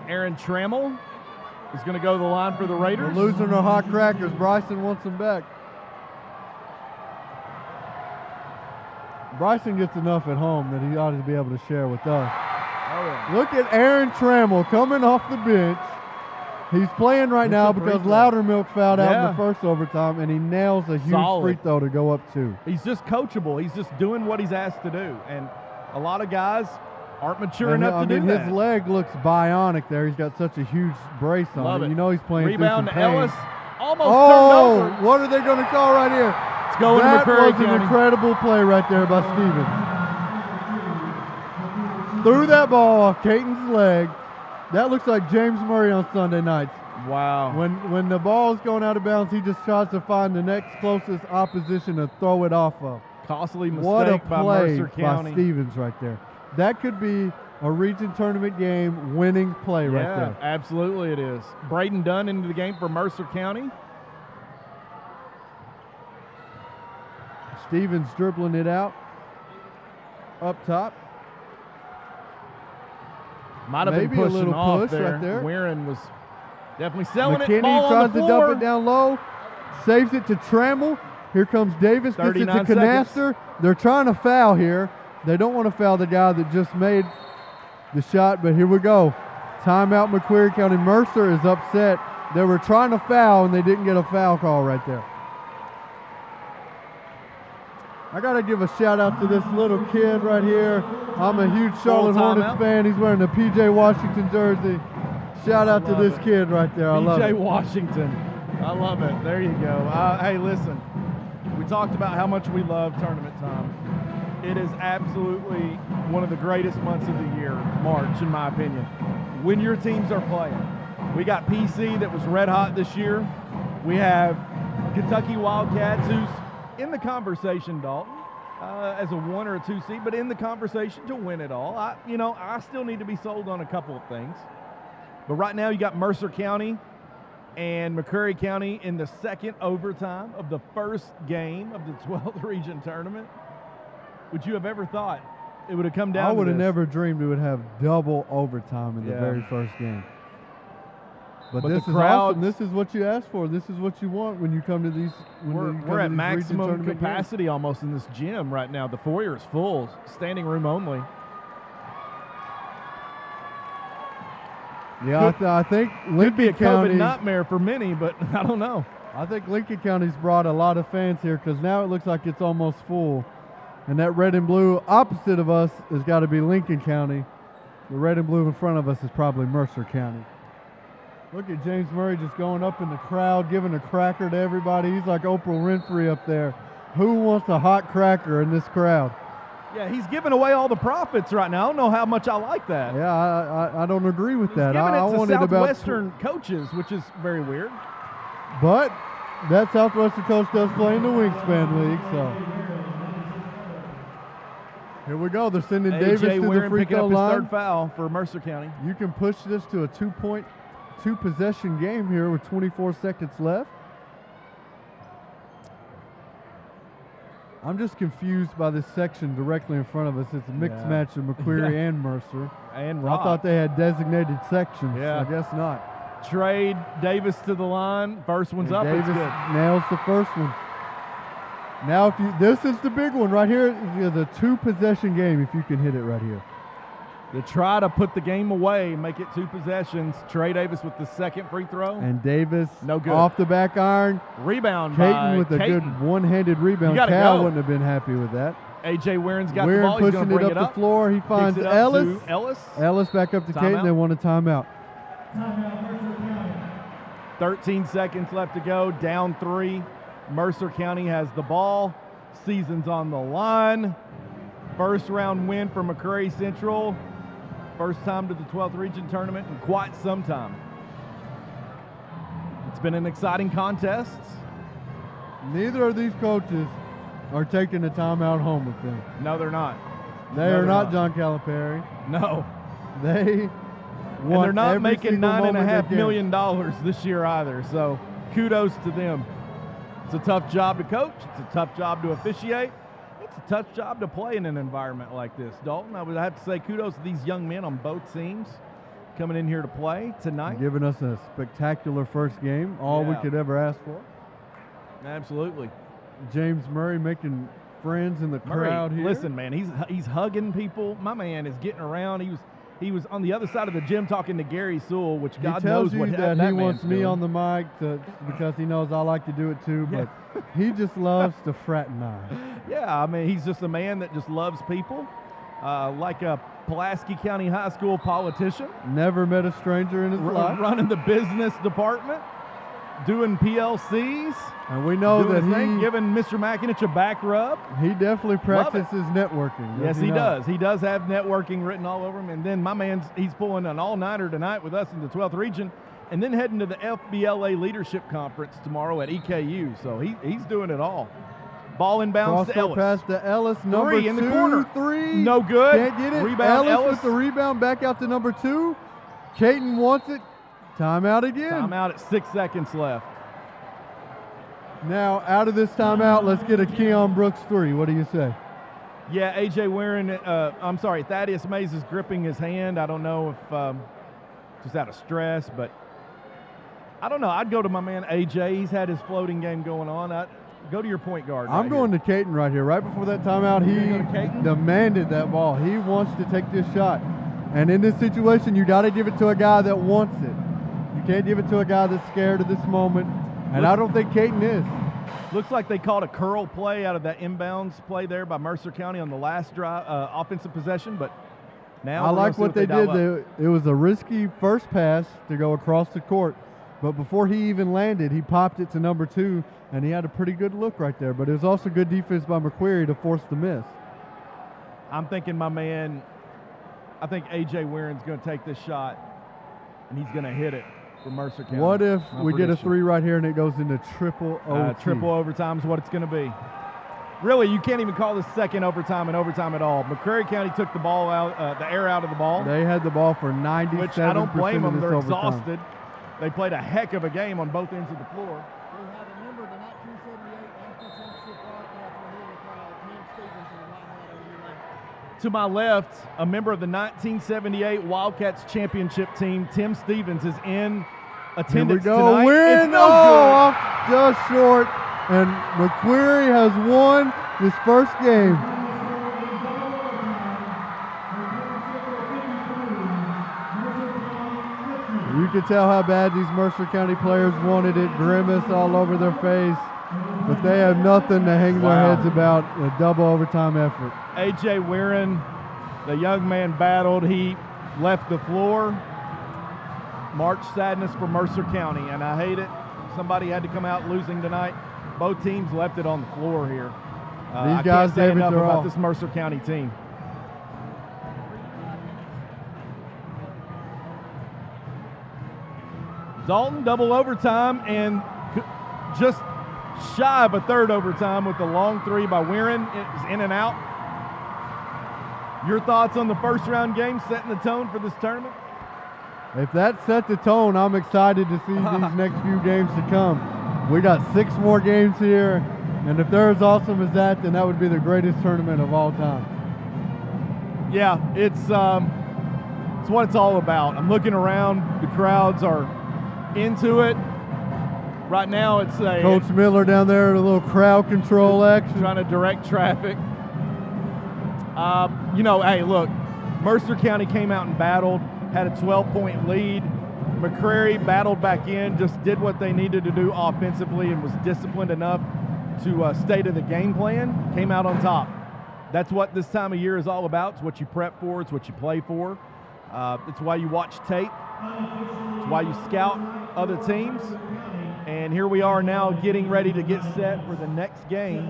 Aaron Trammell is going to go to the line for the Raiders. We're losing our hot crackers. Bryson wants them back. Bryson gets enough at home that he ought to be able to share with us. Oh, yeah. Look at Aaron Trammell coming off the bench. He's playing right now because Loudermilk fouled out in the first overtime, and he nails a huge free throw to go up 2. He's just coachable. He's just doing what he's asked to do. And a lot of guys aren't mature enough to do that. His leg looks bionic there. He's got such a huge brace on Love it. it. You know he's playing Rebound through to some pain. Ellis. Almost turned over. What are they going to call right here? It's going that to McCreary was an County. incredible play right there by Stevens. Threw that ball off Caton's leg. That looks like James Murray on Sunday nights. Wow. When the ball's going out of bounds, he just tries to find the next closest opposition to throw it off of. Costly mistake What a by play Mercer County. by Stevens right there. That could be a region tournament game winning play right there. Absolutely it is. Braden Dunn into the game for Mercer County. Stevens dribbling it out up top. Might have Maybe been a pushing little off push there. right there. Weiren was definitely selling it. McKinney Ball tries on the to floor. dump it down low, saves it to Trammell. Here comes Davis, gets it to 39 Canaster. They're trying to foul here. They don't want to foul the guy that just made the shot, but here we go. Timeout, McCreary County. Mercer is upset. They were trying to foul, and they didn't get a foul call right there. I got to give a shout out to this little kid right here. I'm a huge Charlotte Hornets fan. He's wearing the PJ Washington jersey. Shout out to this kid right there. I love it. PJ Washington. I love it. There you go. Hey, listen. We talked about how much we love tournament time. It is absolutely one of the greatest months of the year, March, in my opinion, when your teams are playing. We got PC that was red hot this year. We have Kentucky Wildcats, who's in the conversation, Dalton, as a 1 or a 2 seed, but in the conversation to win it all. I still need to be sold on a couple of things. But right now you got Mercer County and McCreary County in the second overtime of the first game of the 12th region tournament. Would you have ever thought it would have come down to this? I would have never dreamed we would have double overtime in the very first game. But the this is crowd. awesome. This is what you ask for. This is what you want when you come to these. We're at maximum capacity almost in this gym right now. The foyer is full, standing room only. Yeah, I think Lincoln could be a County, COVID nightmare for many, but I don't know. I think Lincoln County's brought a lot of fans here because now it looks like it's almost full. And that red and blue opposite of us has got to be Lincoln County. The red and blue in front of us is probably Mercer County. Look at James Murray just going up in the crowd, giving a cracker to everybody. He's like Oprah Winfrey up there. Who wants a hot cracker in this crowd? Yeah, he's giving away all the profits right now. I don't know how much I like that. Yeah, I don't agree with that. He's giving I it to wanted Southwestern coaches, which is very weird. But that Southwestern coach does play in the Wingspan League, so. Here we go. They're sending Davis to the free throw line. His third foul for Mercer County. You can push this to a 2-possession game here with 24 seconds left. I'm just confused by this section directly in front of us. It's a mixed match of McCreary and Mercer. And I thought they had designated sections. Yeah. I guess not. Trade Davis to the line. First one's up. Davis It's good. nails the first one. Now, this is the big one right here. It's a 2-possession game if you can hit it right here. To try to put the game away, make it 2 possessions. Trey Davis with the second free throw. And Davis no good. Off the back iron. Rebound Caton by with a Caton. good one-handed rebound. Cal wouldn't have been happy with that. A.J. Warren's got the ball. He's pushing going to bring it up the floor. He finds Kicks it up Ellis. to Ellis. Ellis back up to Caton. They want a timeout. 13 seconds left to go. Down 3. Mercer County has the ball. Season's on the line. First round win for McCreary Central. First time to the 12th region tournament in quite some time. It's been an exciting contest. Neither of these coaches are taking a timeout home with them. No, they're not. They are not John Calipari. No. They and they're not every making single $9.5 million this year either. So kudos to them. It's a tough job to coach. It's a tough job to officiate. It's a tough job to play in an environment like this. Dalton, I would have to say kudos to these young men on both teams coming in here to play tonight. Giving us a spectacular first game, all we could ever ask for. Absolutely. James Murray making friends in the crowd here. Listen, man, he's hugging people. My man is getting around. He was on the other side of the gym talking to Gary Sewell, which God knows what that that he wants me doing. on the mic because he knows I like to do it too, but he just loves to fraternize. Yeah, I mean, he's just a man that just loves people, like a Pulaski County High School politician. Never met a stranger in his life. Running the business department, doing PLCs. And we know that giving Mr. McInich a back rub. He definitely practices networking. Yes, he does. He does have networking written all over him. And then my man's, he's pulling an all-nighter tonight with us in the 12th region and then heading to the FBLA Leadership Conference tomorrow at EKU. So he's doing it all. Ball inbounds to Ellis. Pass to Ellis, number 3 in the corner. 3. No good. Can't get it. Rebound, Ellis with the rebound back out to number 2. Caton wants it. Timeout again. Timeout at 6 seconds left. Now, out of this timeout, let's get a Keon Brooks 3. What do you say? Yeah, A.J. Thaddeus Mays is gripping his hand. I don't know if just out of stress, but I don't know. I'd go to my man A.J. He's had his floating game going on. Go to your point guard. I'm going to Caton right here. Right before that timeout, he demanded that ball. He wants to take this shot. And in this situation, you got to give it to a guy that wants it. You can't give it to a guy that's scared of this moment. And I don't think Caton is. Looks like they called a curl play out of that inbounds play there by Mercer County on the last drive, offensive possession. But now I like what they did. It was a risky first pass to go across the court. But before he even landed, he popped it to number 2, and he had a pretty good look right there. But it was also good defense by McCreary to force the miss. I'm thinking I think A.J. Warren's going to take this shot, and he's going to hit it. For Mercer County. What if we get a 3 right here and it goes into triple OT? Triple overtime is what it's going to be. Really, you can't even call this second overtime an overtime at all. McCreary County took the ball out, the air out of the ball. They had the ball for 97% which I don't blame them. They're overtime. Exhausted. They played a heck of a game on both ends of the floor. We have a member of the 1978 National Championship broadcast right here with Tim Stevens and right over your left. To my left, a member of the 1978 Wildcats championship team, Tim Stevens, is in attendance Here we go. tonight. Win! It's no Off just short. And McCreary has won his first game. You can tell how bad these Mercer County players wanted it. Grimace all over their face. But they have nothing to hang their heads about. A double overtime effort. A.J. Weirin, the young man battled. He left the floor. March sadness for Mercer County, and I hate it. Somebody had to come out losing tonight. Both teams left it on the floor here. These guys I can't say gave it enough their about all. this Mercer County team. Dalton double overtime and just shy of a third overtime with the long three by Weirin. It's in and out. Your thoughts on the first round game setting the tone for this tournament? If that set the tone, I'm excited to see these next few games to come. We got 6 more games here, and if they're as awesome as that, then that would be the greatest tournament of all time. Yeah, it's what it's all about. I'm looking around. The crowds are into it. Right now, it's Coach Miller down there, a little crowd control action. Trying to direct traffic. Hey, look, Mercer County came out and battled, had a 12-point lead. McCreary battled back in, just did what they needed to do offensively and was disciplined enough to stay to the game plan, came out on top. That's what this time of year is all about. It's what you prep for. It's what you play for. It's why you watch tape. It's why you scout other teams. And here we are now getting ready to get set for the next game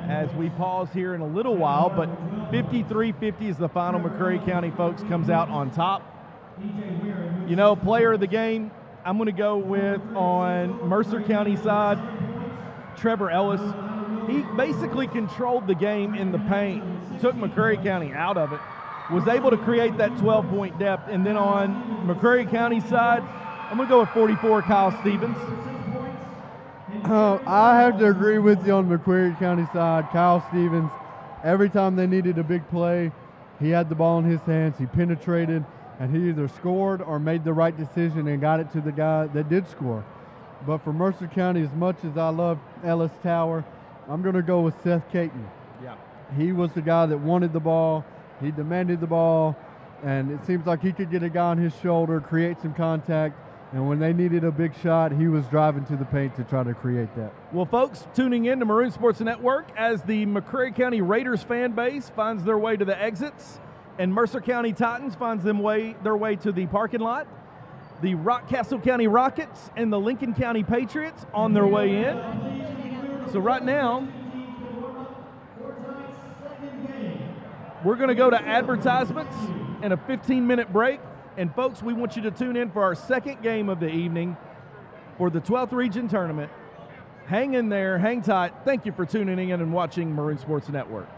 as we pause here in a little while. But 53-50 is the final. McCreary County folks comes out on top. Player of the game, I'm going to go with, on Mercer County side, Trevor Ellis. He basically controlled the game in the paint, took McCreary County out of it, was able to create that 12-point depth. And then on McCreary County side, I'm going to go with 44, Kyle Stevens. I have to agree with you on McCreary County side. Kyle Stevens, every time they needed a big play, he had the ball in his hands. He penetrated, and he either scored or made the right decision and got it to the guy that did score. But for Mercer County, as much as I love Ellis Tower, I'm going to go with Seth Caton. Yeah. He was the guy that wanted the ball. He demanded the ball, and it seems like he could get a guy on his shoulder, create some contact, and when they needed a big shot, he was driving to the paint to try to create that. Well, folks, tuning in to Maroon Sports Network as the McCreary County Raiders fan base finds their way to the exits, and Mercer County Titans finds their way to the parking lot. The Rockcastle County Rockets and the Lincoln County Patriots on their way in. So right now, we're going to go to advertisements and a 15-minute break. And folks, we want you to tune in for our second game of the evening for the 12th Region Tournament. Hang in there, hang tight. Thank you for tuning in and watching Maroon Sports Network.